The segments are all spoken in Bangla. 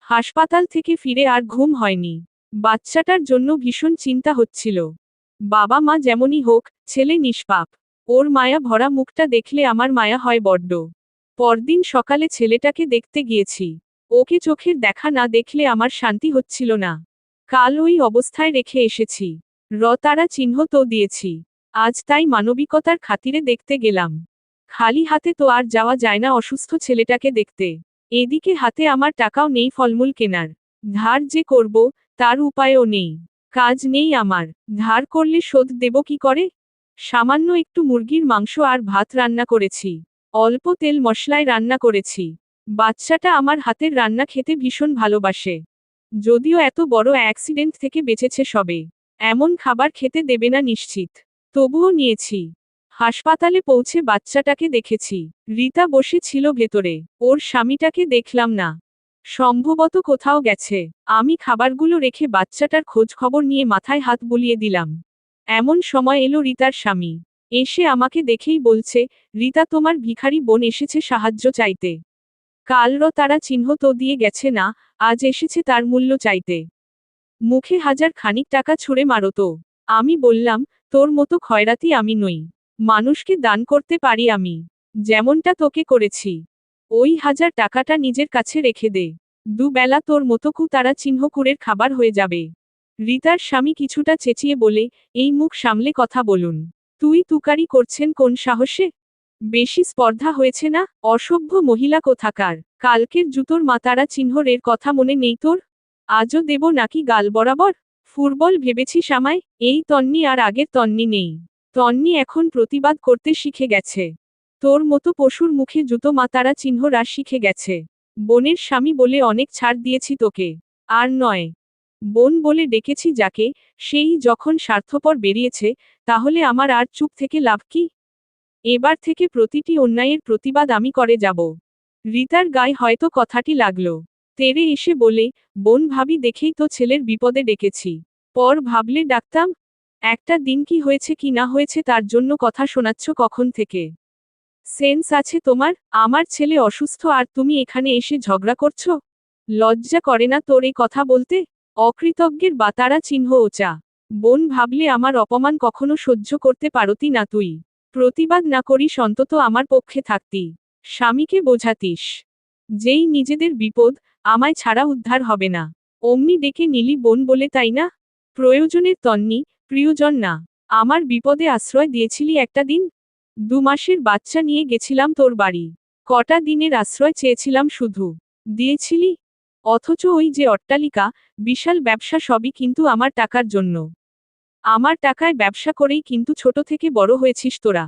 হাসপাতাল থেকে ফিরে আর ঘুম হয়নি। বাচ্চাটার জন্য ভীষণ চিন্তা হচ্ছিল। বাবা মা যেমনই হোক, ছেলে নিষ্পাপ। ওর মায়া ভরা মুখটা দেখলে আমার মায়া হয় বড্ড। পরদিন সকালে ছেলেটাকে দেখতে গিয়েছি। ওকে চোখের দেখা না দেখলে আমার শান্তি হচ্ছিল না। কাল ওই অবস্থায় রেখে এসেছি। তারা চিহ্ন তো দিয়েছি। আজ তাই মানবিকতার খাতিরে দেখতে গেলাম। খালি হাতে তো আর যাওয়া যায় না অসুস্থ ছেলেটাকে দেখতে। এদিকে হাতে আমার টাকাও নেই ফলমূল কেনার। ধার যে করব, তার উপায়ও নেই। কাজ নেই আমার। ধার করলে শোধ দেব কি করে? সামান্য একটু মুরগির মাংস আর ভাত রান্না করেছি। অল্প তেল মশলায় রান্না করেছি। বাচ্চাটা আমার হাতের রান্না খেতে ভীষণ ভালোবাসে। যদিও এত বড় অ্যাক্সিডেন্ট থেকে বেঁচেছে সবে। এমন খাবার খেতে দেবে না নিশ্চিত। তবুও নিয়েছি। হাসপাতালে পৌঁছে বাচ্চাটাকে দেখেছি। রীতা বসে ছিল ভেতরে। ওর স্বামীটাকে দেখলাম না। সম্ভবত কোথাও গেছে। আমি খাবারগুলো রেখে বাচ্চাটার খোঁজ খবর নিয়ে মাথায় হাত বুলিয়ে দিলাম। এমন সময় এলো রীতার স্বামী। এসে আমাকে দেখেই বলছে, রীতা, তোমার ভিখারি বোন এসেছে সাহায্য চাইতে। তারা চিহ্ন তো দিয়ে গেছে না, আজ এসেছে তার মূল্য চাইতে। মুখে হাজার খানিক টাকা ছুঁড়ে মারো তো। আমি বললাম, তোর মতো খয়রাতি আমি নই। মানুষকে দান করতে পারি আমি। যেমনটা তোকে করেছি। ওই 1000 টাকাটা নিজের কাছে রেখে দে। দুবেলা তোর মতো তারা চিহ্ন কুড়ের খাবার হয়ে যাবে। রীতার স্বামী কিছুটা চেঁচিয়ে বলে, এই মুখ সামলে কথা বলুন। তুই তুকারি করছেন কোন সাহসে? বেশি স্পর্ধা হয়েছে না? অসভ্য মহিলা কোথাকার। কালকের জুতোর মাতারা চিহ্নের কথা মনে নেই তোর? আজও দেব নাকি গাল বরাবর? ফুটবল ভেবেছিস আমায়? এই তন্নি আর আগের তন্নি নেই। তন্নি এখন প্রতিবাদ করতে শিখে গেছে। তোর মতো পশুর মুখে জুতো মাতারা চিহ্নরা শিখে গেছে। বোনের স্বামী বলে অনেক ছাড় দিয়েছি তোকে। আর নয়। বোন বলে ডেকেছি যাকে, সেই যখন স্বার্থপর বেরিয়েছে, তাহলে আমার আর চুপ থেকে লাভ কি? এবার থেকে প্রতিটি অন্যায়ের প্রতিবাদ আমি করে যাব। রীতার গায়ে হয়তো কথাটি লাগলো। তেরে এসে বলে, বোন ভাবি দেখেই তো ছেলের বিপদে ডেকেছি। পর ভাবলে ডাকতাম? একটা দিন কি হয়েছে কি না হয়েছে তার জন্য কথা শোনাচ্ছ কখন থেকে? সেন্স আছে তোমার? আমার ছেলে অসুস্থ আর তুমি এখানে এসে ঝগড়া করছো? লজ্জা করে না তোর এই কথা বলতে? অকৃতজ্ঞের বাতারা চিহ্ন ওচা। বোন ভাবলে আমার অপমান কখনো সহ্য করতে পারতি না তুই। প্রতিবাদ না করিস অন্তত আমার পক্ষে থাকতি। স্বামীকে বোঝাতিস। যেই নিজেদের বিপদ, আমায় ছাড়া উদ্ধার হবে না। অমনি ডেকে নিলি বোন বলে, তাই না? প্রয়োজনের তন্নি, প্রিয়জন না। আমার বিপদে আশ্রয় দিয়েছিলি একটা দিন। 2 মাসের বাচ্চা নিয়ে গেছিলাম তোর বাড়ি। কটা দিনের আশ্রয় চেয়েছিলাম শুধু। দিয়েছিলি? অথচ ওই যে অট্টালিকা, বিশাল ব্যবসা সবই কিন্তু আমার টাকার জন্য। আমার টাকায় ব্যবসা করেই কিন্তু ছোট থেকে বড় হয়েছিস তোরা।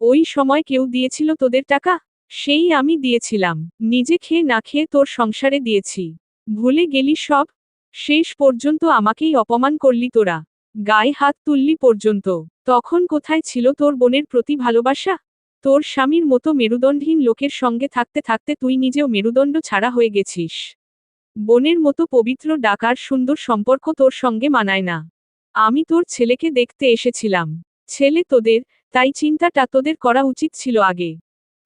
ওই সময় কেউ দিয়েছিল তোদের টাকা? সেই আমি দিয়েছিলাম। নিজে খেয়ে না খেয়ে তোর সংসারে দিয়েছি। ভুলে গেলি সব? শেষ পর্যন্ত আমাকেই অপমান করলি তোরা। গায়ে হাত তুললি পর্যন্ত। তখন কোথায় ছিল তোর বোনের প্রতি ভালোবাসা? তোর স্বামীর মতো মেরুদণ্ডহীন লোকের সঙ্গে থাকতে থাকতে তুই নিজেও মেরুদণ্ড ছাড়া হয়ে গেছিস। বোনের মতো পবিত্র ডাকার সুন্দর সম্পর্ক তোর সঙ্গে মানায় না। আমি তোর ছেলেকে দেখতে এসেছিলাম। ছেলে তোদের, তাই চিন্তাটা তোদের করা উচিত ছিল আগে।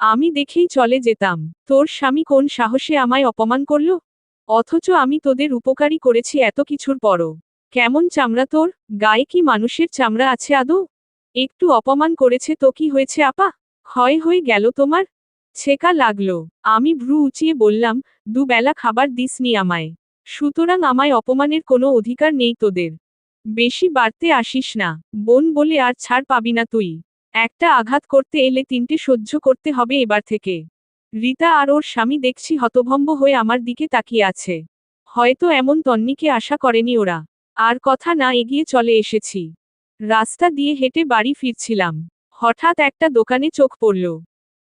আমি দেখেই চলে যেতাম। তোর স্বামী কোন সাহসে আমায় অপমান করল? অথচ আমি তোদের উপকারী করেছি এত কিছুর পরও। কেমন চামড়া তোর? গায়ে কি মানুষের চামড়া আছে আদৌ? একটু অপমান করেছে তো কি হয়েছে আপা? ক্ষয় হয়ে গেল তোমার? ছেকা লাগলো। আমি ভ্রু উঁচিয়ে বললাম, দুবেলা খাবার দিসনি আমায়। সুতরাং আমায় অপমানের কোনো অধিকার নেই তোদের। বেশি বাড়তে আসিস না। বোন বলে আর ছাড় পাবি না তুই। একটা আঘাত করতে এলে 3টে সহ্য করতে হবে এবার থেকে। রীতা আর ওর স্বামী দেখছি হতভম্ব হয়ে আমার দিকে তাকিয়ে আছে। হয়তো এমন তন্নিকে আশা করেনি ওরা। আর কথা না এগিয়ে চলে এসেছি। রাস্তা দিয়ে হেঁটে বাড়ি ফিরছিলাম। হঠাৎ একটা দোকানে চোখ পড়ল।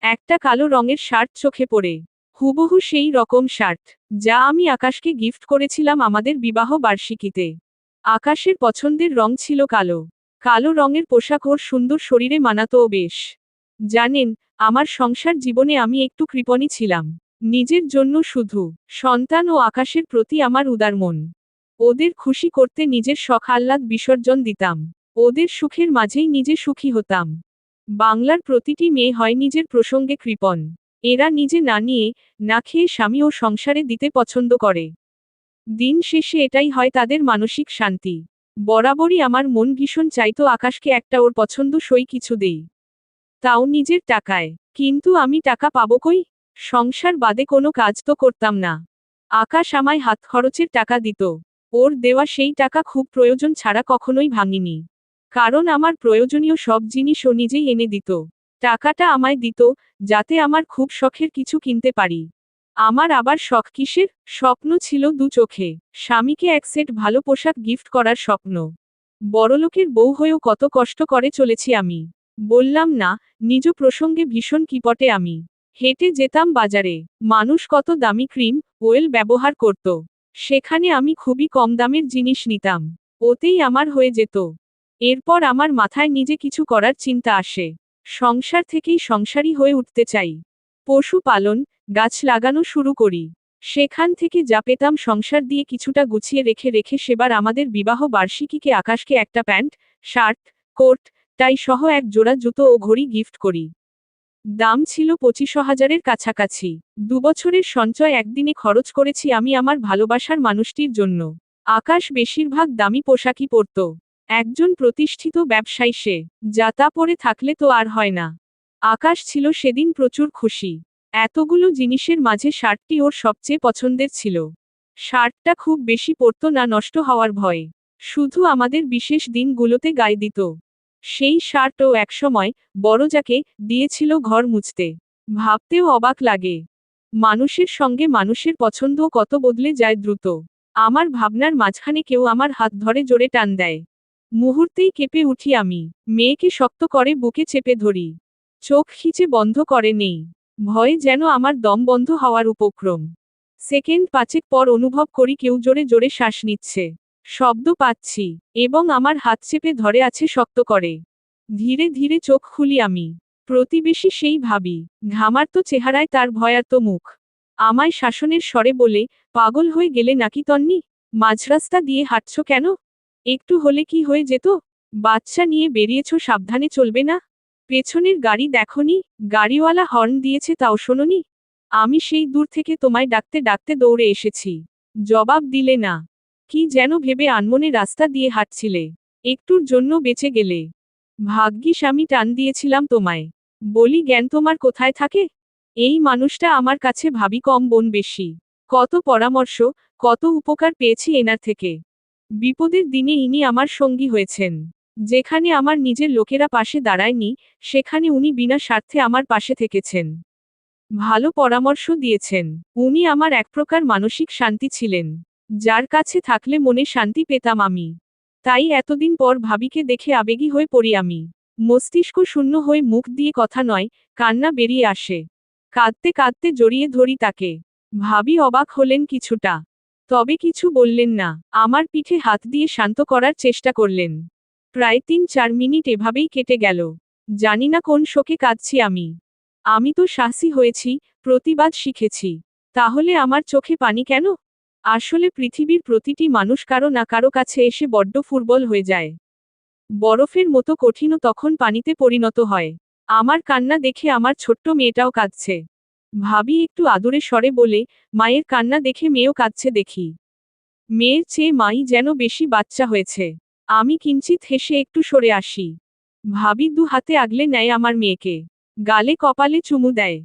একটা কালো রঙের শার্ট চোখে পড়ে। হুবহু সেই রকম শার্ট, যা আমি আকাশকে গিফট করেছিলাম আমাদের বিবাহ বার্ষিকীতে। আকাশের পছন্দের রং ছিল কালো। কালো রঙের পোশাক ওর সুন্দর শরীরে মানাতও বেশ। জানেন, আমার সংসার জীবনে আমি একটু কৃপণী ছিলাম। নিজের জন্য শুধু। সন্তান ও আকাশের প্রতি আমার উদার মন। ওদের খুশি করতে নিজের শখ আহ্লাদ বিসর্জন দিতাম। ওদের সুখের মাঝেই নিজে সুখী হতাম। বাংলার প্রতিটি মেয়ে হয় নিজের প্রসঙ্গে কৃপণ। এরা নিজে না নিয়ে, না খেয়ে স্বামী ও সংসারে দিতে পছন্দ করে। দিন শেষে এটাই হয় তাদের মানসিক শান্তি। বরাবরই আমার মন ভীষণ চাইতো আকাশকে একটা ওর পছন্দসই কিছু দেই, তাও নিজের টাকায়। কিন্তু আমি টাকা পাবো কই? সংসার বাদে কোনো কাজ তো করতাম না। আকাশ আমায় হাত খরচের টাকা দিত। ওর দেওয়া সেই টাকা খুব প্রয়োজন ছাড়া কখনোই ভাঙিনি। কারণ আমার প্রয়োজনীয় সব জিনিস ও নিজেই এনে দিত। টাকাটা আমায় দিত, যাতে আমার খুব শখের কিছু কিনতে পারি। আমার আবার শখ কিসের? স্বপ্ন ছিল দু চোখে। স্বামীকে এক সেট ভালো পোশাক গিফট করার স্বপ্ন। বড়লোকের বউ হয়েও কত কষ্ট করে চলেছি আমি। বললাম না, নিজ প্রসঙ্গে ভীষণ কিপটে আমি। হেঁটে যেতাম বাজারে, মানুষ কত দামি ক্রিম, ওয়েল ব্যবহার করত। সেখানে আমি খুবই কম দামের জিনিস নিতাম। ওতেই আমার হয়ে যেত। এরপর আমার মাথায় নিজে কিছু করার চিন্তা আসে। সংসার থেকেই সংসারী হয়ে উঠতে চাই। পশু পালন, গাছ লাগানো শুরু করি। সেখান থেকে যা পেতাম সংসার দিয়ে কিছুটা গুছিয়ে রেখে রেখে সেবার আমাদের বিবাহ বার্ষিকীকে আকাশকে একটা প্যান্ট, শার্ট, কোট, টাই সহ এক জোড়া জুতো ও ঘড়ি গিফট করি। দাম ছিল 25,000-এর কাছাকাছি। 2 বছরের সঞ্চয় একদিনে খরচ করেছি আমি আমার ভালোবাসার মানুষটির জন্য। আকাশ বেশিরভাগ দামি পোশাকই পরত। একজন প্রতিষ্ঠিত ব্যবসায়ী সে। যা তা পরে থাকলে তো আর হয় না। আকাশ ছিল সেদিন প্রচুর খুশি। এতগুলো জিনিসের মাঝে শার্টটি ওর সবচেয়ে পছন্দের ছিল। শার্টটা খুব বেশি পরত না নষ্ট হওয়ার ভয়ে। শুধু আমাদের বিশেষ দিনগুলোতে গায়ে দিত। সেই শার্ট ও একসময় বড়জাকে দিয়েছিল ঘর মুছতে। ভাবতেও অবাক লাগে। মানুষের সঙ্গে মানুষের পছন্দও কত বদলে যায় দ্রুত। আমার ভাবনার মাঝখানে কেউ আমার হাত ধরে জোরে টান দেয়। মুহূর্তেই কেঁপে উঠি আমি। মেয়েকে শক্ত করে বুকে চেপে ধরি। চোখ খিচে বন্ধ করে নেই। ভয়ে যেন আমার দম বন্ধ হওয়ার উপক্রম। সেকেন্ড 5 পর অনুভব করি কেউ জোরে জোরে শ্বাস নিচ্ছে। শব্দ পাচ্ছি, এবং আমার হাত চেপে ধরে আছে শক্ত করে। ধীরে ধীরে চোখ খুলি আমি। প্রতিবেশী সেই ভাবি। ঘামার্ত চেহারায় তার ভয়ার্ত মুখ। আমায় শাসনের স্বরে বলে, পাগল হয়ে গেলে নাকি তন্নি? মাঝরাস্তা দিয়ে হাঁটছ কেন? একটু হলে কি হয়ে যেত? বাচ্চা নিয়ে বেরিয়েছ, সাবধানে চলবে না? পেছনের গাড়ি দেখনি? গাড়িওয়ালা হর্ন দিয়েছে তাও শোনোনি? আমি সেই দূর থেকে তোমায় ডাকতে ডাকতে দৌড়ে এসেছি। জবাব দিলে না। কি যেন ভেবে আনমনে রাস্তা দিয়ে হাঁটছিলে। একটুর জন্য বেঁচে গেলে। ভাগ্যিস আমি টান দিয়েছিলাম তোমায়। বলি জ্ঞান তোমার কোথায় থাকে? এই মানুষটা আমার কাছে ভাবি কম বোন বেশি। কত পরামর্শ, কত উপকার পেয়েছি এনার থেকে। বিপদের দিনে ইনি আমার সঙ্গী হয়েছেন। যেখানে আমার নিজের লোকেরা পাশে দাঁড়ায়নি, সেখানে উনি বিনা স্বার্থে আমার পাশে থেকেছেন। ভালো পরামর্শ দিয়েছেন। উনি আমার এক প্রকার মানসিক শান্তি ছিলেন। যার কাছে থাকলে মনে শান্তি পেতাম আমি। তাই এতদিন পর ভাবিকে দেখে আবেগী হয়ে পড়ি আমি। মস্তিষ্ক শূন্য হয়ে মুখ দিয়ে কথা নয়, কান্না বেরিয়ে আসে। কাঁদতে কাঁদতে জড়িয়ে ধরি তাকে। ভাবি অবাক হলেন কিছুটা। তবে কিছু বললেন না। আমার পিঠে হাত দিয়ে শান্ত করার চেষ্টা করলেন। প্রায় 3-4 মিনিট এভাবেই কেটে গেল। জানি না কোন শোকে কাঁদছি আমি। আমি তো সাহসী হয়েছি, প্রতিবাদ শিখেছি। তাহলে আমার চোখে পানি কেন? আসলে পৃথিবীর প্রতিটি মানুষ কারো না কারো কাছে এসে বড্ড ফুটবল হয়ে যায়। বরফের মতো কঠিনও তখন পানিতে পরিণত হয়। আমার কান্না দেখে আমার ছোট্ট মেয়েটাও কাঁদছে। ভাবি একটু আদুরে স্বরে বলে, মায়ের কান্না দেখে মেয়েও কাঁদছে দেখি। মেয়ের চেয়ে মাই যেন বেশি বাচ্চা হয়েছে। আমি কিঞ্চিত হেসে একটু সরে আসি। ভাবি 2 হাতে আগলে নেয় আমার মেয়েকে। গালে কপালে চুমু দেয়।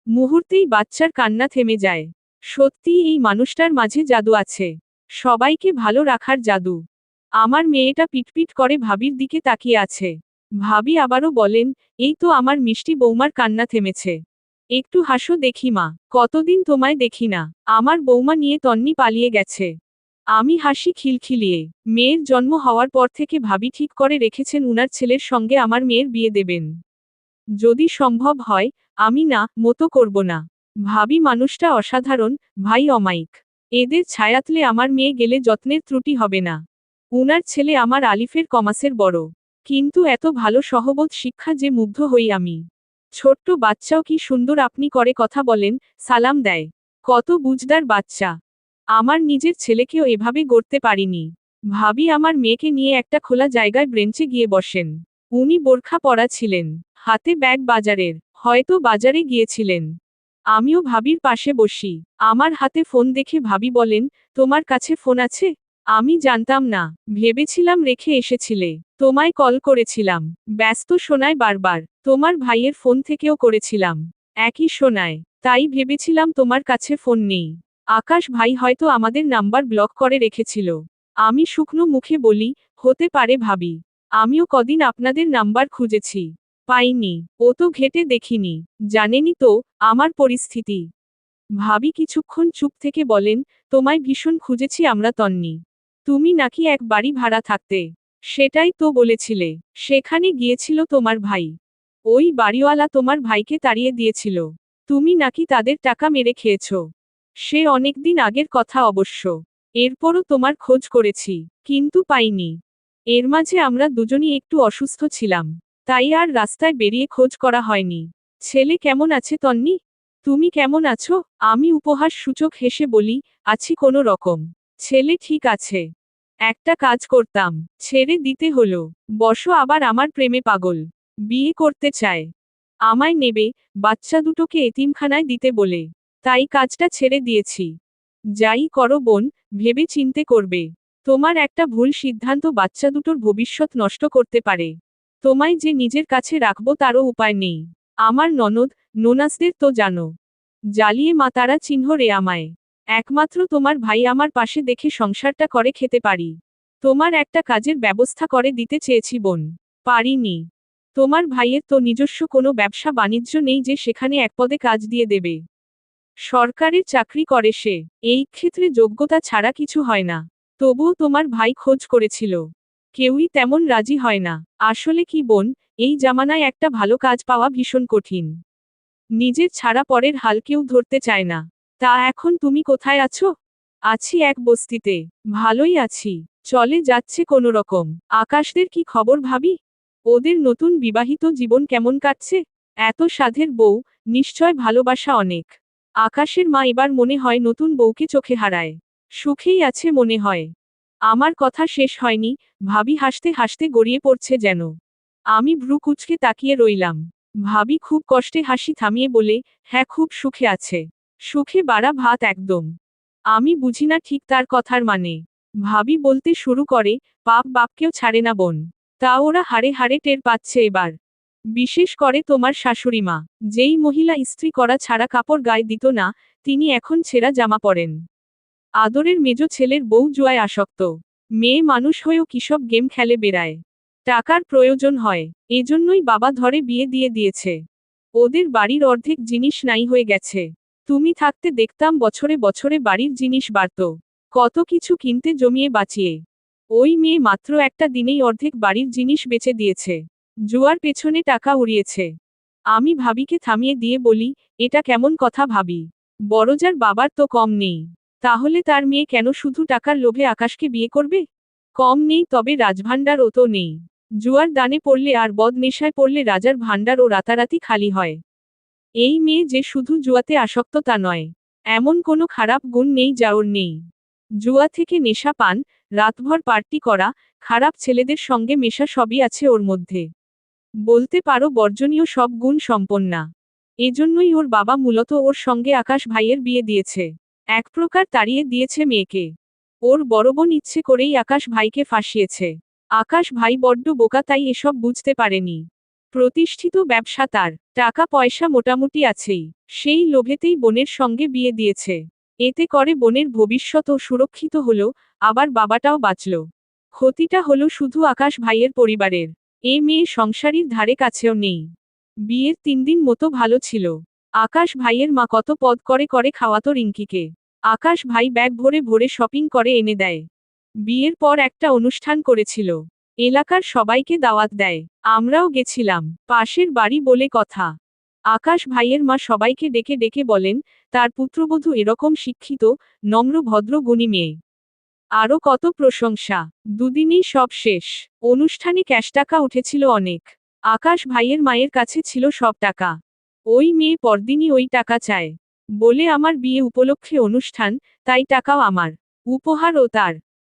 মুহূর্তেই বাচ্চার কান্না থেমে যায়। সত্যিই এই মানুষটার মাঝে জাদু আছে। সবাইকে ভালো রাখার জাদু। আমার মেয়েটা পিটপিট করে ভাবির দিকে তাকিয়ে আছে। ভাবি আবারও বলেন, এই তো আমার মিষ্টি বৌমার কান্না থেমেছে। একটু হাসো দেখি মা, কতদিন তোমায় দেখি না। আমার বৌমা নিয়ে তন্নি পালিয়ে গেছে। আমি হাসি খিলখিলিয়ে। মেয়ের জন্ম হওয়ার পর থেকে ভাবি ঠিক করে রেখেছেন উনার ছেলের সঙ্গে আমার মেয়ের বিয়ে দেবেন। যদি সম্ভব হয়, আমি না মতো করব না। ভাবি মানুষটা অসাধারণ, ভাই অমায়িক। এদের ছায়াতলে আমার মেয়ে গেলে যত্নের ত্রুটি হবে না। উনার ছেলে আমার আলিফের কমাসের বড়। কিন্তু এত ভালো সহবত শিক্ষা যে মুগ্ধ হই আমি। ছোট্ট বাচ্চাও কি সুন্দর আপনি করে কথা বলেন, সালাম দেয়। কত বুঝদার বাচ্চা। আমার নিজের ছেলেকেও এভাবে গড়তে পারিনি। ভাবি আমার মেয়েকে নিয়ে একটা খোলা জায়গায় ব্রেঞ্চে গিয়ে বসেন। উনি বোরখা পরা ছিলেন। হাতে ব্যাগ বাজারের। হয়তো বাজারে গিয়েছিলেন। আমিও ভাবির পাশে বসি। আমার হাতে ফোন দেখে ভাবি বলেন, তোমার কাছে ফোন আছে? আমি জানতাম না, ভেবেছিলাম রেখে এসেছিলে। তোমায় কল করেছিলাম, ব্যস্ত শোনায় বারবার। তোমার ভাইয়ের ফোন থেকেও করেছিলাম, একই শোনায়। তাই ভেবেছিলাম তোমার কাছে ফোন নেই। আকাশ ভাই হয়তো আমাদের নাম্বার ব্লক করে রেখেছিল। আমি শুকনো মুখে বলি, হতে পারে ভাবি। আমিও কদিন আপনাদের নাম্বার খুঁজেছি, পাইনি। ও তো ঘেঁটে দেখিনি, জানেনই তো আমার পরিস্থিতি। ভাবি কিছুক্ষণ চুপ থেকে বলেন, তোমায় ভীষণ খুঁজেছি আমরা তন্নি। তুমি নাকি এক বাড়ি ভাড়া থাকতে। সেটাই তো বলেছিলে। সেখানে গিয়েছিল তোমার ভাই। ওই বাড়িওয়ালা তোমার ভাইকে তাড়িয়ে দিয়েছিল। তুমি নাকি তাদের টাকা মেরে খেয়েছ। সে অনেকদিন আগের কথা অবশ্য। এরপরও তোমার খোঁজ করেছি, কিন্তু পাইনি। এর মাঝে আমরা দুজনই একটু অসুস্থ ছিলাম, তাই আর রাস্তায় বেরিয়ে খোঁজ করা হয়নি। ছেলে কেমন আছে তন্নি? তুমি কেমন আছো? আমি উপহাস সূচক হেসে বলি, আছি কোনো রকম। ছেলে ঠিক আছে। একটা কাজ করতাম, ছেড়ে দিতে হলো। বসো আবার আমার প্রেমে পাগল। বিয়ে করতে চায়। আমায় নেবে, বাচ্চা দুটোকে এতিমখানায় দিতে বলে। তাই কাজটা ছেড়ে দিয়েছি। যাই করো বোন, ভেবে চিন্তে করবে। তোমার একটা ভুল সিদ্ধান্ত বাচ্চা দুটোর ভবিষ্যৎ নষ্ট করতে পারে। তোমায় যে নিজের কাছে রাখবো তারও উপায় নেই। আমার ননদ, নোনাসদের তো জানো। জ্বালিয়ে মাতারা চিহ্ন রে আমায়। একমাত্র তোমার ভাই আমার পাশে দেখে সংসারটা করে খেতে পারি। তোমার একটা কাজের ব্যবস্থা করে দিতে চেয়েছি বোন, পারিনি। তোমার ভাইয়ের তো নিজস্ব কোনো ব্যবসা বাণিজ্য নেই যে সেখানে একপদে কাজ দিয়ে দেবে। সরকারের চাকরি করে সে, এই ক্ষেত্রে যোগ্যতা ছাড়া কিছু হয় না। তবুও তোমার ভাই খোঁজ করেছিল, কেউই তেমন রাজি হয় না। আসলে কি বোন, এই জামানায় একটা ভালো কাজ পাওয়া ভীষণ কঠিন। নিজের ছাড়া পরের হাল কেউ ধরতে চায় না। তা এখন তুমি কোথায় আছো? আছি এক বস্তিতে। ভালোই আছি, চলে যাচ্ছে কোনো রকম। আকাশদের কি খবর ভাবি? ওদের নতুন বিবাহিত জীবন কেমন কাটছে? এত সাধের বউ, নিশ্চয় ভালোবাসা অনেক। আকাশের মা এবার মনে হয় নতুন বউকে চোখে হারায়। সুখেই আছে মনে হয়। আমার কথা শেষ হয়নি, ভাবি হাসতে হাসতে গড়িয়ে পড়ছে যেন। আমি ভ্রু কুঁচকে তাকিয়ে রইলাম। ভাবি খুব কষ্টে হাসি থামিয়ে বলে, হ্যাঁ খুব সুখে আছে। সুখে বাড়া ভাত একদম। আমি বুঝি না ঠিক তার কথার মানে। ভাবি বলতে শুরু করে, পাপ বাপকেও ছাড়ে না বোন। তা ওরা হাড়ে হাড়ে টের পাচ্ছে এবার। বিশেষ করে তোমার শাশুড়িমা, যেই মহিলা ইস্ত্রি করা ছাড়া কাপড় গায়ে দিত না, তিনি এখন ছেঁড়া জামা পরেন। আদরের মেজ ছেলের বউ জুয়ায় আসক্ত। মেয়ে মানুষ হয়েও কিসব গেম খেলে বেড়ায়। টাকার প্রয়োজন হয়, এজন্যই বাবা ধরে বিয়ে দিয়ে দিয়েছে। ওদের বাড়ির অর্ধেক জিনিস নাই হয়ে গেছে। তুমি থাকতে দেখতাম বছরে বছরে বাড়ির জিনিস বাড়ত। কত কিছু কিনতে জমিয়ে বাঁচিয়ে। ওই মেয়ে মাত্র একটা দিনেই অর্ধেক বাড়ির জিনিস বেচে দিয়েছে। জুয়ার পেছনে টাকা উড়িয়েছে। আমি ভাবিকে থামিয়ে দিয়ে বলি, এটা কেমন কথা ভাবি? বড়জার বাবার তো কম নেই। তাহলে তার মেয়ে কেন শুধু টাকার লোভে আকাশকে বিয়ে করবে? কম নেই তবে রাজভাণ্ডার ও তো নেই। জুয়ার দানে পড়লে আর বদনেশায় পড়লে রাজার ভাণ্ডার ও রাতারাতি খালি হয়। এই মেয়ে যে শুধু জুয়াতে আসক্ত তা নয়। এমন কোনো খারাপ গুণ নেই যা ওর নেই। জুয়া থেকে নেশা পান, রাতভর পার্টি করা, খারাপ ছেলেদের সঙ্গে মেশা সবই আছে ওর মধ্যে। বলতে পারো বর্জনীয় সব গুণ সম্পন্না। এজন্যই ওর বাবা মূলত ওর সঙ্গে আকাশ ভাইয়ের বিয়ে দিয়েছে। এক প্রকার তাড়িয়ে দিয়েছে মেয়েকে। ওর বড় বোন ইচ্ছে করেই আকাশ ভাইকে ফাঁসিয়েছে। আকাশ ভাই বড্ড বোকা তাই এসব বুঝতে পারেনি। প্রতিষ্ঠিত ব্যবসা তার, টাকা পয়সা মোটামুটি আছেই। সেই লোভেতেই বোনের সঙ্গে বিয়ে দিয়েছে। এতে করে বোনের ভবিষ্যৎও সুরক্ষিত হলো, আবার বাবাটাও বাঁচল। ক্ষতিটা হলো শুধু আকাশ ভাইয়ের পরিবারের। এ মেয়ে সংসারীর ধারে কাছেও নেই। বিয়ের 3 দিন মতো ভালো ছিল। আকাশ ভাইয়ের মা কত পদ করে করে খাওয়াতো রিঙ্কিকে। আকাশ ভাই ব্যাগ ভরে ভরে শপিং করে এনে দেয়। বিয়ের পর একটা অনুষ্ঠান করেছিল। এলাকার সবাইকে দাওয়াত দেয়। আমরাও গেছিলাম, পাশের বাড়ি বলে কথা। আকাশ ভাইয়ের মা সবাইকে ডেকে ডেকে বলেন, তার পুত্রবধূ এরকম শিক্ষিত, নম্র ভদ্র গুণী মেয়ে। আরও কত প্রশংসা। দুদিনেই সব শেষ। অনুষ্ঠানে ক্যাশ টাকা উঠেছিল অনেক। আকাশ ভাইয়ের মায়ের কাছে ছিল সব টাকা। ওই মেয়ে পরদিনই ওই টাকা চায়। বলে আমার বিয়ে উপলক্ষে অনুষ্ঠান, তাই টাকাও আমার। উপহারও তার।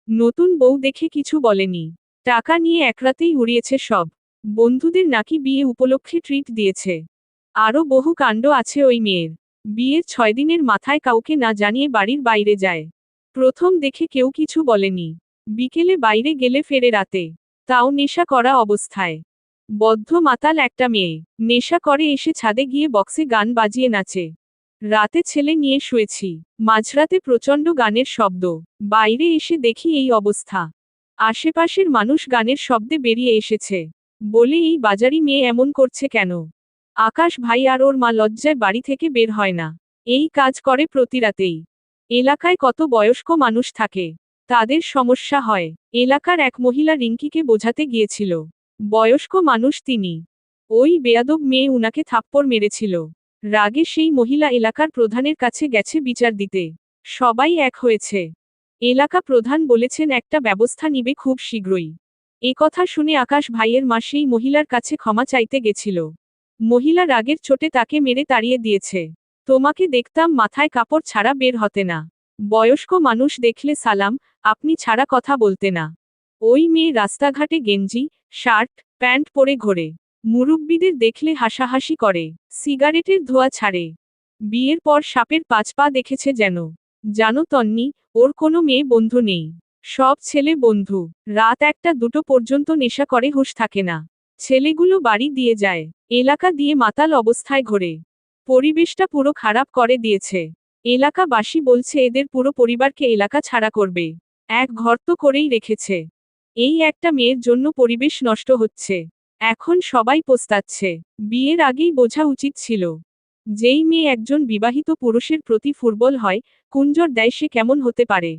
নতুন বউ দেখে কিছু বলেনি। টাকা নিয়ে একরাতেই উড়িয়েছে সব। বন্ধুদের নাকি বিয়ে উপলক্ষে ট্রিট দিয়েছে। আরও বহু কাণ্ড আছে ওই মেয়ের। বিয়ের 6 দিনের মাথায় কাউকে না জানিয়ে বাড়ির বাইরে যায়। প্রথম দেখে কেউ কিছু বলেনি। বিকেলে বাইরে গেলে ফেরে রাতে, তাও নেশা করা অবস্থায়। বদ্ধ মাতাল একটা মেয়ে, নেশা করে এসে ছাদে গিয়ে বক্সে গান বাজিয়ে নাচে। রাতে ছেলে নিয়ে শুয়েছি, মাঝরাতে প্রচণ্ড গানের শব্দ। বাইরে এসে দেখি এই অবস্থা। আশেপাশের মানুষ গানের শব্দে বেরিয়ে এসেছে, বলে এই বাজারি মেয়ে এমন করছে কেন। আকাশ ভাই আর ওর মা লজ্জায় বাড়ি থেকে বের হয় না। এই কাজ করে প্রতি রাতেই। এলাকায় কত বয়স্ক মানুষ থাকে, তাদের সমস্যা হয়। এলাকার এক মহিলা রিঙ্কিকে বোঝাতে গিয়েছিল, বয়স্ক মানুষ তিনি। ওই বেয়াদব মেয়ে উনাকে থাপ্পড় মেরেছিল। রাগে সেই মহিলা এলাকার প্রধানের কাছে গেছে বিচার দিতে। সবাই এক হয়েছে। এলাকা প্রধান বলেছেন একটা ব্যবস্থা নিবে খুব শীঘ্রই। কথা শুনে আকাশ ভাইয়ের মা সেই মহিলার কাছে ক্ষমা চাইতে গেছিল। মহিলা রাগের চোটে তাকে মেরে তাড়িয়ে দিয়েছে। তোমাকে দেখতাম মাথায় কাপড় ছাড়া বের হতে না। বয়স্ক মানুষ দেখলে সালাম, আপনি ছাড়া কথা বলতে না। ওই মেয়ে রাস্তাঘাটে গেঞ্জি, শার্ট, প্যান্ট পরে ঘোরে। মুরব্বিদের দেখলে হাসাহাসি করে, সিগারেটের ধোঁয়া ছাড়ে। বিয়ের পর সাপের 5 পা দেখেছে যেন। জানো তন্নি, ওর কোনো মেয়ে বন্ধু নেই। সব ছেলে বন্ধু। রাত 1টা 2টো পর্যন্ত নেশা করে হুঁশ থাকে না। ছেলেগুলো বাড়ি দিয়ে যায়, এলাকা দিয়ে মাতাল অবস্থায় ঘোরে। পরিবেশটা পুরো খারাপ করে দিয়েছে। এলাকাবাসী বলছে এদের পুরো পরিবারকে এলাকা ছাড়া করবে। এক ঘর তো করেই রেখেছে। এই একটা মেয়ের জন্য পরিবেশ নষ্ট হচ্ছে। এখন সবাই পস্তাচ্ছে। বিয়ের আগেই বোঝা উচিত ছিল। যেই মেয়ে একজন বিবাহিত পুরুষের প্রতি ফুটবল হয়, কুঞ্জর দেয় সে কেমন হতে পারে।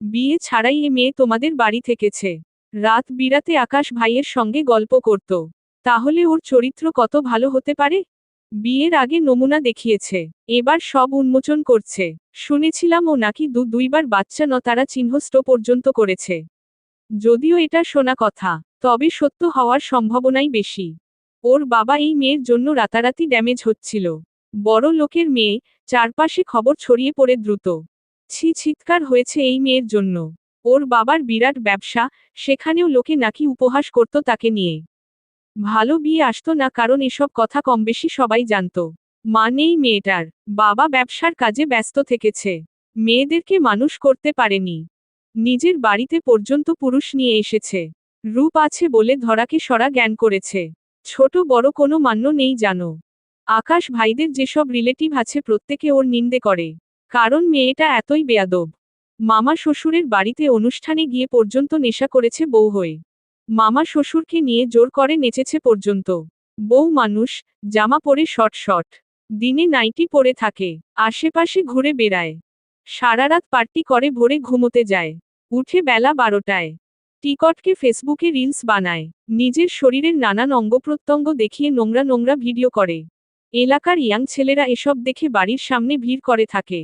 বিয়ে ছাড়াই এ মেয়ে তোমাদের বাড়ি থেকেছে। রাত বিরাতে আকাশ ভাইয়ের সঙ্গে গল্প করত। তাহলে ওর চরিত্র কত ভালো হতে পারে। বিয়ের আগে নমুনা দেখিয়েছে, এবার সব উন্মোচন করছে। শুনেছিলাম ও নাকি দুইবার বাচ্চা তারা চিহ্নষ্ট পর্যন্ত করেছে। যদিও এটা শোনা কথা, তবে সত্য হওয়ার সম্ভাবনাই বেশি। ওর বাবা এই মেয়ের জন্য রাতারাতি ড্যামেজ হচ্ছিল। বড় লোকের মেয়ে, চারপাশে খবর ছড়িয়ে পড়ে দ্রুত চিৎকার হয়েছে এই মেয়ের জন্য। ওর বাবার বিরাট ব্যবসা, সেখানেও লোকে নাকি উপহাস করত তাকে নিয়ে। ভালো বিয়ে আসতো না কারণ এসব কথা কমবেশি সবাই জানত। মা নেই মেয়েটার, বাবা ব্যবসার কাজে ব্যস্ত থেকেছে। মেয়েদেরকে মানুষ করতে পারেনি। নিজের বাড়িতে পর্যন্ত পুরুষ নিয়ে এসেছে। রূপ আছে বলে ধরাকে সরা জ্ঞান করেছে। ছোট বড় কোনো মান্য নেই জানো। আকাশ ভাইদের যেসব রিলেটিভ আছে প্রত্যেকে ওর নিন্দে করে, কারণ মেয়েটা এতই বেয়াদব। মামা শ্বশুরের বাড়িতে অনুষ্ঠানে গিয়ে পর্যন্ত নেশা করেছে বউ হয়ে। মামা শ্বশুরকে নিয়ে জোর করে নেচেছে পর্যন্ত। বউ মানুষ, জামা পরে শর্ট দিনে নাইটি পরে থাকে, আশেপাশে ঘুরে বেড়ায়। সারারাত পার্টি করে ভোরে ঘুমোতে যায়, উঠে বেলা 12টায়। টিকটকে ফেসবুকে রিলস বানায়, নিজের শরীরের নানান অঙ্গপ্রত্যঙ্গ দেখিয়ে নোংরা নোংরা ভিডিও করে। এলাকার ইয়াং ছেলেরা এসব দেখে বাড়ির সামনে ভিড় করে থাকে।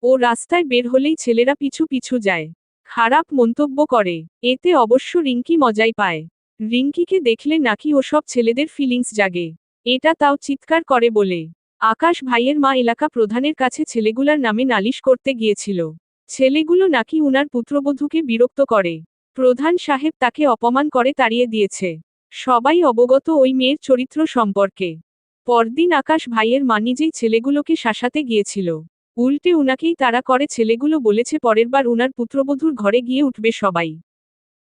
ও রাস্তায় বের হলেই ছেলেরা পিছু পিছু যায়, খারাপ মন্তব্য করে। এতে অবশ্য রিঙ্কি মজাই পায়। রিঙ্কিকে দেখলে নাকি ওসব ছেলেদের ফিলিংস জাগে, এটা তাও চিৎকার করে বলে। আকাশ ভাইয়ের মা এলাকা প্রধানের কাছে ছেলেগুলার নামে নালিশ করতে গিয়েছিল। ছেলেগুলো নাকি উনার পুত্রবধূকে বিরক্ত করে। প্রধান সাহেব তাকে অপমান করে তাড়িয়ে দিয়েছে। সবাই অবগত ওই মেয়ের চরিত্র সম্পর্কে। পরদিন আকাশ ভাইয়ের মা নিজেই ছেলেগুলোকে শাসাতে গিয়েছিল। উল্টে উনাকেই তাড়া করে ছেলেগুলো বলেছে পরেরবার উনার পুত্রবধূর ঘরে গিয়ে উঠবে সবাই।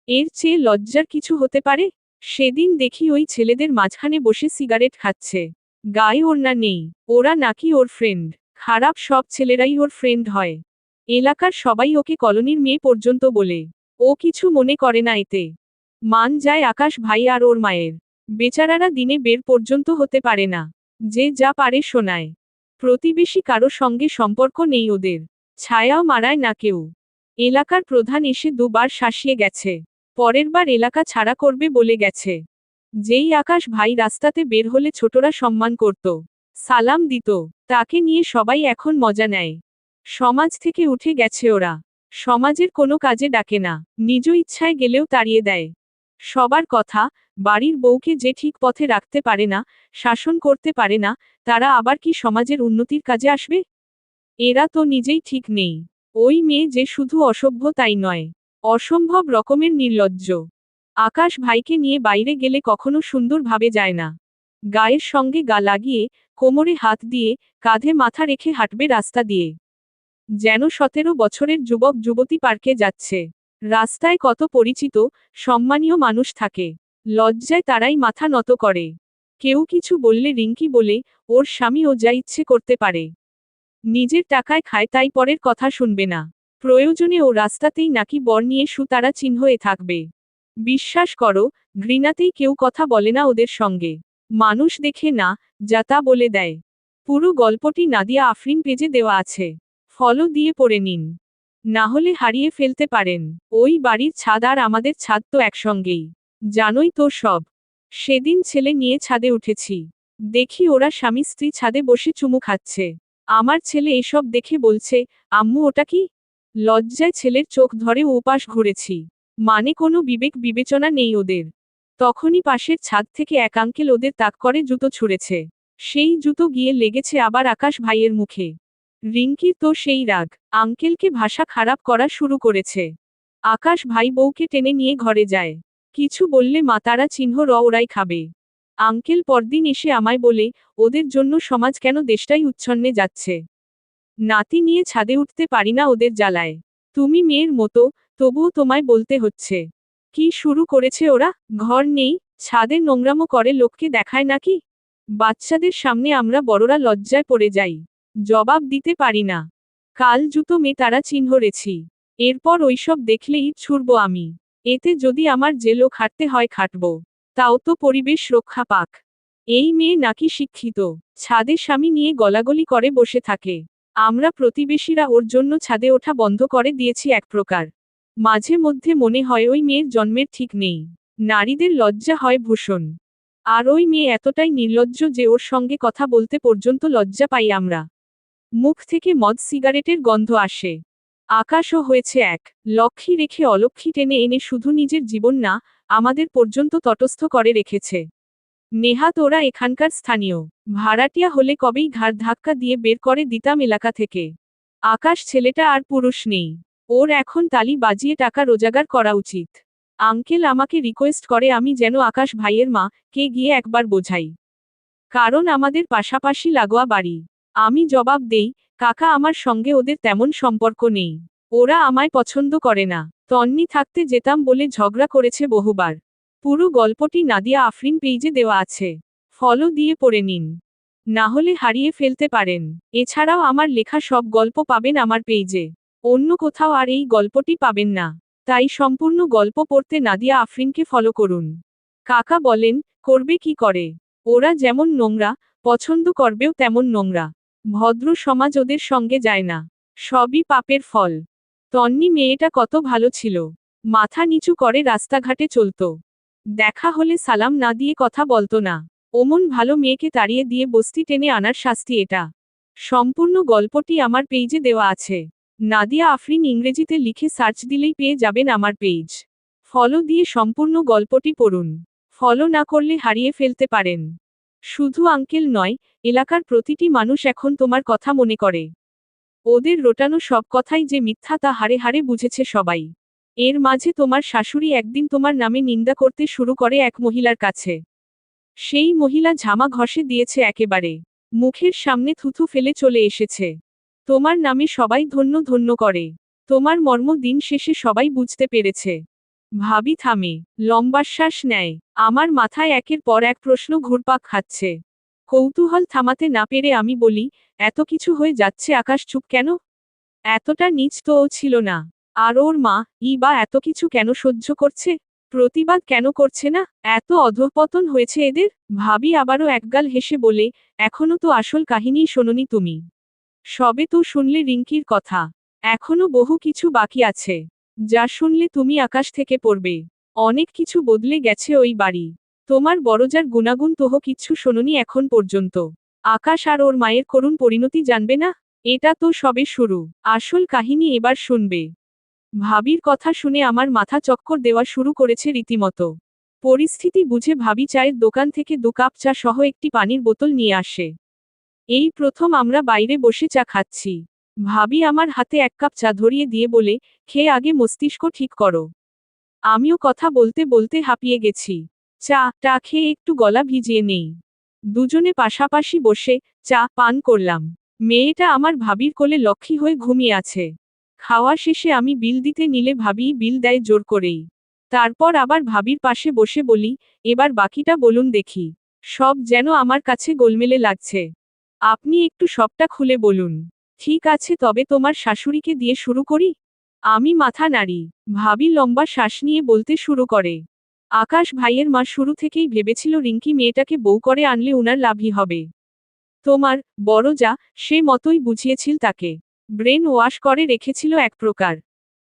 এর চেয়ে লজ্জার কিছু হতে পারে। সেদিন দেখি ওই ছেলেদের মাঝখানে বসে সিগারেট খাচ্ছে, গায়ে ওড়না নেই। ওরা নাকি ওর ফ্রেন্ড। খারাপ সব ছেলেরাই ওর ফ্রেন্ড হয়। এলাকার সবাই ওকে কলোনির মেয়ে পর্যন্ত বলে। ও কিছু মনে করে না এতে। মান যায় আকাশ ভাই আর ওর মায়ের। বেচারারা দিনে বের পর্যন্ত হতে পারে না, যে যা পারে শোনায়। প্রতিবেশী কারো সঙ্গে সম্পর্ক নেই ওদের, ছায়াও মারায় না কেউ। এলাকার প্রধান এসে 2বার শাসিয়ে গেছে, পরের বার এলাকা ছাড়া করবে বলে গেছে। যেই আকাশ ভাই রাস্তাতে বের হলে ছোটরা সম্মান করত, সালাম দিত। তাকে নিয়ে সবাই এখন মজা নেয়। সমাজ থেকে উঠে গেছে ওরা। সমাজের কোনো কাজে ডাকে না, নিজ ইচ্ছায় গেলেও তাড়িয়ে দেয়। সবার কথা, বাড়ির বউকে যে ঠিক পথে রাখতে পারে না, শাসন করতে পারে না, তারা আবার কি সমাজের উন্নতির কাজে আসবে। এরা তো নিজেই ঠিক নেই। ওই মেয়ে যে শুধু অসভ্য তাই নয়, অসম্ভব রকমের নির্লজ্জ। আকাশ ভাইকে নিয়ে বাইরে গেলে কখনো সুন্দরভাবে যায় না। গায়ের সঙ্গে গা লাগিয়ে কোমরে হাত দিয়ে, কাঁধে মাথা রেখে হাঁটবে রাস্তা দিয়ে। যেন 17 বছরের যুবক যুবতী পার্কে যাচ্ছে। রাস্তায় কত পরিচিত, সম্মানীয় মানুষ থাকে। লজ্জায় তারাই মাথা নত করে। কেউ কিছু বললে রিঙ্কি বলে, ওর স্বামী ও যা ইচ্ছে করতে পারে। নিজের টাকায় খায় তাই পরের কথা শুনবে না। প্রয়োজনে ও রাস্তাতেই নাকি বর নিয়ে সুতারা চিহ্ন হয়ে থাকবে। বিশ্বাস করো, ঘৃণাতেই কেউ কথা বলে না ওদের সঙ্গে। মানুষ দেখে না, যা তা বলে দেয়। পুরো গল্পটি নাদিয়া আফরিন পেজে দেওয়া আছে। ফলো দিয়ে পড়ে নিন। না হলে হারিয়ে ফেলতে পারেন। ওই বাড়ির ছাদ আর আমাদের ছাদ তো একসঙ্গেই। জানোই তো সব। সেদিন ছেলে নিয়ে ছাদে উঠেছি। দেখি ওরা স্বামী স্ত্রী ছাদে বসে চুমু খাচ্ছে। আমার ছেলে এসব দেখে বলছে, আম্মু ওটা কি? লজ্জায় ছেলের চোখ ধরে ওপাশ ঘুরেছি। মানে কোনো বিবেক বিবেচনা নেই ওদের। তখনই পাশের ছাদ থেকে এক আঙ্কেল ওদের তাক করে জুতো ছুঁড়েছে। সেই জুতো গিয়ে লেগেছে আবার আকাশ ভাইয়ের মুখে। রিঙ্কির তো সেই রাগ, আঙ্কেলকে ভাষা খারাপ করা শুরু করেছে। আকাশ ভাই বউকে টেনে নিয়ে ঘরে যায়। কিছু বললে মাতারা চিহ্ন ওরাই খাবে। আঙ্কেল পরদিন এসে আমায় বলে, ওদের জন্য সমাজ কেন দেশটাই উচ্ছন্নে যাচ্ছে। নাতি নিয়ে ছাদে উঠতে পারি না ওদের জ্বালায়। তুমি মেয়ের মতো, তবুও তোমায় বলতে হচ্ছে। কি শুরু করেছে ওরা? ঘর নেই, ছাদে নোংরামো করে লোককে দেখায় নাকি? বাচ্চাদের সামনে আমরা বড়রা লজ্জায় পড়ে যাই। জবাব দিতে পারি না। কাল জুতো মেয়ে তারা চিহ্ন রেছি। এরপর ওইসব দেখলেই ছুড়ব আমি। এতে যদি আমার জেলও খাটতে হয় খাটব। তাও তো পরিবেশ রক্ষা পাক। এই মেয়ে নাকি শিক্ষিত, ছাদে স্বামী নিয়ে গলাগলি করে বসে থাকে। আমরা প্রতিবেশীরা ওর জন্য ছাদে ওঠা বন্ধ করে দিয়েছি এক প্রকার। মাঝে মধ্যে মনে হয় ওই মেয়ের জন্মের ঠিক নেই। নারীদের লজ্জা হয় ভূষণ। আর ওই মেয়ে এতটাই নির্লজ্জ যে ওর সঙ্গে কথা বলতে পর্যন্ত লজ্জা পাই আমরা। মুখ থেকে মদ সিগারেটের গন্ধ আসে। আকাশও হয়েছে এক লক্ষ্মী রেখে অলক্ষ্মী টেনে এনে শুধু নিজের জীবন না, আমাদের পর্যন্ত তটস্থ করে রেখেছে। নেহাত ওরা এখানকার স্থানীয়। ভাড়াটিয়া হলে কবেই ঘাড় ধাক্কা দিয়ে বের করে দিতাম এলাকা থেকে। আকাশ ছেলেটা আর পুরুষ নেই। ওর এখন তালি বাজিয়ে টাকা রোজগার করা উচিত। আঙ্কেল আমাকে রিকোয়েস্ট করে আমি যেন আকাশ ভাইয়ের মা কে গিয়ে একবার বোঝাই। কারণ আমাদের পাশাপাশি লাগোয়া বাড়ি। আমি জবাব দেই, কাকা আমার সঙ্গে ওদের তেমন সম্পর্ক নেই। ওরা আমায় পছন্দ করে না। তন্নি থাকতে যেতাম বলে ঝগড়া করেছে বহুবার। পুরো গল্পটি নাদিয়া আফরিন পেজে দেওয়া আছে। ফলো দিয়ে পড়ে নিন। না হলে হারিয়ে ফেলতে পারেন। এছাড়াও আমার লেখা সব গল্প পাবেন আমার পেজে। অন্য কোথাও আর এই গল্পটি পাবেন না। তাই সম্পূর্ণ গল্প পড়তে নাদিয়া আফরিনকে ফলো করুন। কাকা বলেন, করবে কি করে? ওরা যেমন নোংরা, পছন্দ করবেও তেমন নোংরা। ভদ্র সমাজ ওদের সঙ্গে যায় না। সবই পাপের ফল। তন্নি মেয়েটা কত ভালো ছিল। মাথা নিচু করে রাস্তাঘাটে চলতো। দেখা হলে সালাম না দিয়ে কথা বলতো না। ওমন ভালো মেয়েকে তাড়িয়ে দিয়ে বস্তি টেনে আনার শাস্তি এটা। সম্পূর্ণ গল্পটি আমার পেজে দেওয়া আছে। নাদিয়া আফরিন ইংরেজিতে লিখে সার্চ দিলেই পেয়ে যাবেন আমার পেজ। ফলো দিয়ে সম্পূর্ণ গল্পটি পড়ুন। ফলো না করলে হারিয়ে ফেলতে পারেন। শুধু আঙ্কেল নয়, এলাকার প্রতিটি মানুষ এখন তোমার কথা মনে করে। ওদের রটানো সব কথাই যে মিথ্যা তা হাড়ে হাড়ে বুঝেছে সবাই। এর মাঝে তোমার শাশুড়ি একদিন তোমার নামে নিন্দা করতে শুরু করে এক মহিলার কাছে। সেই মহিলা ঝামা ঘষে দিয়েছে একেবারে। মুখের সামনে থুথু ফেলে চলে এসেছে। তোমার নামে সবাই ধন্য ধন্য করে। তোমার মর্ম দিন শেষে সবাই বুঝতে পেরেছে। ভাবি থামে, লম্বাশ্বাস নেয়। আমার মাথায় একের পর এক প্রশ্ন ঘুরপাক খাচ্ছে। কৌতূহল থামাতে না পেরে আমি বলি, এত কিছু হয়ে যাচ্ছে আকাশ চুপ কেন? এতটা নীচ তো ও ছিল না। আর ওর মা বা এত কিছু কেন সহ্য করছে? প্রতিবাদ কেন করছে না? এত অধঃপতন হয়েছে এদের? ভাবি আবারও একগাল হেসে বলে, এখনো তো আসল কাহিনীই শোনোনি তুমি। সবে তো শুনলে রিঙ্কির কথা। এখনো বহু কিছু বাকি আছে। যা শুনলে তুমি আকাশ থেকে পড়বে। অনেক কিছু বদলে গেছে ওই বাড়ি। তোমার বড়জার গুণাগুণ তোহ কিচ্ছু শোনোনি এখন পর্যন্ত। আকাশ আর ওর মায়ের করুণ পরিণতি জানবে না? এটা তো সবে শুরু। আসল কাহিনী এবার শুনবে। ভাবির কথা শুনে আমার মাথা চক্কর দেওয়া শুরু করেছে রীতিমতো। পরিস্থিতি বুঝে ভাবি চায়ের দোকান থেকে 2 কাপ চা সহ একটি পানির বোতল নিয়ে আসে। এই প্রথম আমরা বাইরে বসে চা খাচ্ছি। ভাবি আমার হাতে 1 কাপ চা ধরিয়ে দিয়ে বলে, খেয়ে আগে মস্তিষ্ক ঠিক করো। আমিও কথা বলতে বলতে হাঁপিয়ে গেছি। চা টা খেয়ে একটু গলা ভিজিয়ে নেই। দুজনে পাশাপাশি বসে চা পান করলাম। মেয়েটা আমার ভাবির কোলে লক্ষ্মী হয়ে ঘুমিয়ে আছে। খাওয়া শেষে আমি বিল দিতে নিলে ভাবিই বিল দেয় জোর করেই। তারপর আবার ভাবির পাশে বসে বলি, এবার বাকিটা বলুন দেখি। সব যেন আমার কাছে গোলমেলে লাগছে। আপনি একটু সবটা খুলে বলুন। ঠিক আছে, তবে তোমার শাশুড়িকে দিয়ে শুরু করি। আমি মাথা নাড়ি। ভাবি লম্বা শ্বাস নিয়ে বলতে শুরু করে। আকাশ ভাইয়ের মা শুরু থেকেই ভেবেছিল রিঙ্কি মেয়েটাকে বউ করে আনলে উনার লাভই হবে। তোমার বড় যা সে মতোই বুঝিয়েছিল তাকে। ব্রেন ওয়াশ করে রেখেছিল এক প্রকার।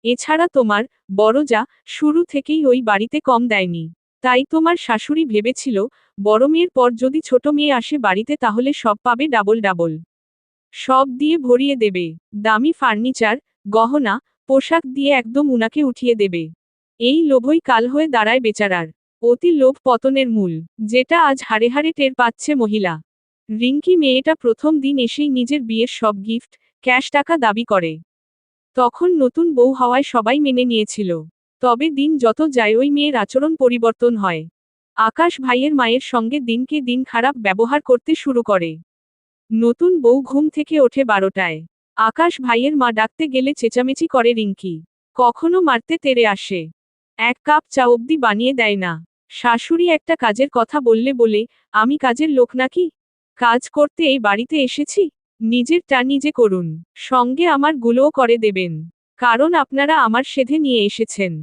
এছাড়া তোমার বড় যা শুরু থেকেই ওই বাড়িতে কম দেয়নি। তাই তোমার শাশুড়ি ভেবেছিল বড় মেয়ের পর যদি ছোট মেয়ে আসে বাড়িতে তাহলে সব পাবে ডাবল ডাবল। সব দিয়ে ভরিয়ে দেবে। দামি ফার্নিচার, গহনা, পোশাক দিয়ে একদম উনাকে উঠিয়ে দেবে। এই লোভই কাল হয়ে দাঁড়ায় বেচারার। অতি লোভ পতনের মূল, যেটা আজ হাড়ে হাড়ে টের পাচ্ছে মহিলা। রিঙ্কি মেয়েটা প্রথম দিন এসেই নিজের বিয়ের সব গিফট, ক্যাশ টাকা দাবি করে। তখন নতুন বউ হওয়ায় সবাই মেনে নিয়েছিল। তবে দিন যত যায় ওই মেয়ের আচরণ পরিবর্তন হয়। আকাশ ভাইয়ের মায়ের সঙ্গে দিনকে দিন খারাপ ব্যবহার করতে শুরু করে। নতুন বউ ঘুম থেকে ওঠে 12টায়। আকাশ ভাইয়ের মা ডাকতে গেলে চেঁচামেচি করে রিঙ্কি। কখনো মারতে তেড়ে আসে। এক কাপ চা অবধি বানিয়ে দেয় না। শাশুড়ি একটা কাজের কথা বলে, আমি কাজের লোক নাকি? কাজ করতে এই বাড়িতে এসেছি। নিজেরটা নিজে করুন। সঙ্গে আমার গুলোও করে দেবেন। কারণ আপনারা আমার সেধে নিয়ে এসেছেন।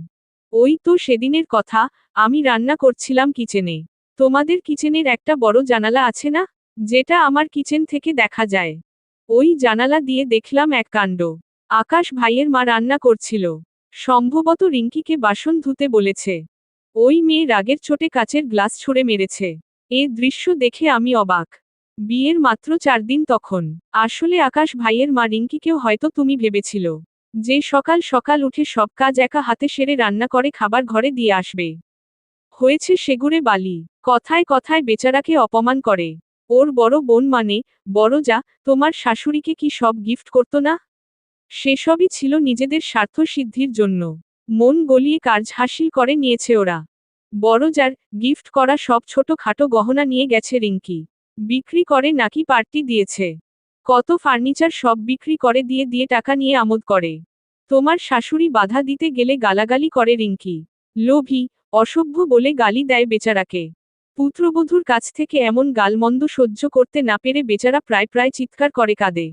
ওই তো সেদিনের কথা, আমি রান্না করছিলাম কিচেনে। তোমাদের কিচেনের একটা বড় জানালা আছে না? যেটা আমার কিচেন থেকে দেখা যায়। ওই জানালা দিয়ে দেখলাম এক কাণ্ড। আকাশ ভাইয়ের মা রান্না করছিল। সম্ভবত রিঙ্কিকে বাসন ধুতে বলেছে। ওই মেয়ে রাগের চোটে কাচের গ্লাস ছুঁড়ে মেরেছে। এ দৃশ্য দেখে আমি অবাক। বিয়ের মাত্র 4 দিন তখন। আসলে আকাশ ভাইয়ের মা রিঙ্কিকেও হয়তো তুমি ভেবেছিল যে সকাল সকাল উঠে সব কাজ একা হাতে সেরে রান্না করে খাবার ঘরে দিয়ে আসবে। হয়েছে সেগুড়ে বালি। কথায় কথায় বেচারাকে অপমান করে। ওর বড় বোন মানে বড় যা তোমার শাশুড়িকে কি সব গিফট করত না? সেসবই ছিল নিজেদের স্বার্থ সিদ্ধির জন্য। মন গলিয়ে কাজ হাসিল করে নিয়েছে ওরা। বড় যার গিফট করা সব ছোট খাটো গহনা নিয়ে গেছে রিঙ্কি। বিক্রি করে নাকি পার্টি দিয়েছে। কত ফার্নিচার সব বিক্রি করে দিয়ে দিয়ে টাকা নিয়ে আমোদ করে। তোমার শাশুড়ি বাধা দিতে গেলে গালাগালি করে রিঙ্কি। লোভী, অসভ্য বলে গালি দেয় বেচারাকে। পুত্রবধূর কাছ থেকে এমন গালমন্দ সহ্য করতে না পেরে বেচারা প্রায় প্রায় চিৎকার করে কাঁদে।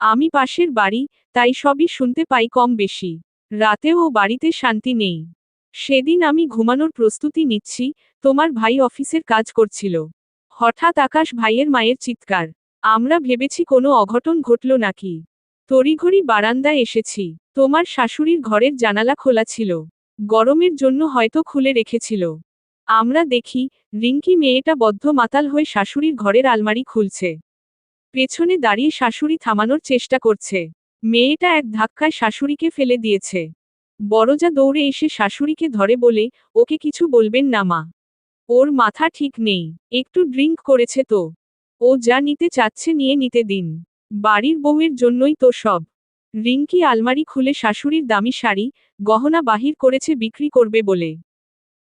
আমি পাশের বাড়ি, তাই সবই শুনতে পাই কম বেশি। রাতেও ও বাড়িতে শান্তি নেই। সেদিন আমি ঘুমানোর প্রস্তুতি নিচ্ছি, তোমার ভাই অফিসের কাজ করছিল। হঠাৎ আকাশ ভাইয়ের মায়ের চিৎকার। আমরা ভেবেছি কোনো অঘটন ঘটল নাকি। তড়িঘড়ি বারান্দায় এসেছি। তোমার শাশুড়ির ঘরের জানালা খোলা ছিল। গরমের জন্য হয়তো খুলে রেখেছিল। আমরা দেখি রিঙ্কি মেয়েটা বদ্ধ মাতাল হয়ে শাশুড়ির ঘরের আলমারি খুলছে। পেছনে দাঁড়িয়ে শাশুড়ি থামানোর চেষ্টা করছে। মেয়েটা এক ধাক্কায় শাশুড়িকে ফেলে দিয়েছে। বড়জা দৌড়ে এসে শাশুড়িকে ধরে বলে, ওকে কিছু বলবেন না মা। ওর মাথা ঠিক নেই। একটু ড্রিঙ্ক করেছে তো। ও যা নিতে চাচ্ছে নিয়ে নিতে দিন। বাড়ির বউয়ের জন্যই তো সব। রিঙ্কি আলমারি খুলে শাশুড়ির দামি শাড়ি, গহনা বাহির করেছে বিক্রি করবে বলে।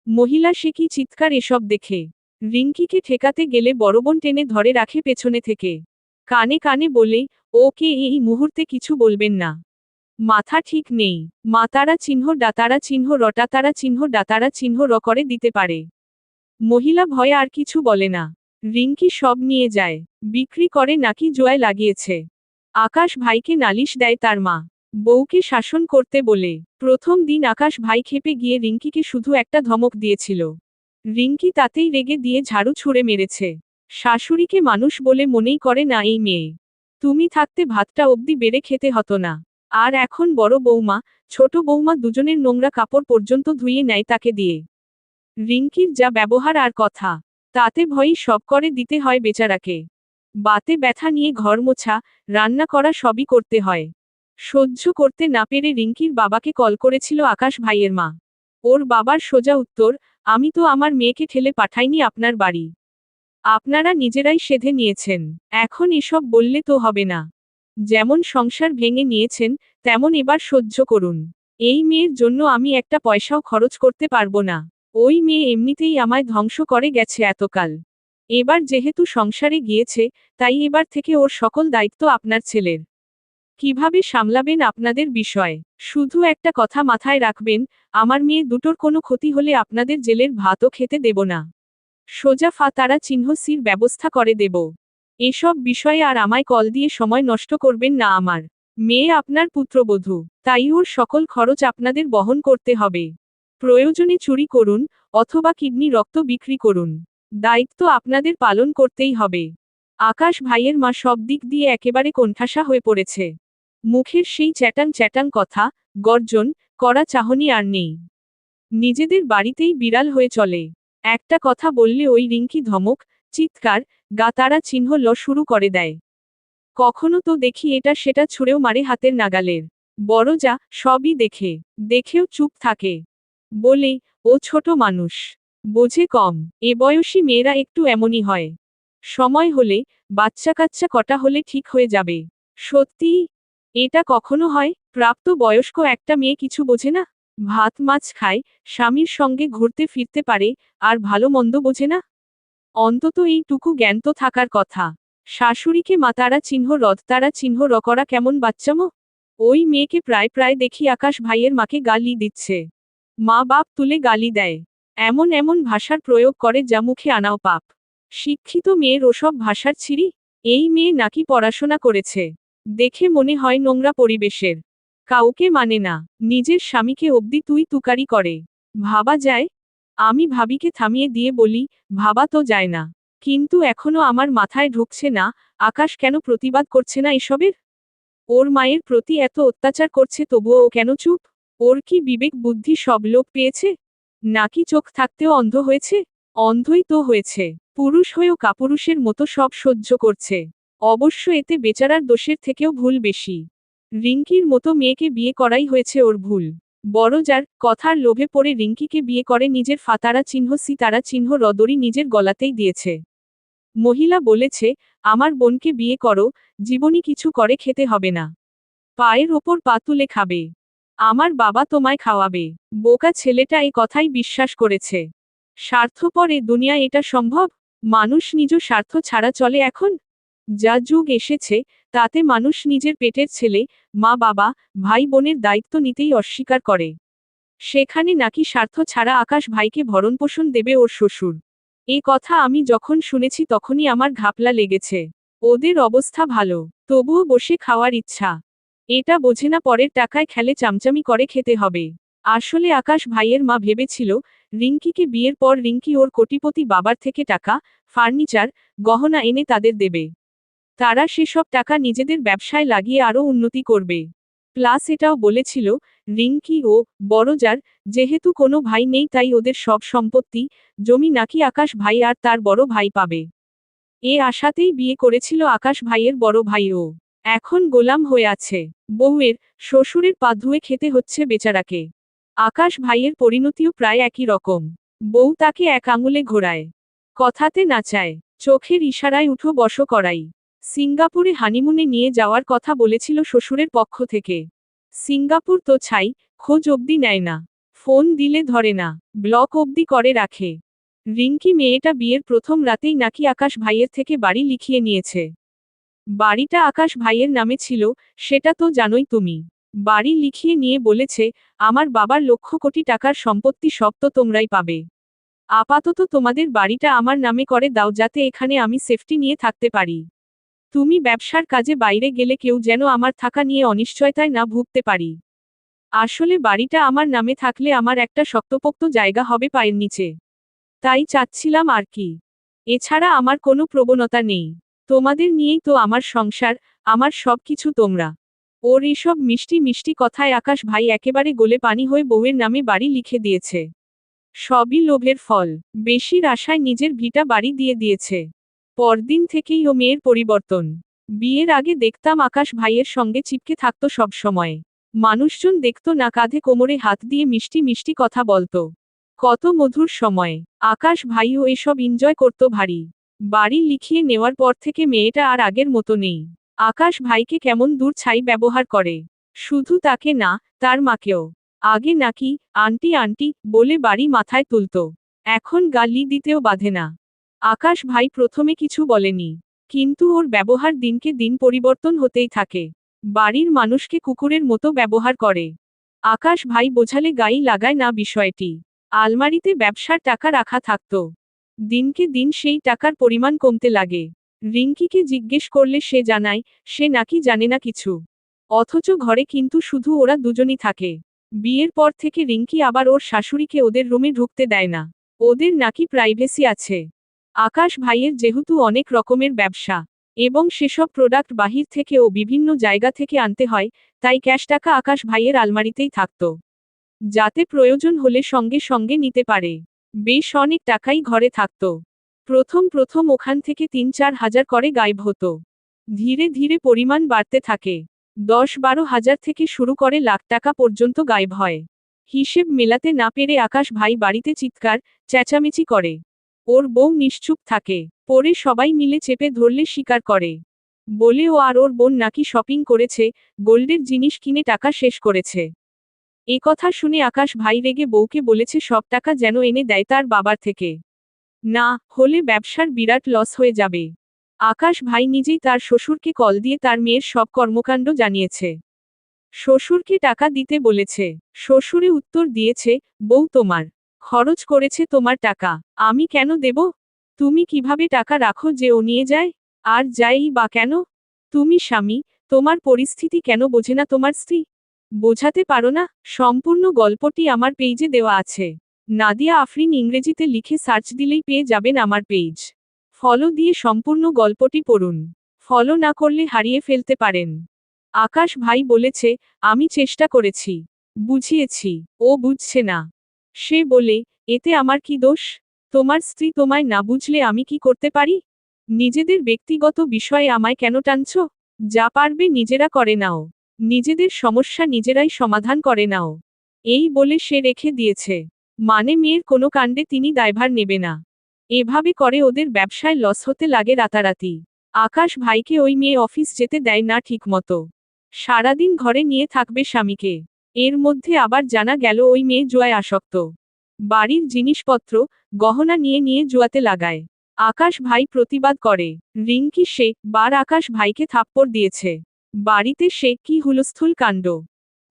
মহিলা সে কি চিৎকার এসব দেখে। রিঙ্কিকে ঠেকাতে গেলে বড়বোন টেনে ধরে রাখে পেছনে থেকে। কানে কানে বলে, ওকে এই মুহূর্তে কিছু বলবেন না। মাথা ঠিক নেই। মাতারা চিহ্ন ডাতারা চিহ্ন রটাতারা চিহ্ন ডাতারা চিহ্ন র করে দিতে পারে। মহিলা ভয়ে আর কিছু বলে না। রিঙ্কি সব নিয়ে যায়। বিক্রি করে নাকি জোয়ায় লাগিয়েছে। আকাশ ভাইকে নালিশ দেয় তার মা। বউকে শাসন করতে বলে। প্রথম দিন আকাশ ভাই খেপে গিয়ে রিঙ্কিকে শুধু একটা ধমক দিয়েছিল। রিঙ্কি তাতেই রেগে দিয়ে ঝাড়ু ছুঁড়ে মেরেছে। শাশুড়িকে মানুষ বলে মনেই করে না এই মেয়ে। তুমি থাকতে ভাতটা অবধি বেড়ে খেতে হতো না। আর এখন বড় বৌমা, ছোট বৌমা দুজনের নোংরা কাপড় পর্যন্ত ধুইয়ে নেয় তাকে দিয়ে। রিঙ্কির যা ব্যবহার আর কথা, তাতে ভয়ই সব করে দিতে হয় বেচারাকে। বাতে ব্যথা নিয়ে ঘর মোছা, রান্না করা সবই করতে হয়। সহ্য করতে না পেরে রিঙ্কির বাবাকে কল করেছিল আকাশ ভাইয়ের মা। ওর বাবার সোজা উত্তর, আমি তো আমার মেয়েকে ঠেলে পাঠাইনি আপনার বাড়ি। আপনারা নিজেরাই সেধে নিয়েছেন। এখন এসব বললে তো হবে না। যেমন সংসার ভেঙে নিয়েছেন, তেমন এবার সহ্য করুন। এই মেয়ের জন্য আমি একটা পয়সাও খরচ করতে পারবো না। ওই মেয়ে এমনিতেই আমায় ধ্বংস করে গেছে এতকাল। এবার যেহেতু সংসারে গিয়েছে, তাই এবার থেকে ওর সকল দায়িত্ব আপনার ছেলের। কিভাবে সামলাবেন আপনাদের বিষয়? শুধু একটা কথা মাথায় রাখবেন, আমার মেয়ে দুটোর কোনো ক্ষতি হলে আপনাদের জেলের ভাতও খেতে দেব না। সোজা তারা চিহ্ন সির ব্যবস্থা করে দেব। এসব বিষয়ে আর আমায় কল দিয়ে সময় নষ্ট করবেন না। আমার মেয়ে আপনার পুত্রবধূ, তাই ওর সকল খরচ আপনাদের বহন করতে হবে। প্রয়োজনে চুরি করুন, অথবা কিডনি রক্ত বিক্রি করুন, দায়িত্ব আপনাদের পালন করতেই হবে। আকাশ ভাইয়ের মা সব দিক দিয়ে একেবারে কোণঠাসা হয়ে পড়েছে। মুখের সেই চ্যাটাং চ্যাটাং কথা, গর্জন করা চাহনি আর নেই। নিজেদের বাড়িতেই বিড়াল হয়ে চলে। একটা কথা বললে ওই রিঙ্কি ধমক, চিৎকার, গাতারা চিহ্ন শুরু করে দেয়। কখনো তো দেখি এটা সেটা ছুঁড়েও মারে হাতের নাগালের। বড় যা সবই দেখেও চুপ থাকে। বলে, ও ছোট মানুষ, বোঝে কম। এ বয়সী মেয়েরা একটু এমনই হয়। সময় হলে, বাচ্চা কাচ্চা কটা হলে ঠিক হয়ে যাবে। সত্যি এটা কখনো হয়? প্রাপ্ত বয়স্ক একটা মেয়ে কিছু বোঝে না? ভাত মাছ খায়, স্বামীর সঙ্গে ঘুরতে ফিরতে পারে, আর ভালো মন্দ বোঝে না? অন্তত এইটুকু জ্ঞান তো থাকার কথা। শাশুড়িকে মাতারা চিহ্ন রদতারা চিহ্ন করা কেমন বাচ্চামো? ওই মেয়েকে প্রায় প্রায় দেখি আকাশ ভাইয়ের মাকে গালি দিচ্ছে। মা বাপ তুলে গালি দেয়। এমন এমন ভাষার প্রয়োগ করে যা মুখে আনাও পাপ। শিক্ষিত মেয়ের ওসব ভাষার ছিরি? এই মেয়ে নাকি পড়াশোনা করেছে। দেখে মনে হয় নোংরা পরিবেশের। কাউকে মানে না, নিজের স্বামীকে অবধি তুই তুকারি করে। ভাবা যায়? আমি ভাবিকে থামিয়ে দিয়ে বলি, ভাবা তো যায় না। কিন্তু এখনো আমার মাথায় ঢুকছে না, আকাশ কেন প্রতিবাদ করছে না এসবের? ওর মায়ের প্রতি এত অত্যাচার করছে তবুও ও কেন চুপ? ওর কি বিবেক বুদ্ধি সব লোপ পেয়েছে? নাকি চোখ থাকতেও অন্ধ হয়েছে? অন্ধই তো হয়েছে। পুরুষ হয়েও কাপুরুষের মতো সব সহ্য করছে। অবশ্য এতে বেচারার দোষের থেকেও ভুল বেশি। রিঙ্কির মতো মেয়েকে বিয়ে করাই হয়েছে ওর ভুল। বড় যার কথার লোভে পড়ে রিঙ্কিকে বিয়ে করে নিজের ফাতারা চিহ্ন তারা চিহ্ন রদরি নিজের গলাতেই দিয়েছে। মহিলা বলেছে, আমার বোনকে বিয়ে করো, জীবনই কিছু করে খেতে হবে না। পায়ের ওপর পা তুলে খাবে। আমার বাবা তোমায় খাওয়াবে। বোকা ছেলেটা এ কথাই বিশ্বাস করেছে। স্বার্থপর এ দুনিয়ায় এটা সম্ভব? মানুষ নিজ স্বার্থ ছাড়া চলে এখন? যা যুগ এসেছে, তাতে মানুষ নিজের পেটের ছেলে, মা বাবা, ভাই বোনের দায়িত্ব নিতেই অস্বীকার করে। সেখানে নাকি স্বার্থ ছাড়া আকাশ ভাইকে ভরণপোষণ দেবে ওর শ্বশুর। এ কথা আমি যখন শুনেছি তখনই আমার ঘাপলা লেগেছে। ওদের অবস্থা ভালো, তবুও বসে খাওয়ার ইচ্ছা। এটা বোঝে না পরের টাকায় খেলে চামচামি করে খেতে হবে। আসলে আকাশ ভাইয়ের মা ভেবেছিল, রিঙ্কিকে বিয়ের পর রিঙ্কি ওর কোটিপতি বাবার থেকে টাকা, ফার্নিচার, গহনা এনে তাদের দেবে। তারা সেসব টাকা নিজেদের ব্যবসায় লাগিয়ে আরও উন্নতি করবে। প্লাস এটাও বলেছিল, রিঙ্কি ও বড়জার যেহেতু কোনো ভাই নেই তাই ওদের সব সম্পত্তি, জমি নাকি আকাশ ভাই আর তার বড় ভাই পাবে। এ আশাতেই বিয়ে করেছিল আকাশ ভাইয়ের বড় ভাইও। এখন গোলাম হয়ে আছে বউয়ের, শ্বশুরের পা ধুয়ে খেতে হচ্ছে বেচারাকে। আকাশ ভাইয়ের পরিণতিও প্রায় একই রকম। বউ তাকে এক আঙুলে ঘোরায়, কথাতে নাচায়, চোখের ইশারায় উঠো বসো করাই। সিঙ্গাপুরে হানিমুনে নিয়ে যাওয়ার কথা বলেছিল শ্বশুরের পক্ষ থেকে। সিঙ্গাপুর তো ছাই, খোঁজ অবধি নেয় না। ফোন দিলে ধরে না, ব্লক অবধি করে রাখে। রিঙ্কি মেয়েটা বিয়ের প্রথম রাতেই নাকি আকাশ ভাইয়ের থেকে বাড়ি লিখিয়ে নিয়েছে। বাড়িটা আকাশ ভাইয়ের নামে ছিল, সেটা তো জানোই তুমি। বাড়ি লিখিয়ে নিয়ে বলেছে, আমার বাবার লক্ষ কোটি টাকার সম্পত্তি সব তো তোমরাই পাবে। আপাতত তোমাদের বাড়িটা আমার নামে করে দাও যাতে এখানে আমি সেফটি নিয়ে থাকতে পারি। তুমি ব্যবসার কাজে বাইরে গেলে কেউ যেন আমার থাকা নিয়ে অনিশ্চয়তায় না ভুগতে পারি। আসলে বাড়িটা আমার নামে থাকলে আমার একটা শক্তপোক্ত জায়গা হবে পায়ের নিচে। তাই চাচ্ছিলাম আর কি। এছাড়া আমার কোনো প্রবণতা নেই। তোমাদের নিয়েই তো আমার সংসার, আমার সব কিছু তোমরা। ওর এসব মিষ্টি মিষ্টি কথায় আকাশ ভাই একেবারে গলে পানি হয়ে বউয়ের নামে বাড়ি লিখে দিয়েছে। সবই লোভের ফল। বেশির আশায় নিজের ভিটা বাড়ি দিয়ে দিয়েছে। পরদিন থেকেই ও মেয়ের পরিবর্তন। বিয়ের আগে দেখতাম আকাশ ভাইয়ের সঙ্গে চিপকে থাকতো সব সময়। মানুষজন দেখতো না কাঁধে কোমরে হাত দিয়ে মিষ্টি মিষ্টি কথা বলতো। কত মধুর সময়। আকাশ ভাইও এসব এনজয় করতো ভারী। বাড়ি লিখিয়ে নেওয়ার পর থেকে মেয়েটা আর আগের মতো নেই। আকাশ ভাইকে কেমন দূর ছাই ব্যবহার করে। শুধু তাকে না, তার মাকেও। আগে নাকি আন্টি আন্টি বলে বাড়ি মাথায় তুলতো। এখন গালি দিতেও বাধে না। আকাশ ভাই প্রথমে কিছু বলেনি, কিন্তু ওর ব্যবহার দিনকে দিন পরিবর্তন হতেই থাকে। বাড়ির মানুষকে কুকুরের মতো ব্যবহার করে। আকাশ ভাই বোঝালে গায়ে লাগায় না বিষয়টি। আলমারিতে ব্যবসার টাকা রাখা থাকত। দিনকে দিন সেই টাকার পরিমাণ কমতে লাগে। রিঙ্কিকে জিজ্ঞেস করলে সে জানায়, সে নাকি জানে না কিছু। অথচ ঘরে কিন্তু শুধু ওরা দুজনই থাকে। বিয়ের পর থেকে রিঙ্কি আবার ওর শাশুড়িকে ওদের রুমে ঢুকতে দেয় না। ওদের নাকি প্রাইভেসি আছে। আকাশ ভাইয়ের যেহেতু অনেক রকমের ব্যবসা, এবং সেসব প্রোডাক্ট বাহির থেকে ও বিভিন্ন জায়গা থেকে আনতে হয়, তাই ক্যাশ টাকা আকাশ ভাইয়ের আলমারিতেই থাকত, যাতে প্রয়োজন হলে সঙ্গে সঙ্গে নিতে পারে। বেশ অনেক টাকাই ঘরে থাকত। প্রথম প্রথম ওখান থেকে ৩-৪ হাজার করে গায়েব হতো। ধীরে ধীরে পরিমাণ বাড়তে থাকে। ১০-১২ হাজার থেকে শুরু করে লাখ টাকা পর্যন্ত গায়েব হয়। হিসেব মেলাতে না পেরে আকাশ ভাই বাড়িতে চিৎকার চেঁচামেচি করে। ওর বউ নিশ্চুপ থাকে। পরে সবাই মিলে চেপে ধরলে স্বীকার করে। বলে ও আর ওর বোন নাকি শপিং করেছে, গোল্ডের জিনিস কিনে টাকা শেষ করেছে। এ কথা শুনে আকাশ ভাই রেগে বউকে বলেছে সব টাকা যেন এনে দেয় তার বাবার থেকে। না হলে ব্যবসার বিরাট লস হয়ে যাবে। আকাশ ভাই নিজেই তার শ্বশুরকে কল দিয়ে তার মেয়ের সব কর্মকাণ্ড জানিয়েছে। শ্বশুরকে টাকা দিতে বলেছে। শ্বশুরে উত্তর দিয়েছে, বউ তোমার খরচ করেছে তোমার টাকা, আমি কেন দেব? তুমি কিভাবে টাকা রাখো যে ও নিয়ে যায়? আর যায়ই বা কেন? তুমি স্বামী, তোমার পরিস্থিতি কেন বোঝে না তোমার স্ত্রী? বোঝাতে পারো না? সম্পূর্ণ গল্পটি আমার পেইজে দেওয়া আছে। নাদিয়া আফরিন ইংরেজিতে লিখে সার্চ দিলেই পেয়ে যাবেন আমার পেজ। ফলো দিয়ে সম্পূর্ণ গল্পটি পড়ুন। ফলো না করলে হারিয়ে ফেলতে পারেন। আকাশ ভাই বলেছে, আমি চেষ্টা করেছি, বুঝিয়েছি, ও বুঝছে না। সে বলে, এতে আমার কি দোষ? তোমার স্ত্রী তোমায় না বুঝলে আমি কি করতে পারি? নিজেদের ব্যক্তিগত বিষয়ে আমায় কেন টানছো? যা পারবে নিজেরা করে নাও। নিজেদের সমস্যা নিজেরাই সমাধান করে নাও। এই বলে সে রেখে দিয়েছে। মানে মেয়ের কোনো কাণ্ডে তিনি দায়ভার নেবে না। এভাবে করে ওদের ব্যবসায় লস হতে লাগে রাতারাতি। আকাশ ভাইকে ওই মেয়ে অফিস যেতে দেয় না ঠিকমতো। সারাদিন ঘরে নিয়ে থাকবে স্বামীকে। এর মধ্যে আবার জানা গেল ওই মেয়ে জুয়ায় আসক্ত। বাড়ির জিনিসপত্র, গহনা নিয়ে নিয়ে জুয়াতে লাগায়। আকাশ ভাই প্রতিবাদ করে। রিঙ্কি সে বার আকাশ ভাইকে থাপ্পড় দিয়েছে। বাড়িতে সে কি হুলস্থুল কাণ্ড।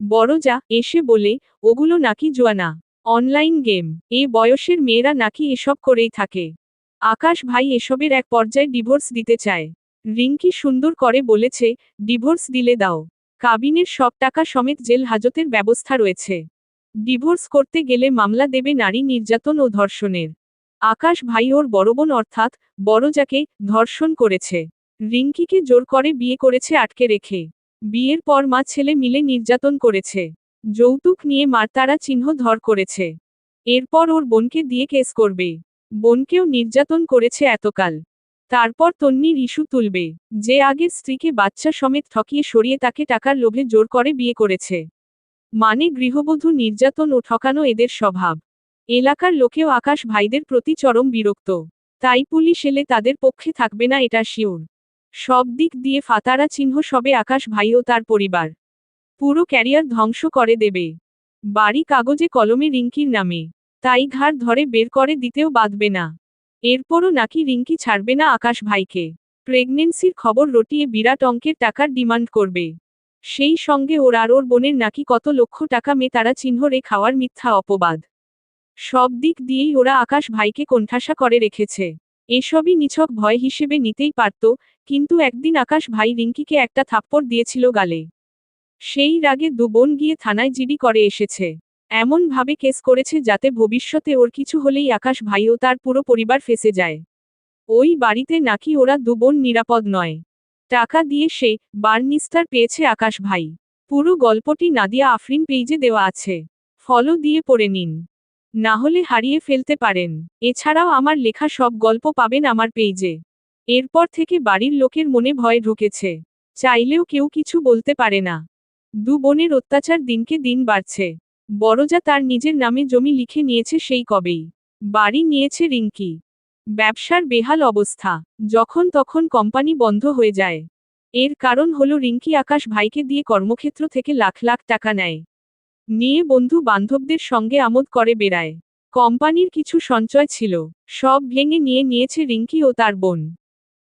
বড় যা এসে বলে, ওগুলো নাকি জুয়া না, অনলাইন গেম। এ বয়সের মেয়েরা নাকি এসব করেই থাকে। আকাশ ভাই এসবের এক পর্যায়ে ডিভোর্স দিতে চায়। রিঙ্কি সুন্দর করে বলেছে, ডিভোর্স দিলে দাও। কাবিনের সব টাকা সমেত জেল হাজতের ব্যবস্থা রয়েছে। ডিভোর্স করতে গেলে মামলা দেবে নারী নির্যাতন ও ধর্ষণের। আকাশ ভাই ওর বড় বোন অর্থাৎ বড়জাকে ধর্ষণ করেছে। রিঙ্কিকে জোর করে বিয়ে করেছে আটকে রেখে। বিয়ের পর মা ছেলে মিলে নির্যাতন করেছে। যৌতুক নিয়ে মারতারা চিহ্ন ধর করেছে। এরপর ওর বোনকে দিয়ে কেস করবে। বোনকেও নির্যাতন করেছে এতকাল। তারপর তন্নির ইস্যু তুলবে, যে আগের স্ত্রীকে বাচ্চা সমেত ঠকিয়ে সরিয়ে তাকে টাকার লোভে জোর করে বিয়ে করেছে। মানে গৃহবধূ নির্যাতন ও ঠকানো এদের স্বভাব। এলাকার লোকেও আকাশ ভাইদের প্রতি চরম বিরক্ত। তাই পুলিশ এলে তাদের পক্ষে থাকবে না এটা শিওর। সব দিক দিয়ে ফাতারা চিহ্ন সবে আকাশ ভাই ও তার পরিবার। পুরো ক্যারিয়ার ধ্বংস করে দেবে। বাড়ি কাগজে কলমে রিঙ্কির নামে। তাই ঘাড় ধরে বের করে দিতেও বাধবে না। এরপরও নাকি রিঙ্কি ছাড়বে না আকাশ ভাইকে। প্রেগনেন্সির খবর রটিয়ে বিরাট অঙ্কের টাকার ডিমান্ড করবে। সেই সঙ্গে ওর আর ওর বোনের নাকি কত লক্ষ টাকা তারা চিহ্ন রে খাওয়ার মিথ্যা অপবাদ। সব দিক দিয়েই ওরা আকাশ ভাইকে কোণঠাসা করে রেখেছে। এসবই নিছক ভয় হিসেবে নিতেই পারত, কিন্তু একদিন আকাশ ভাই রিঙ্কিকে একটা থাপ্পড় দিয়েছিল গালে। সেই রাগে দু বোন গিয়ে থানায় জিডি করে এসেছে। এমন ভাবে কেস করেছে যাতে ভবিষ্যতে ওর কিছু হলেই আকাশ ভাই ও তার পুরো পরিবার ফেঁসে যায়। ওই বাড়িতে নাকি ওরা দু বোন নিরাপদ নয়। টাকা দিয়ে সে বার নিস্তার পেয়েছে আকাশ ভাই। পুরো গল্পটি নাদিয়া আফরিন পেইজে দেওয়া আছে। ফলো দিয়ে পড়ে নিন। না হলে হারিয়ে ফেলতে পারেন। এছাড়াও আমার লেখা সব গল্প পাবেন আমার পেইজে। এরপর থেকে বাড়ির লোকের মনে ভয় ঢুকেছে। চাইলেও কেউ কিছু বলতে পারে না। দু বোনের অত্যাচার দিনকে দিন বাড়ছে। বড়জা তার নিজের নামে জমি লিখে নিয়েছে সেই কবেই। বাড়ি নিয়েছে রিঙ্কি। ব্যবসার বেহাল অবস্থা। যখন তখন কোম্পানি বন্ধ হয়ে যায়। এর কারণ হলো রিঙ্কি আকাশ ভাইকে দিয়ে কর্মক্ষেত্র থেকে লাখ লাখ টাকা নেয়। নিয়ে বন্ধু বান্ধবদের সঙ্গে আমোদ করে বেড়ায়। কোম্পানির কিছু সঞ্চয় ছিল, সব ভেঙে নিয়ে নিয়েছে রিঙ্কি ও তার বোন।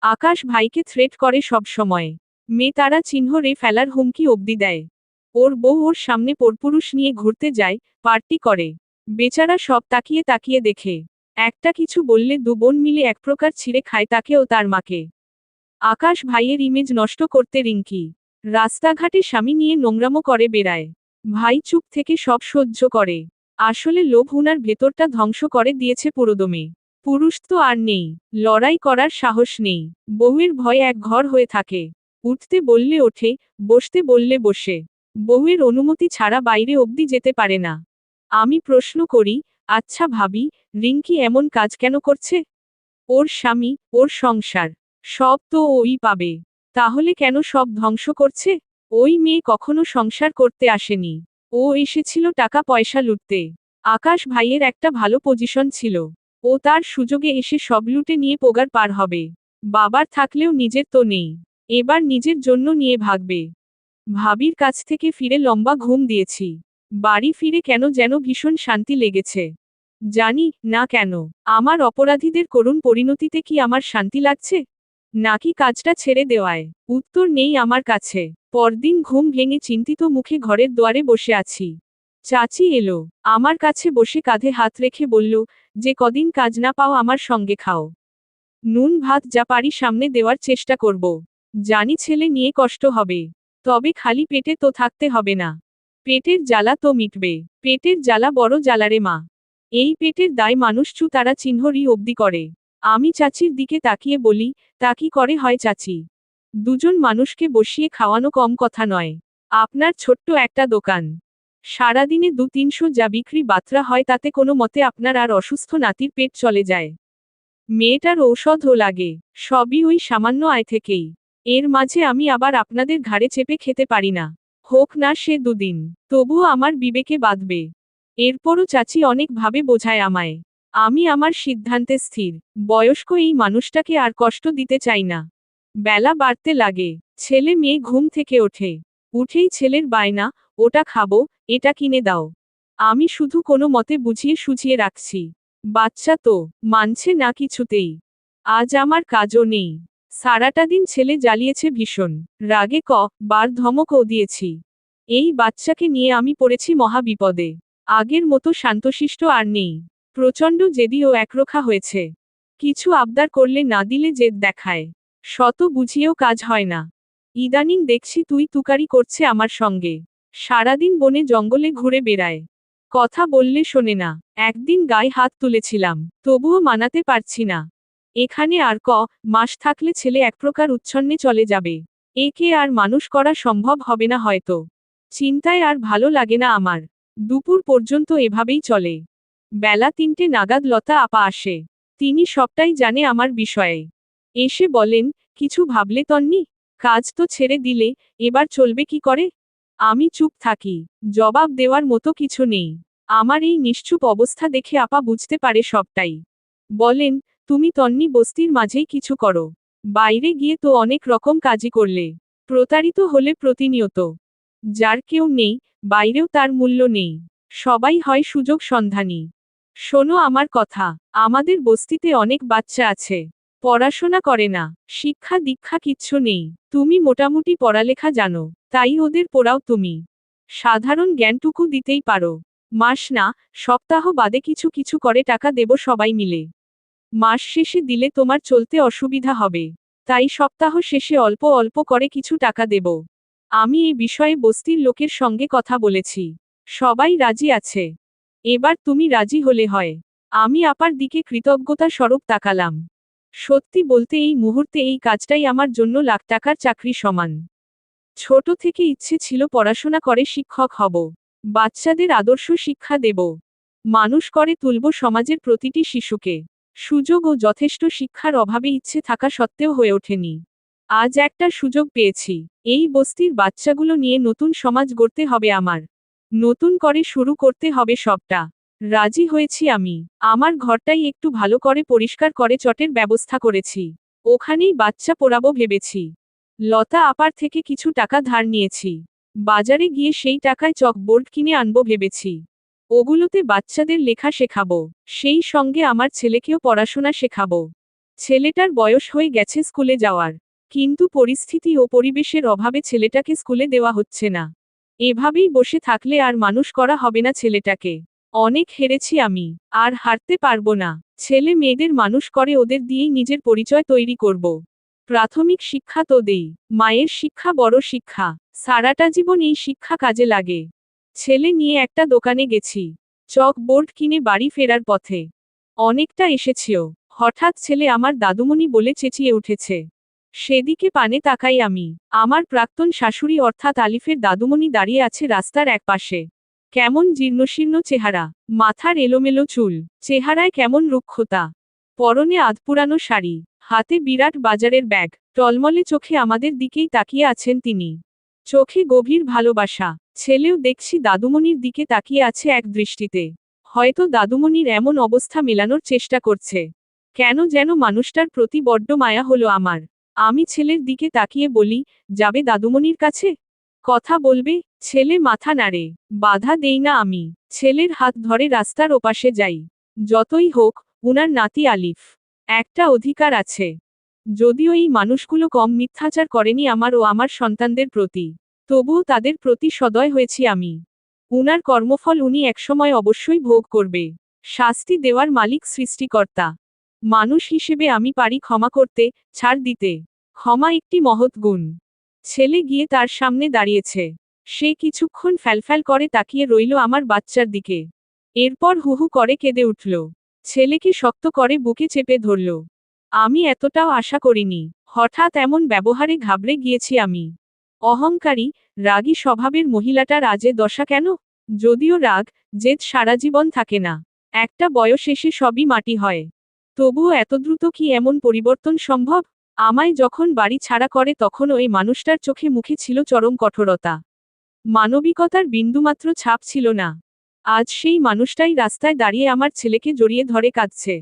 আকাশ ভাইকে থ্রেট করে সব সময়। মেয়ে তারা চিহ্ন রে ফেলার হুমকি অবধি দেয়। ওর বউ ওর সামনে পরপুরুষ নিয়ে ঘুরতে যায়, পার্টি করে। বেচারা সব তাকিয়ে তাকিয়ে দেখে। একটা কিছু বললে দু বোন মিলে এক প্রকার ছিঁড়ে খায় তাকে ও তার মাকে। আকাশ ভাইয়ের ইমেজ নষ্ট করতে রিঙ্কি রাস্তাঘাটে স্বামী নিয়ে নোংরামো করে বেড়ায়। ভাই চুপ থেকে সব সহ্য করে। আসলে লোভ উনার ভেতরটা ধ্বংস করে দিয়েছে পুরোদমে। পুরুষ তো আর নেই, লড়াই করার সাহস নেই। বউয়ের ভয় এক ঘর হয়ে থাকে। উঠতে বললে ওঠে, বসতে বললে বসে। বউয়ের অনুমতি ছাড়া বাইরে অবধি যেতে পারে না। আমি প্রশ্ন করি, আচ্ছা ভাবি, রিঙ্কি এমন কাজ কেন করছে? ওর স্বামী, ওর সংসার, সব তো ওই পাবে। তাহলে কেন সব ধ্বংস করছে? ওই মেয়ে কখনো সংসার করতে আসেনি। ও এসেছিল টাকা পয়সা লুটতে। আকাশ ভাইয়ের একটা ভালো পজিশন ছিল। ও তার সুযোগে এসে সব লুটে নিয়ে পোগার পার হবে। বাবার থাকলেও নিজের তো নেই। এবার নিজের জন্য নিয়ে ভাগবে। ভাবির কাছ থেকে ফিরে লম্বা ঘুম দিয়েছি। বাড়ি ফিরে কেন যেন ভীষণ শান্তি লেগেছে। জানি না কেন। আমার অপরাধীদের করুণ পরিণতিতে কি আমার শান্তি লাগছে? নাকি কাজটা ছেড়ে দেওয়ায়? উত্তর নেই আমার কাছে। পরদিন ঘুম ভেঙে চিন্তিত মুখে ঘরের দুয়ারে বসে আছি। চাচি এলো। আমার কাছে বসে কাঁধে হাত রেখে বলল, যে কদিন কাজ না পাও আমার সঙ্গে খাও। নুন ভাত যা পারি সামনে দেওয়ার চেষ্টা করব। জানি ছেলে নিয়ে কষ্ট হবে। তবে খালি পেটে তো থাকতে হবে না। পেটের জ্বালা তো মিটবে। পেটের জ্বালা বড় জ্বালারে মা। এই পেটের দায় মানুষ তারা চিহ্নরই অবধি করে। আমি চাচির দিকে তাকিয়ে বলি, তা কি করে হয় চাচি? দুজন মানুষকে বসিয়ে খাওয়ানো কম কথা নয়। আপনার ছোট্ট একটা দোকান, সারাদিনে 2-300 যা বিক্রি বাত্রা হয় তাতে কোনো মতে আপনার আর অসুস্থ নাতির পেট চলে যায়। মেয়েটার ঔষধও লাগে। সবই ওই সামান্য আয় থেকেই। এর মাঝে আমি আবার আপনাদের ঘাড়ে চেপে খেতে পারি না। হোক না সে 2 দিন, তবুও আমার বিবেকে বাঁধবে। এরপরও চাচি অনেক ভাবে বোঝায় আমায়। আমি আমার সিদ্ধান্তে স্থির। বয়স্ক এই মানুষটাকে আর কষ্ট দিতে চাই না। বেলা বাড়তে লাগে। ছেলে মেয়ে ঘুম থেকে ওঠে। উঠেই ছেলের বায়না, ওটা খাবো, এটা কিনে দাও। আমি শুধু কোনো মতে বুঝিয়ে সুঝিয়ে রাখছি। বাচ্চা তো মানছে না কিছুতেই। আজ আমার কাজও নেই। সারাটা দিন ছেলে জ্বালিয়েছে ভীষণ। রাগে বার ধমকও দিয়েছি। এই বাচ্চাকে নিয়ে আমি পড়েছি মহা বিপদে। আগের মতো শান্তশিষ্ট আর নেই। প্রচণ্ড জেদি ও একরোখা হয়েছে। কিছু আবদার করলে না দিলে জেদ দেখায়। শত বুঝিয়েও কাজ হয় না। ইদানিং দেখছি তুই তুকারি করছে আমার সঙ্গে। সারাদিন বনে জঙ্গলে ঘুরে বেড়ায়। কথা বললে শোনে না। একদিন গায়ে হাত তুলেছিলাম, তবুও মানাতে পারছি না। এখানে আর মাস থাকলে ছেলে এক প্রকার উচ্ছন্নে চলে যাবে। একে আর মানুষ করা সম্ভব হবে না হয়তো। চিন্তায় আর ভালো লাগে না আমার। দুপুর পর্যন্ত এভাবেই চলে। বেলা 3টে নাগাদ লতা আপা আসে। তিনি সবটাই জানে আমার বিষয়ে। এসে বলেন, কিছু ভাবলে তন্নি? কাজ তো ছেড়ে দিলে, এবার চলবে কি করে? আমি চুপ থাকি। জবাব দেওয়ার মতো কিছু নেই। আমার এই নিশ্চুপ অবস্থা দেখে আপা বুঝতে পারে সবটাই। বলেন, তুমি তন্নি বস্তির মাঝেই কিছু করো। বাইরে গিয়ে তো অনেক রকম কাজই করলে। প্রতারিত হলে প্রতিনিয়ত। যার কেউ নেই, বাইরেও তার মূল্য নেই। সবাই হয় সুযোগ সন্ধানী। শোনো আমার কথা, আমাদের বস্তিতে অনেক বাচ্চা আছে। পড়াশোনা করে না, শিক্ষা দীক্ষা কিচ্ছু নেই। তুমি মোটামুটি পড়ালেখা জানো, তাই ওদের পড়াও তুমি। সাধারণ জ্ঞানটুকু দিতেই পারো। মাস না, সপ্তাহ বাদে কিছু কিছু করে টাকা দেব সবাই মিলে। মাস শেষে দিলে তোমার চলতে অসুবিধা হবে। তাই সপ্তাহ শেষে অল্প অল্প করে কিছু টাকা দেব। আমি এই বিষয়ে বস্তির লোকের সঙ্গে কথা বলেছি। সবাই রাজি আছে। এবার তুমি রাজি হলে হয়। আমি আপার দিকে কৃতজ্ঞতা স্বরূপ তাকালাম। সত্যি বলতে এই মুহূর্তে এই কাজটাই আমার জন্য লাখ টাকার চাকরি সমান। ছোট থেকে ইচ্ছে ছিল পড়াশোনা করে শিক্ষক হব। বাচ্চাদের আদর্শ শিক্ষা দেব। মানুষ করে তুলব সমাজের প্রতিটি শিশুকে। সুযোগ ও যথেষ্ট শিক্ষার অভাবে ইচ্ছে থাকা সত্ত্বেও হয়ে ওঠেনি। আজ একটা সুযোগ পেয়েছি। এই বস্তির বাচ্চাগুলো নিয়ে নতুন সমাজ গড়তে হবে আমার। নতুন করে শুরু করতে হবে সবটা। রাজি হয়েছি আমি। আমার ঘরটাই একটু ভালো করে পরিষ্কার করে চটের ব্যবস্থা করেছি। ওখানেই বাচ্চা পড়াবো ভেবেছি। লতা আপার থেকে কিছু টাকা ধার নিয়েছি। বাজারে গিয়ে সেই টাকায় চকবোর্ড কিনে আনবো ভেবেছি। ওগুলোতে বাচ্চাদের লেখা শেখাবো, সেই সঙ্গে আমার ছেলেকেও পড়াশোনা শেখাবো। ছেলেটার বয়স হয়ে গেছে স্কুলে যাওয়ার, কিন্তু পরিস্থিতি ও পরিবেশের অভাবে ছেলেটাকে স্কুলে দেওয়া হচ্ছে না। এভাবেই বসে থাকলে আর মানুষ করা হবে না ছেলেটাকে। অনেক হেরেছি আমি, আর হারতে পারবো না। ছেলে মেয়েদের মানুষ করে ওদের দিয়েই নিজের পরিচয় তৈরি করব। প্রাথমিক শিক্ষা তো দেই, মায়ের শিক্ষা বড় শিক্ষা, সারাটা জীবন এই শিক্ষা কাজে লাগে। ছেলে নিয়ে একটা দোকানে গেছি, চক বোর্ড কিনে বাড়ি ফেরার পথে অনেকটা এসেছিও, হঠাৎ ছেলে আমার দাদুমণি বলে চেঁচিয়ে উঠেছে। সেদিকে পানে তাকাই আমি, আমার প্রাক্তন শাশুড়ি অর্থাৎ আলিফের দাদুমণি দাঁড়িয়ে আছে রাস্তার একপাশে। কেমন জীর্ণশীর্ণ চেহারা, মাথার এলোমেলো চুল, চেহারায় কেমন রুক্ষতা, পরনে আধপুরানো শাড়ি, হাতে বিরাট বাজারের ব্যাগ, টলমলে চোখে আমাদের দিকেই তাকিয়ে আছেন তিনি। চোখে গভীর ভালোবাসা। ছেলেও দেখছি দাদুমণির দিকে তাকিয়ে আছে এক দৃষ্টিতে। হয়তো দাদুমণির এমন অবস্থা মেলানোর চেষ্টা করছে। কেন যেন মানুষটার প্রতি বড্ড মায়া হলো আমার। আমি ছেলের দিকে তাকিয়ে বলি, যাবে দাদুমণির কাছে? কথা বলবে? ছেলে মাথা নাড়ে। বাধা দেই না আমি, ছেলের হাত ধরে রাস্তার ওপাশে যাই। যতই হোক, উনার নাতি আলিফ, একটা অধিকার আছে। যদিও এই মানুষগুলো কম মিথ্যাচার করেনি আমার ও আমার সন্তানদের প্রতি, তবুও তাদের প্রতি সদয় হয়েছি আমি। উনার কর্মফল উনি একসময় অবশ্যই ভোগ করবে। শাস্তি দেওয়ার মালিক সৃষ্টিকর্তা। মানুষ হিসেবে আমি পারি ক্ষমা করতে, ছাড় দিতে। ক্ষমা একটি মহৎ গুণ। ছেলে গিয়ে তার সামনে দাঁড়িয়েছে। সে কিছুক্ষণ ফ্যালফ্যাল করে তাকিয়ে রইল আমার বাচ্চার দিকে। এরপর হুহু করে কেঁদে উঠল। ছেলেকে শক্ত করে বুকে চেপে ধরল। আমি এতটাও আশা করিনি। হঠাৎ এমন ব্যবহারে ঘাবড়ে গিয়েছি আমি। অহংকারী, রাগী স্বভাবের মহিলাটার আজে দশা কেন? যদিও রাগ, জেদ সারা জীবন থাকে না, একটা বয়স এসে সবই মাটি হয়। তবুও এত দ্রুত কি এমন পরিবর্তন সম্ভব? আমায় যখন বাড়ি ছাড়া করে তখন ওই মানুষটার চোখে মুখে ছিল চরম কঠোরতা। মানবিকতার বিন্দুমাত্র ছাপ ছিল না। আজ সেই মানুষটাই রাস্তায় দাঁড়িয়ে আমার ছেলেকে জড়িয়ে ধরে কাঁদছে।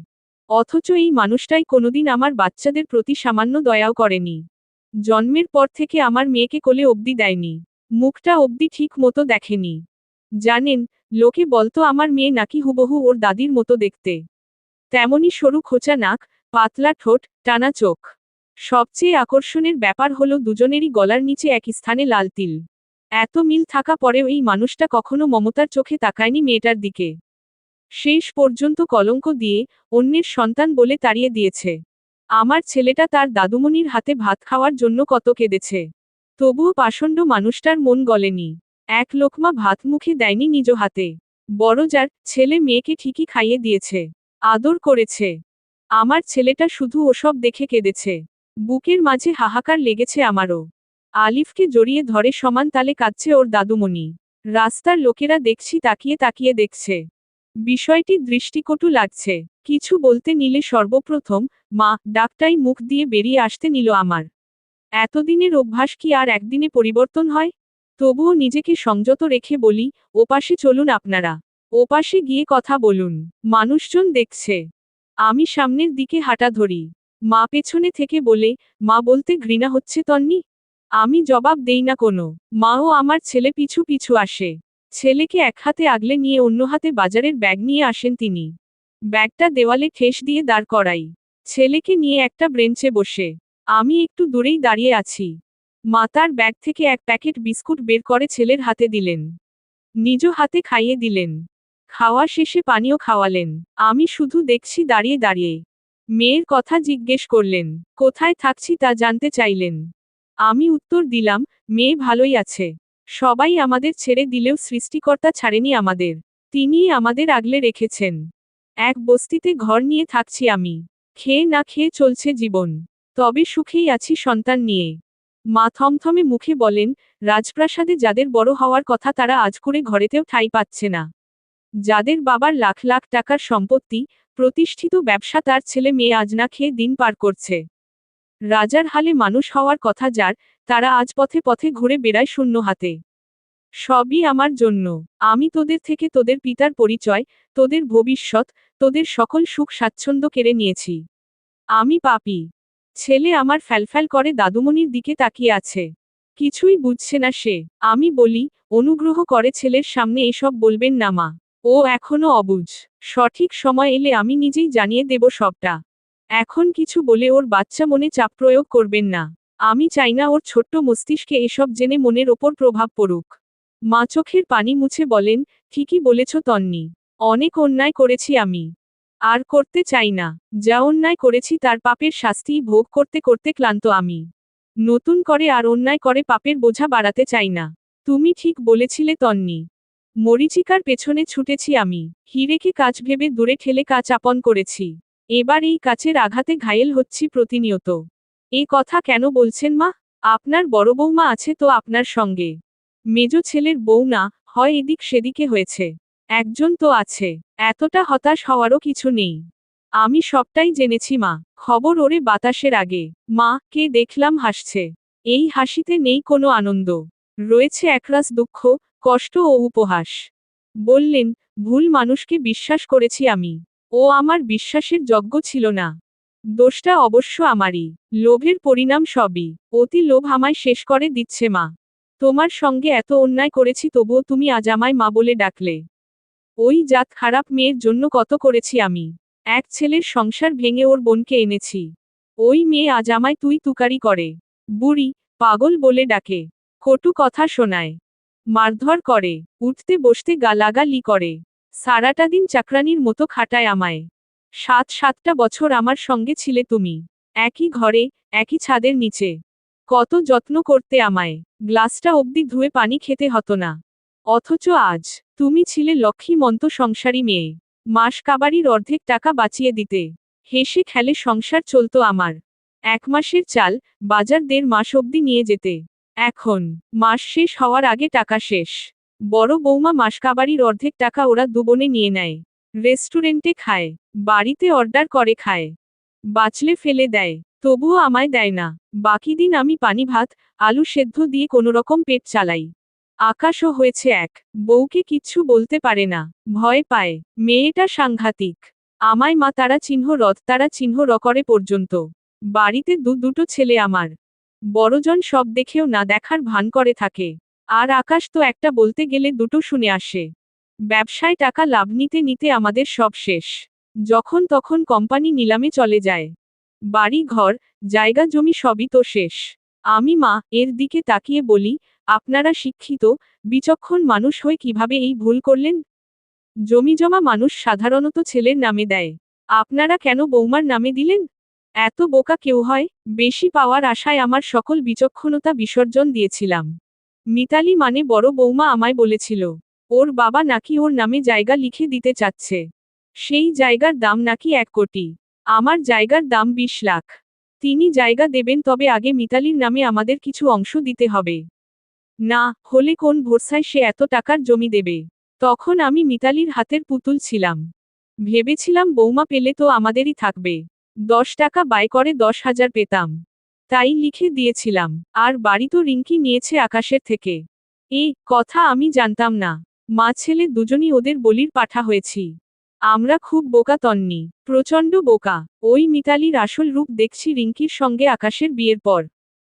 অথচ এই মানুষটাই কোনোদিন আমার বাচ্চাদের প্রতি সামান্য দয়াও করেনি। জন্মের পর থেকে আমার মেয়েকে কোলে অবধি দেয়নি, মুখটা অবধি ঠিক মতো দেখেনি। জানেন, লোকে বলতো আমার মেয়ে নাকি হুবহু ওর দাদির মতো দেখতে। তেমনি সরু খোঁচা নাক, পাতলা ঠোঁট, টানা চোখ। সবচেয়ে আকর্ষণের ব্যাপার হলো দুজনেরই গলার নিচে এক স্থানে লাল তিল। এত মিল থাকা পরেও এই মানুষটা কখনো মমতার চোখে তাকায়নি মেয়েটার দিকে। শেষ পর্যন্ত কলঙ্ক দিয়ে, অন্যের সন্তান বলে তাড়িয়ে দিয়েছে। আমার ছেলেটা তার দাদুমণির হাতে ভাত খাওয়ার জন্য কত কেঁদেছে। তবুও পাষণ্ড মানুষটার মন গলেনি। এক লোকমা ভাত মুখে দেয়নি নিজ হাতে। বড় যার ছেলে মেয়েকে ঠিকই খাইয়ে দিয়েছে, আদর করেছে। আমার ছেলেটা শুধু ওসব দেখে কেঁদেছে। বুকের মাঝে হাহাকার লেগেছে আমারও। আলিফকে জড়িয়ে ধরে সমান তালে কাঁদছে ওর দাদুমণি। রাস্তার লোকেরা দেখছি তাকিয়ে তাকিয়ে দেখছে। বিষয়টি দৃষ্টিকটু লাগছে। কিছু বলতে নিলে সর্বপ্রথম মা ডাকটাই মুখ দিয়ে বেরিয়ে আসতে নিল আমার। এতদিনের অভ্যাস কি আর একদিনে পরিবর্তন হয়? তবুও নিজেকে সংযত রেখে বলি, ওপাশে চলুন আপনারা, ওপাশে গিয়ে কথা বলুন, মানুষজন দেখছে। আমি সামনের দিকে হাঁটা ধরি। মা পেছনে থেকে বলে, মা বলতে ঘৃণা হচ্ছে তন্নি? আমি জবাব দেই না কোনো। মাও আমার ছেলে পিছু পিছু আসে। ছেলেকে এক হাতে আগলে নিয়ে অন্য হাতে বাজারের ব্যাগ নিয়ে আসেন তিনি। ব্যাগটা দেওয়ালে ঠেস দিয়ে দাঁড় করাই। ছেলেকে নিয়ে একটা ব্রেঞ্চে বসে আমি একটু দূরেই দাঁড়িয়ে আছি। মা তার ব্যাগ থেকে এক প্যাকেট বিস্কুট বের করে ছেলের হাতে দিলেন। নিজ হাতে খাইয়ে দিলেন। খাওয়া শেষে পানীয় খাওয়ালেন। আমি শুধু দেখছি দাঁড়িয়ে দাঁড়িয়ে। মেয়ের কথা জিজ্ঞেস করলেন, কোথায় থাকছি তা জানতে চাইলেন। আমি উত্তর দিলাম, মেয়ে ভালোই আছে। সবাই আমাদের ছেড়ে দিলেও সৃষ্টিকর্তা ছাড়েনি আমাদের। তিনিই আমাদের আগলে রেখেছেন। এক বস্তিতে ঘর নিয়ে থাকছি আমি। খেয়ে না খেয়ে চলছে জীবন। তবে সুখেই আছি সন্তান নিয়ে। মা থমথমে মুখে বলেন, রাজপ্রাসাদে যাদের বড় হওয়ার কথা তারা আজ করে ঘরেতেও ঠাঁই পাচ্ছে না। যাদের বাবার লাখ লাখ টাকার সম্পত্তি, প্রতিষ্ঠিত ব্যবসা, তার ছেলে মেয়ে আজ না খেয়ে দিন পার করছে। রাজার হালে মানুষ হওয়ার কথা যার, তারা আজ পথে পথে ঘুরে বেড়ায় শূন্য হাতে। সবই আমার জন্য। আমি তোদের থেকে তোদের পিতার পরিচয়, তোদের ভবিষ্যৎ, তোদের সকল সুখ স্বাচ্ছন্দ্য কেড়ে নিয়েছি। আমি পাপী। ছেলে আমার ফ্যালফ্যাল করে দাদুমণির দিকে তাকিয়ে আছে। কিছুই বুঝছে না সে। আমি বলি, অনুগ্রহ করে ছেলের সামনে এসব বলবেন না মা। ও এখনো অবুঝ। সঠিক সময় এলে আমি নিজেই জানিয়ে দেব সবটা। এখন কিছু বলে ওর বাচ্চা মনে চাপ প্রয়োগ করবেন না। আমি চাই না ওর ছোট্ট মস্তিষ্কে এসব জেনে মনের ওপর প্রভাব পড়ুক। মা চোখের পানি মুছে বলেন, ঠিকই বলেছ তন্নি। অনেক অন্যায় করেছি আমি। আর করতে চাই না। যা অন্যায় করেছি তার পাপের শাস্তি ভোগ করতে করতে ক্লান্ত আমি। নতুন করে আর অন্যায় করে পাপের বোঝা বাড়াতে চাই না। তুমি ঠিক বলেছিলে তন্নি। মরীচিকার পেছনে ছুটেছি আমি। হিরেকে কাজ ভেবে দূরে ঠেলে কাজ আপন করেছি। এবার এই কাচের আঘাতে ঘায়েল হচ্ছি প্রতিনিয়ত। এ কথা কেন বলছেন মা? আপনার বড় বৌমা আছে তো আপনার সঙ্গে। মেজ ছেলের বউ না হয় এদিক সেদিকে হয়েছে। একজন তো আছে। এতটা হতাশ হওয়ারও কিছু নেই। আমি সবটাই জেনেছি মা। খবর ওরে বাতাসের আগে। মা কে দেখলাম হাসছে। এই হাসিতে নেই কোনো আনন্দ। রয়েছে একরাশ দুঃখ, কষ্ট ও উপহাস। বললেন, ভুল মানুষকে বিশ্বাস করেছি আমি। ও আমার বিশ্বাসের যোগ্য ছিল না। দোষটা অবশ্য আমারই। লোভের পরিণাম সবই। অতি লোভ আমায় শেষ করে দিচ্ছে মা। তোমার সঙ্গে এত অন্যায় করেছি তবুও তুমি আজ আমায় মা বলে ডাকলে। ওই জাত খারাপ মেয়ের জন্য কত করেছি আমি। এক ছেলের সংসার ভেঙে ওর বোনকে এনেছি। ওই মেয়ে আজ আমায় তুই তুকারি করে। বুড়ি, পাগল বলে ডাকে। কটু কথা শোনায়। মারধর করে। উঠতে বসতে গালাগালি করে। সারাটা দিন চাকরানির মতো খাটায় আমায়। 7-7টা বছর আমার সঙ্গে ছিলে তুমি। একই ঘরে, একই ছাদের নিচে। কত যত্ন করতে আমায়। গ্লাসটা অবধি ধুয়ে পানি খেতে হতো না। অথচ আজ, তুমি ছিলে লক্ষ্মীমন্ত সংসারী মেয়ে। মাস কাবারির অর্ধেক টাকা বাঁচিয়ে দিতে। হেসে খেলে সংসার চলতো আমার। 1 মাসের চাল, বাজার 1.5 মাস অবধি নিয়ে যেতে। এখন, মাস শেষ হওয়ার আগে টাকা শেষ। বড় বৌমা মাসকাবারির অর্ধেক টাকা ওরা দুবোনে নিয়ে নেয়। রেস্টুরেন্টে খায়। বাড়িতে অর্ডার করে খায়। বাঁচলে ফেলে দেয়। তবুও আমায় দেয় না। বাকি দিন আমি পানি ভাত, আলু সেদ্ধ দিয়ে কোনোরকম পেট চালাই। আকাশও হয়েছে এক। বউকে কিচ্ছু বলতে পারে না। ভয় পায়। মেয়েটা সাংঘাতিক। আমায় মা তারা চিহ্ন রথ তারা চিহ্ন করে পর্যন্ত। বাড়িতে দুটো ছেলে আমার। বড়জন সব দেখেও না দেখার ভান করে থাকে। আর আকাশ তো একটা বলতে গেলে দুটো শুনে আসে। ব্যবসায় টাকা লাভ নিতে নিতে আমাদের সব শেষ। যখন তখন কোম্পানি নিলামে চলে যায়। বাড়ি ঘর, জায়গা জমি সবই তো শেষ। আমি মা এর দিকে তাকিয়ে বলি, আপনারা শিক্ষিত, বিচক্ষণ মানুষ হয়ে কিভাবে এই ভুল করলেন? জমিজমা মানুষ সাধারণত ছেলের নামে দেয়। আপনারা কেন বৌমার নামে দিলেন? এত বোকা কেউ হয়? বেশি পাওয়ার আশায় আমার সকল বিচক্ষণতা বিসর্জন দিয়েছিলাম। মিতালি মানে বড় বৌমা আমায় বলেছিল। ওর বাবা নাকি ওর নামে জায়গা লিখে দিতে চাচ্ছে। সেই জায়গার দাম নাকি 1 কোটি। আমার জায়গার দাম 20 লাখ। তিনি জায়গা দেবেন তবে আগে মিতালির নামে আমাদের কিছু অংশ দিতে হবে। না হলে কোন ভরসায় সে এত টাকার জমি দেবে? তখন আমি মিতালির হাতের পুতুল ছিলাম। ভেবেছিলাম বৌমা পেলে তো আমাদেরই থাকবে। 10 টাকা ব্যয় করে 10,000 পেতাম। তাই লিখে দিয়েছিলাম। আর বাড়ি তো রিঙ্কি নিয়েছে আকাশের থেকে। এই কথা আমি জানতাম না। মা ছেলে দুজনই ওদের বলির পাঠা হয়েছি। আমরা খুব বোকা তন্নি। প্রচণ্ড বোকা। ওই মিতালির আসল রূপ দেখছি রিঙ্কির সঙ্গে আকাশের বিয়ের পর।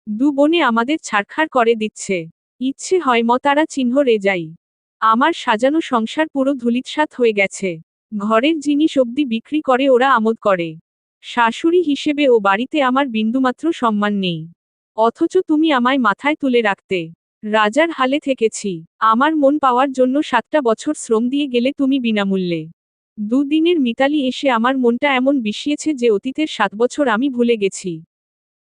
দু বোনে আমাদের ছাড়খাড় করে দিচ্ছে। ইচ্ছে হয় তারা চিহ্ন রেজাই। আমার সাজানো সংসার পুরো ধূলিসাৎ হয়ে গেছে। ঘরের জিনিস অবধি বিক্রি করে ওরা আমোদ করে। শাশুড়ি হিসেবে ও বাড়িতে আমার বিন্দুমাত্র সম্মান নেই। অথচ তুমি আমায় মাথায় তুলে রাখতে। রাজার হালে থেকেছি। আমার মন পাওয়ার জন্য 7টা বছর শ্রম দিয়ে গেলে তুমি বিনামূল্যে। দুদিনের মিতালি এসে আমার মনটা এমন বিষিয়েছে যে অতীতের 7 বছর আমি ভুলে গেছি।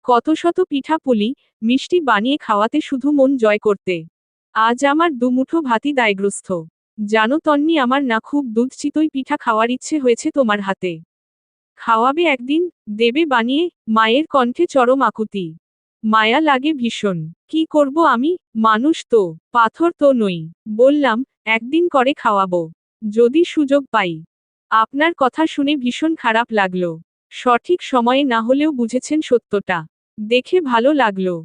কত শত পিঠা পুলি, মিষ্টি বানিয়ে খাওয়াতে শুধু মন জয় করতে। আজ আমার দুমুঠো ভাতই দায়গ্রস্ত। জানো তন্নি আমার না খুব দুধ চিতই পিঠা খাওয়ার ইচ্ছে হয়েছে তোমার হাতে। খাওয়াবে একদিন, দেবে বানিয়ে? মায়ের কণ্ঠে চরম আকুতি। মায়া লাগে ভীষণ। কি করব আমি? মানুষ তো, পাথর তো নই। বললাম, একদিন করে খাওয়াবো। যদি সুযোগ পাই। আপনার কথা শুনে ভীষণ খারাপ লাগলো। সঠিক সময়ে না হলেও বুঝেছেন সত্যটা। দেখে ভালো লাগলো।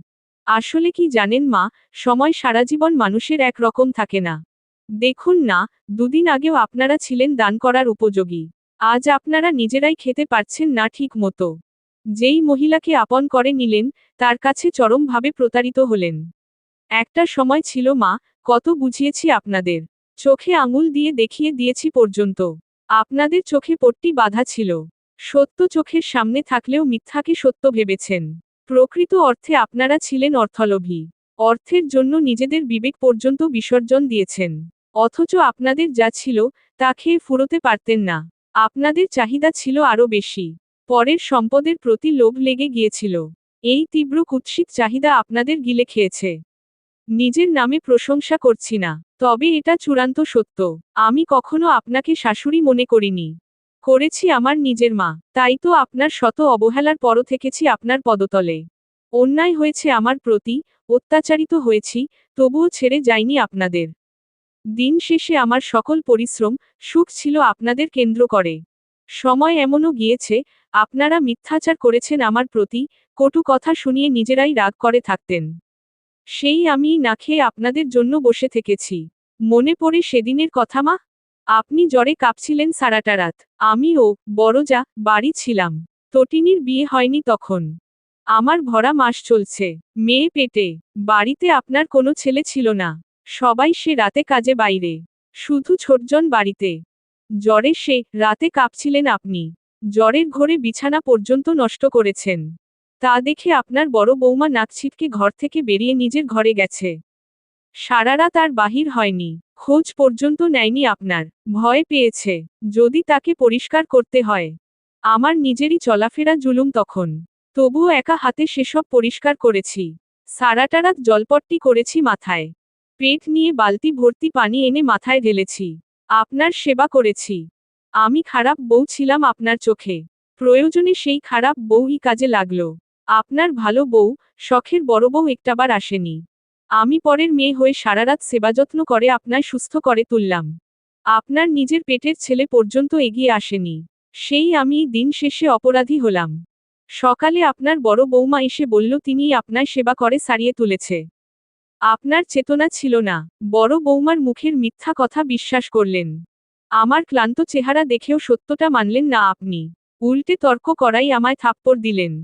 আসলে কি জানেন মা, সময় সারা জীবন মানুষের এক রকম থাকে না। দেখুন না, দুদিন আগেও আপনারা ছিলেন দান করার উপযোগী। আজ আপনারা নিজেরাই খেতে পারছেন না ঠিক মতো। যেই মহিলাকে আপন করে নিলেন, তার কাছে চরমভাবে প্রতারিত হলেন। একটা সময় ছিল মা, কত বুঝিয়েছি আপনাদের। চোখে আঙুল দিয়ে দেখিয়ে দিয়েছি পর্যন্ত। আপনাদের চোখে পট্টি বাঁধা ছিল। সত্য চোখের সামনে থাকলেও মিথ্যাকে সত্য ভেবেছেন। প্রকৃত অর্থে আপনারা ছিলেন অর্থলোভী। অর্থের জন্য নিজেদের বিবেক পর্যন্ত বিসর্জন দিয়েছেন। অথচ আপনাদের যা ছিল, তা খেয়ে ফুরোতে পারতেন না। আপনাদের চাহিদা ছিল আরও বেশি। পরের সম্পদের প্রতি লোভ লেগে গিয়েছিল। এই তীব্র কুৎসিত চাহিদা আপনাদের গিলে খেয়েছে। নিজের নামে প্রশংসা করছি না, তবে এটা চূড়ান্ত সত্য। আমি কখনো আপনাকে শাশুড়ি মনে করিনি। করেছি আমার নিজের মা। তাই তো আপনার শত অবহেলার পরও থেকেছি আপনার পদতলে। অন্যায় হয়েছে আমার প্রতি, অত্যাচারিত হয়েছি, তবুও ছেড়ে যাইনি আপনাদের। দিন শেষে আমার সকল পরিশ্রম, সুখ ছিল আপনাদের কেন্দ্র করে। সময় এমনও গিয়েছে, আপনারা মিথ্যাচার করেছেন আমার প্রতি, কটু কথা শুনিয়ে নিজেরাই রাগ করে থাকতেন। সেই আমি না খেয়ে আপনাদের জন্য বসে থেকেছি। মনে পড়ে সেদিনের কথা মা? আপনি জ্বরে কাঁপছিলেন সারাটা রাত। আমিও, বড়জা, বাড়ি ছিলাম। তটিনীর বিয়ে হয়নি তখন। আমার ভরা মাস চলছে। মেয়ে পেটে। বাড়িতে আপনার কোনো ছেলে ছিল না। সবাই সে রাতে কাজে বাইরে। শুধু ছোটজন বাড়িতে। জ্বরে সে রাতে কাঁপছিলেন আপনি। জ্বরের ঘোরে বিছানা পর্যন্ত নষ্ট করেছেন। তা দেখে আপনার বড় বৌমা নাক ছিটকে ঘর থেকে বেরিয়ে নিজের ঘরে গেছে। সারা রাত আর বাহির হয়নি। খোঁজ পর্যন্ত নেয়নি আপনার। ভয় পেয়েছে, যদি তাকে পরিষ্কার করতে হয়। আমার নিজেরই চলাফেরা জুলুম তখন। তবুও একা হাতে সেসব পরিষ্কার করেছি। সারাটা রাত জলপট্টি করেছি মাথায়। পেট নিয়ে বালতি ভর্তি পানি এনে মাথায় ঢেলেছি। আপনার সেবা করেছি। আমি খারাপ বউ ছিলাম আপনার চোখে। প্রয়োজনে সেই খারাপ বউই কাজে লাগলো। আপনার ভালো বউ, শখের বড় বউ একটাবার আসেনি। আমি পরের মেয়ে হয়ে সারারাত সেবাযত্ন করে আপনায় সুস্থ করে তুললাম। আপনার নিজের পেটের ছেলে পর্যন্ত এগিয়ে আসেনি। সেই আমি দিন শেষে অপরাধী হলাম। সকালে আপনার বড় বৌমা এসে বলল তিনিই আপনায় সেবা করে সারিয়ে তুলেছে। আপনার চেতনা ছিল না। বড় বৌমার মুখের মিথ্যা কথা বিশ্বাস করলেন। আমার ক্লান্ত চেহারা দেখেও সত্যটা মানলেন না আপনি। উল্টে তর্ক করাই আমায় থাপ্পড় দিলেন।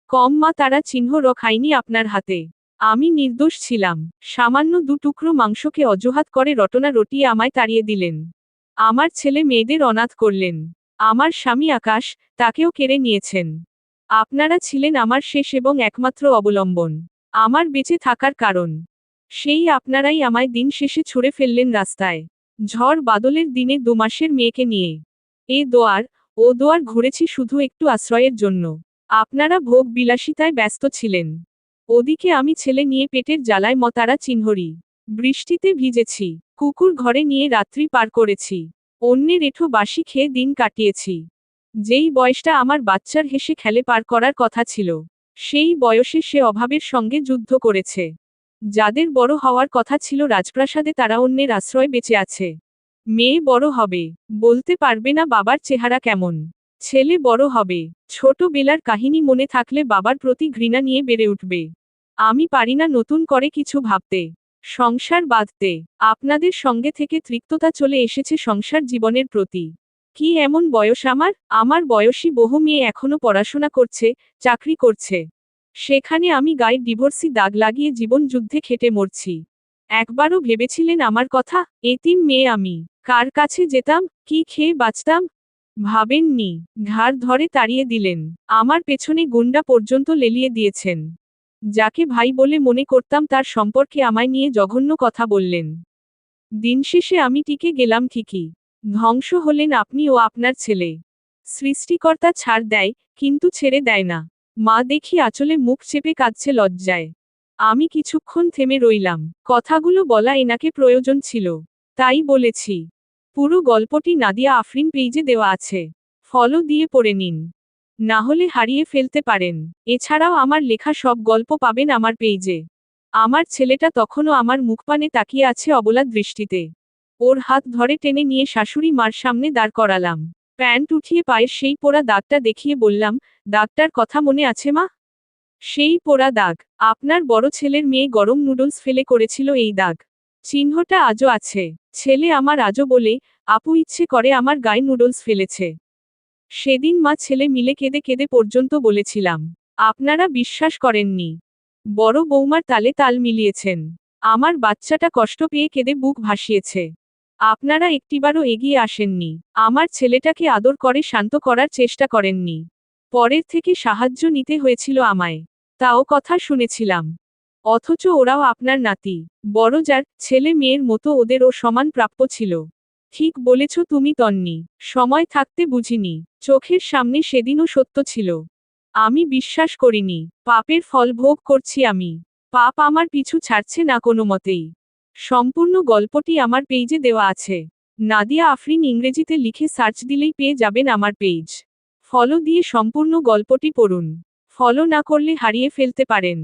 কম মা তারা চিহ্ন খাইনি আপনার হাতে। আমি নির্দোষ ছিলাম। সামান্য দুটুকরো মাংসকে অজুহাত করে রটনা রটিয়ে আমায় তাড়িয়ে দিলেন। আমার ছেলে মেয়েদের অনাথ করলেন। আমার স্বামী আকাশ, তাকেও কেড়ে নিয়েছেন। আপনারা ছিলেন আমার শেষ এবং একমাত্র অবলম্বন। আমার বেঁচে থাকার কারণ। সেই আপনারাই আমায় দিন শেষে ছুঁড়ে ফেললেন রাস্তায়। ঝড় বাদলের দিনে 2 মাসের মেয়েকে নিয়ে। এ দোয়ার, ও দোয়ার ঘুরেছি শুধু একটু আশ্রয়ের জন্য। আপনারা ভোগ বিলাসিতায় ব্যস্ত ছিলেন। ওদিকে আমি ছেলে নিয়ে পেটের জ্বালায় মতারা চিহ্নরি। বৃষ্টিতে ভিজেছি। কুকুর ঘরে নিয়ে রাত্রি পার করেছি। অন্যের এঁঠো বাসি খেয়ে দিন কাটিয়েছি। যেই বয়সটা আমার বাচ্চার হেসে খেলে পার করার কথা ছিল, সেই বয়সে সে অভাবের সঙ্গে যুদ্ধ করেছে। যাদের বড় হওয়ার কথা ছিল রাজপ্রাসাদে তারা অন্যের আশ্রয় বেঁচে আছে। মেয়ে বড় হবে, বলতে পারবে না বাবার চেহারা কেমন। ছেলে বড় হবে, ছোটবেলার কাহিনী মনে থাকলে বাবার প্রতি ঘৃণা নিয়ে বেড়ে উঠবে। আমি পারি না নতুন করে কিছু ভাবতে, সংসার বাঁধতে। আপনাদের সঙ্গে থেকে তৃপ্ততা চলে এসেছে সংসার জীবনের প্রতি। কি এমন বয়স আমার? আমার বয়সী বহু মেয়ে এখনো পড়াশোনা করছে, চাকরি করছে। সেখানে আমি গায়ে ডিভোর্সি দাগ লাগিয়ে জীবন যুদ্ধে খেটে মরছি। একবারও ভেবেছিলেন আমার কথা? এতিম মেয়ে আমি, কার কাছে যেতাম, কি খেয়ে বাঁচতাম? ভাবেননি। ঘাড় ধরে তাড়িয়ে দিলেন। আমার পেছনে গুন্ডা পর্যন্ত লেলিয়ে দিয়েছেন। যাকে ভাই বলে মনে করতাম তার সম্পর্কে আমায় নিয়ে জঘন্য কথা বললেন। দিন শেষে আমি টিকে গেলাম ঠিকই। ধ্বংস হলেন আপনি ও আপনার ছেলে। সৃষ্টিকর্তা ছাড় দেয়, কিন্তু ছেড়ে দেয় না। মা দেখি আঁচলে মুখ চেপে কাঁদছে লজ্জায়। আমি কিছুক্ষণ থেমে রইলাম। কথাগুলো বলা এনাকে প্রয়োজন ছিল, তাই বলেছি। পুরো গল্পটি নাদিয়া আফরিন পেইজে দেওয়া আছে। ফলো দিয়ে পড়ে নিন। না হলে হারিয়ে ফেলতে পারেন। এছাড়াও আমার লেখা সব গল্প পাবেন আমার পেইজে। আমার ছেলেটা তখনও আমার মুখপানে তাকিয়ে আছে অবলা দৃষ্টিতে। ওর হাত ধরে টেনে নিয়ে শাশুড়ি মার সামনে দাঁড় করালাম। প্যান্ট উঠিয়ে পায়ের সেই পোড়া দাগটা দেখিয়ে বললাম, দাগটার কথা মনে আছে মা? সেই পোড়া দাগ। আপনার বড় ছেলের মেয়ে গরম নুডলস ফেলে করেছিল এই দাগ। চিহ্নটা আজও আছে। ছেলে আমার আজও বলে, আপু ইচ্ছে করে আমার গায়ে নুডলস ফেলেছে। সেদিন মা ছেলে মিলে কেঁদে কেঁদে পর্যন্ত বলেছিলাম। আপনারা বিশ্বাস করেননি। বড় বৌমার তালে তাল মিলিয়েছেন। আমার বাচ্চাটা কষ্ট পেয়ে কেঁদে বুক ভাসিয়েছে। আপনারা একটিবারও এগিয়ে আসেননি। আমার ছেলেটাকে আদর করে শান্ত করার চেষ্টা করেননি। পরের থেকে সাহায্য নিতে হয়েছিল আমায়। তাও কথা শুনেছিলাম। অথচ ওরাও আপনার নাতি। বড় যার ছেলে মেয়ের মতো ওদেরও সমান প্রাপ্য ছিল। ঠিক বলেছ তুমি তন্নি। সময় থাকতে বুঝিনি। চোখের সামনে সেদিনও সত্য ছিল। আমি বিশ্বাস করিনি। পাপের ফল ভোগ করছি আমি। পাপ আমার পিছু ছাড়ছে না কোনো মতেই। সম্পূর্ণ গল্পটি আমার পেইজে দেওয়া আছে। নাদিয়া আফরিন ইংরেজিতে লিখে সার্চ দিলেই পেয়ে যাবেন আমার পেজ। ফলো দিয়ে সম্পূর্ণ গল্পটি পড়ুন। ফলো না করলে হারিয়ে ফেলতে পারেন।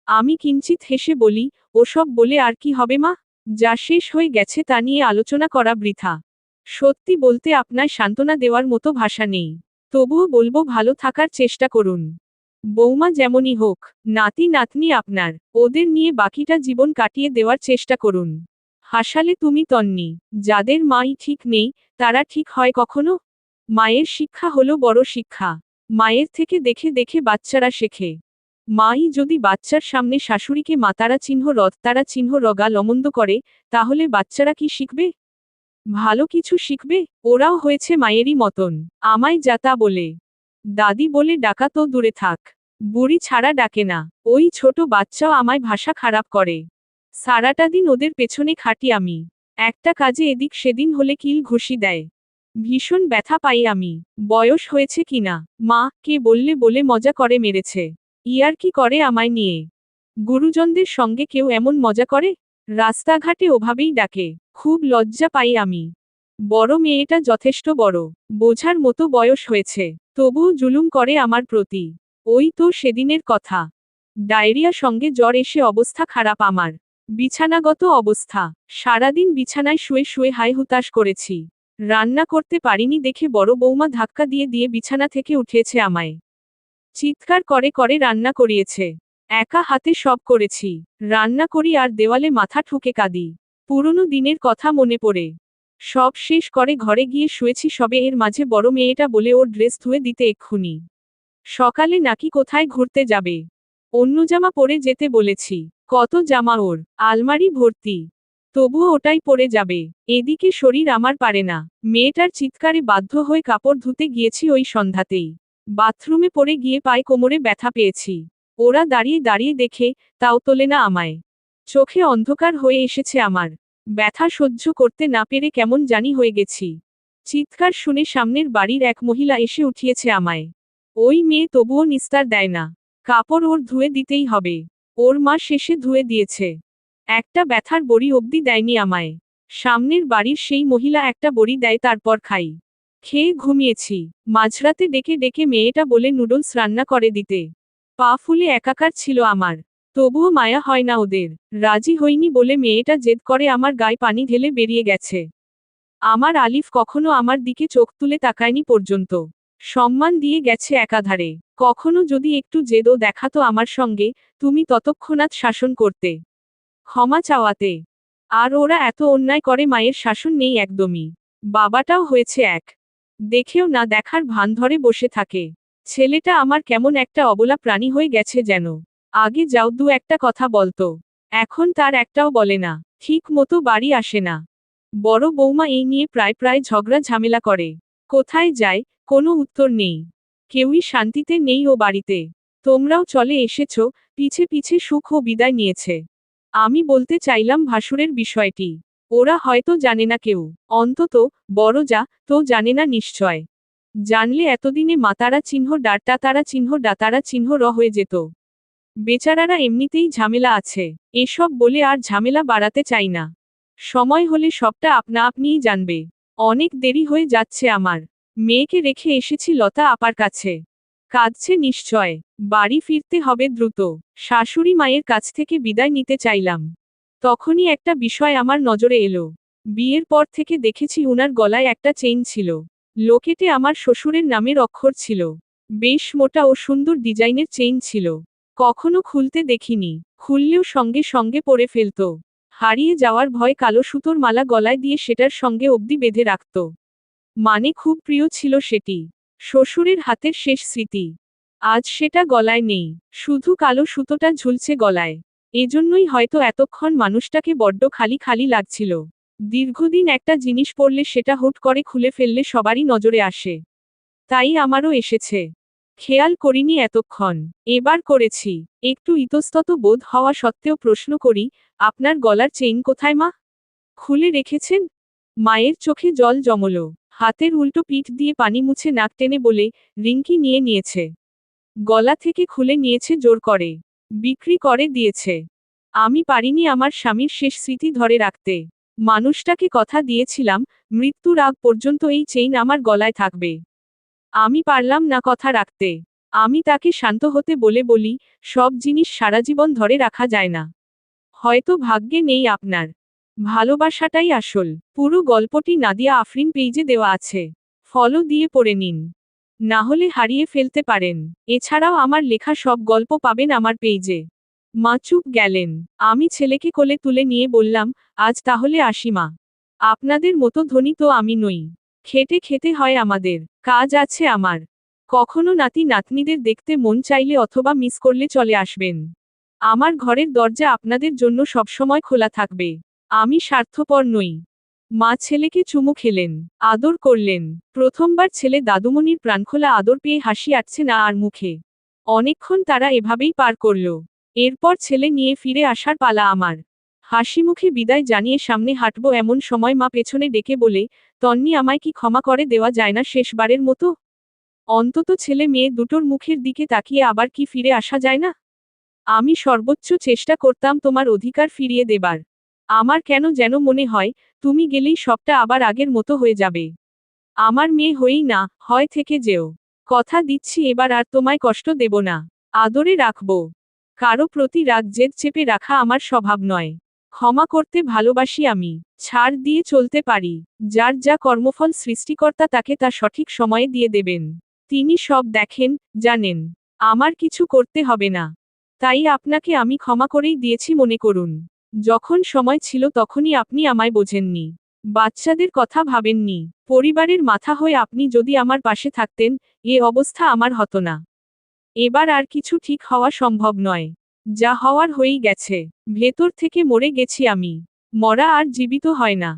আমি কিঞ্চিত হেসে বলি, ওসব বলে আর কি হবে মা? যা শেষ হয়ে গেছে তা নিয়ে আলোচনা করা বৃথা। সত্যি বলতে আপনায় সান্ত্বনা দেওয়ার মতো ভাষা নেই। তবুও বলবো ভালো থাকার চেষ্টা করুন। বৌমা যেমনই হোক, নাতি নাতনি আপনার, ওদের নিয়ে বাকিটা জীবন কাটিয়ে দেওয়ার চেষ্টা করুন। হাসালে তুমি তন্নি। যাদের মাই ঠিক নেই, তারা ঠিক হয় কখনো? মায়ের শিক্ষা হলো বড় শিক্ষা। মায়ের থেকে দেখে দেখে বাচ্চারা শেখে। মাই যদি বাচ্চার সামনে শাশুড়িকে মাতারা চিহ্ন রথতারা চিহ্ন রগা লমন্দ করে, তাহলে বাচ্চারা কি শিখবে? ভালো কিছু শিখবে? ওরাও হয়েছে মায়েরই মতন, আমায় যাতা বলে। দাদি বলে ডাকা তো দূরে থাক। বুড়ি ছাড়া ডাকে না। ওই ছোট বাচ্চাও আমায় ভাষা খারাপ করে। সারাটা দিন ওদের পেছনে খাটি আমি। একটা কাজে এদিক সেদিন হলে কিল ঘুষি দেয়। ভীষণ ব্যথা পাই আমি। বয়স হয়েছে কিনা, মা কে বললে বলে মজা করে মেরেছে। ইয়ার্কি করে আমায় নিয়ে। গুরুজনদের সঙ্গে কেউ এমন মজা করে? রাস্তাঘাটে ওভাবেই ডাকে। খুব লজ্জা পাই আমি। বড় মেয়েটা যথেষ্ট বড়, বোঝার মতো বয়স হয়েছে, তবুও জুলুম করে আমার প্রতি। ওই তো সেদিনের কথা। ডায়রিয়া সঙ্গে জ্বর এসে অবস্থা খারাপ আমার। বিছানাগত অবস্থা। সারাদিন বিছানায় শুয়ে শুয়ে হাই হুতাশ করেছি। রান্না করতে পারিনি দেখে বড় বৌমা ধাক্কা দিয়ে দিয়ে বিছানা থেকে উঠিয়েছে আমায়। চিৎকার করে করে রান্না করিয়েছে। একা হাতে সব করেছি। রান্না করি আর দেওয়ালে মাথা ঠুকে কাঁদি। পুরনো দিনের কথা মনে পড়ে। সব শেষ করে ঘরে গিয়ে শুয়েছি সবে এর মাঝে বড় মেয়েটা বলে ওর ড্রেস ধুয়ে দিতে এক্ষুনি। সকালে নাকি কোথায় ঘুরতে যাবে। অন্য জামা পরে যেতে বলেছি। কত জামা ওর, আলমারি ভর্তি। তবুও ওটাই পরে যাবে। এদিকে শরীর আমার পারে না। মেয়েটার চিৎকারে বাধ্য হয়ে কাপড় ধুতে গিয়েছি ওই সন্ধ্যাতেই। বাথরুমে পড়ে গিয়ে পায়ে কোমরে ব্যথা পেয়েছি। ওরা দাঁড়িয়ে দাঁড়িয়ে দেখে, তাও তোলে না আমায়। চোখে অন্ধকার হয়ে এসেছে আমার। ব্যথা সহ্য করতে না পেরে কেমন জানি হয়ে গেছি। চিৎকার শুনে সামনের বাড়ির এক মহিলা এসে উঠিয়েছে আমায়। ওই মেয়ে তবুও নিস্তার দেয় না। কাপড় ওর ধুয়ে দিতেই হবে। ওর মা শেষে ধুয়ে দিয়েছে। একটা ব্যথার বড়ি অবধি দেয়নি আমায়। সামনের বাড়ির সেই মহিলা একটা বড়ি দেয় তারপর খাই। খেয়ে ঘুমিয়েছি। মাঝরাতে ডেকে ডেকে মেয়েটা বলে নুডলস রান্না করে দিতে। পা ফুলে একাকার ছিল আমার। তবুও মায়া হয় না ওদের। রাজি হইনি বলে মেয়েটা জেদ করে আমার গায়ে পানি ঢেলে বেরিয়ে গেছে। আমার আলিফ কখনো আমার দিকে চোখ তুলে তাকায়নি পর্যন্ত। সম্মান দিয়ে গেছে একাধারে। কখনো যদি একটু জেদও দেখাতো আমার সঙ্গে, তুমি ততক্ষণাৎ শাসন করতে, ক্ষমা চাওয়াতে। আর ওরা এত অন্যায় করে মায়ের শাসন নেই একদমই। বাবাটাও হয়েছে এক। দেখেও না দেখার ভান ধরে বসে থাকে। ছেলেটা আমার কেমন একটা অবলা প্রাণী হয়ে গেছে যেন। আগে যাও দু একটা কথা বলতো। এখন তার একটাও বলে না। ঠিক মতো বাড়ি আসে না। বড় বৌমা এই নিয়ে প্রায় প্রায় ঝগড়া ঝামেলা করে। কোথায় যায়, কোনো উত্তর নেই। কেউই শান্তিতে নেই ও বাড়িতে। তোমরাও চলে এসেছ, পিছে পিছে সুখ ও বিদায় নিয়েছে। আমি বলতে চাইলাম ভাসুরের বিষয়টি। ওরা হয়তো জানে না কেউ। অন্তত বড় যা তো জানে না নিশ্চয়। জানলে এতদিনে মাতারা চিহ্ন ডাটা তারা চিহ্ন ডাতারা চিহ্ন র হয়ে যেত। বেচারারা এমনিতেই ঝামেলা আছে। এসব বলে আর ঝামেলা বাড়াতে চাই না। সময় হলে সবটা আপনা আপনিই জানবে। অনেক দেরি হয়ে যাচ্ছে আমার। মেয়েকে রেখে এসেছি লতা আপার কাছে। কাঁদছে নিশ্চয়। বাড়ি ফিরতে হবে দ্রুত। শাশুড়ি মায়ের কাছ থেকে বিদায় নিতে চাইলাম। তখনই একটা বিষয় আমার নজরে এলো। বিয়ের পর থেকে দেখেছি উনার গলায় একটা চেইন ছিল। লোকেটে আমার শ্বশুরের নামের অক্ষর ছিল। বেশ মোটা ও সুন্দর ডিজাইনের চেইন ছিল। কখনো খুলতে দেখিনি। খুললেও সঙ্গে সঙ্গে পরে ফেলতো। হারিয়ে যাওয়ার ভয় কালো সুতোর মালা গলায় দিয়ে সেটার সঙ্গে অবধি বেঁধে রাখত। মানে খুব প্রিয় ছিল সেটি। শ্বশুরের হাতের শেষ স্মৃতি। আজ সেটা গলায় নেই। শুধু কালো সুতোটা ঝুলছে গলায়। এজন্যই হয়তো এতক্ষণ মানুষটাকে বড্ড খালি খালি লাগছিল। দীর্ঘদিন একটা জিনিস পরলে সেটা হুট করে খুলে ফেললে সবারই নজরে আসে। তাই আমারও এসেছে। খেয়াল করিনি এতক্ষণ। এবার করেছি। একটু ইতস্তত বোধ হওয়া সত্ত্বেও প্রশ্ন করি, আপনার গলার চেইন কোথায় মা? খুলে রেখেছেন? মায়ের চোখে জল জমল। হাতের উল্টো পিঠ দিয়ে পানি মুছে নাক টেনে বলে, রিঙ্কি নিয়ে নিয়েছে। গলা থেকে খুলে নিয়েছে জোর করে। বিক্রি করে দিয়েছে। আমি পারিনি আমার স্বামীর শেষ স্মৃতি ধরে রাখতে। মানুষটাকে কথা দিয়েছিলাম, মৃত্যুর আগ পর্যন্ত এই চেইন আমার গলায় থাকবে। আমি পারলাম না কথা রাখতে। আমি তাকে শান্ত হতে বলে বলি, সব জিনিস সারা জীবন ধরে রাখা যায় না। হয়তো ভাগ্যে নেই আপনার। ভালোবাসাটাই আসল। পুরো গল্পটি নাদিয়া আফরিন পেইজে দেওয়া আছে। ফলো দিয়ে পড়ে নিন। না হলে হারিয়ে ফেলতে পারেন। এছাড়াও আমার লেখা সব গল্প পাবেন আমার পেইজে। মা চুপ গেলেন। আমি ছেলেকে কোলে তুলে নিয়ে বললাম, আজ তাহলে আসি মা। আপনাদের মতো ধনী তো আমি নই। খেটে খেতে হয় আমাদের। কাজ আছে আমার। কখনো নাতি নাতনিদের দেখতে মন চাইলে অথবা মিস করলে চলে আসবেন। আমার ঘরের দরজা আপনাদের জন্য সবসময় খোলা থাকবে। আমি স্বার্থপর নই। মা ছেলেকে চুমু খেলেন। আদর করলেন। প্রথমবার ছেলে দাদুমণির প্রাণখোলা আদর পেয়ে হাসি আসছে না আর মুখে। অনেকক্ষণ তারা এভাবেই পার করল। এরপর ছেলে নিয়ে ফিরে আসার পালা আমার। হাসিমুখে বিদায় জানিয়ে সামনে হাঁটব এমন সময় মা পেছনে ডেকে বলে, তন্নি আমায় কি ক্ষমা করে দেওয়া যায় না শেষবারের মতো? অন্তত ছেলে মেয়ে দুটোর মুখের দিকে তাকিয়ে আবার কি ফিরে আসা যায় না? আমি সর্বোচ্চ চেষ্টা করতাম তোমার অধিকার ফিরিয়ে দেবার। আমার কেন যেন মনে হয়, তুমি গেলেই সবটা আবার আগের মতো হয়ে যাবে। আমার মেয়ে হয়েই না, হয় থেকে যেও। কথা দিচ্ছি এবার আর তোমায় কষ্ট দেব না। আদরে রাখব। কারো প্রতি রাগ জেদ চেপে রাখা আমার স্বভাব নয়। ক্ষমা করতে ভালোবাসি আমি। ছাড় দিয়ে চলতে পারি। যার যা কর্মফল সৃষ্টিকর্তা তাকে তা সঠিক সময়ে দিয়ে দেবেন। তিনি সব দেখেন, জানেন। আমার কিছু করতে হবে না। তাই আপনাকে আমি ক্ষমা করেই দিয়েছি মনে করুন। যখন সময় ছিল তখনই আপনি আমায় বোঝেননি। বাচ্চাদের কথা ভাবেননি। পরিবারের মাথা হয়ে আপনি যদি আমার পাশে থাকতেন, এ অবস্থা আমার হতো না। এবার আর কিছু ঠিক হওয়া সম্ভব নয়। যা হওয়ার হয়েই গেছে। ভেতর থেকে মরে গেছি আমি। মরা আর জীবিত হয় না।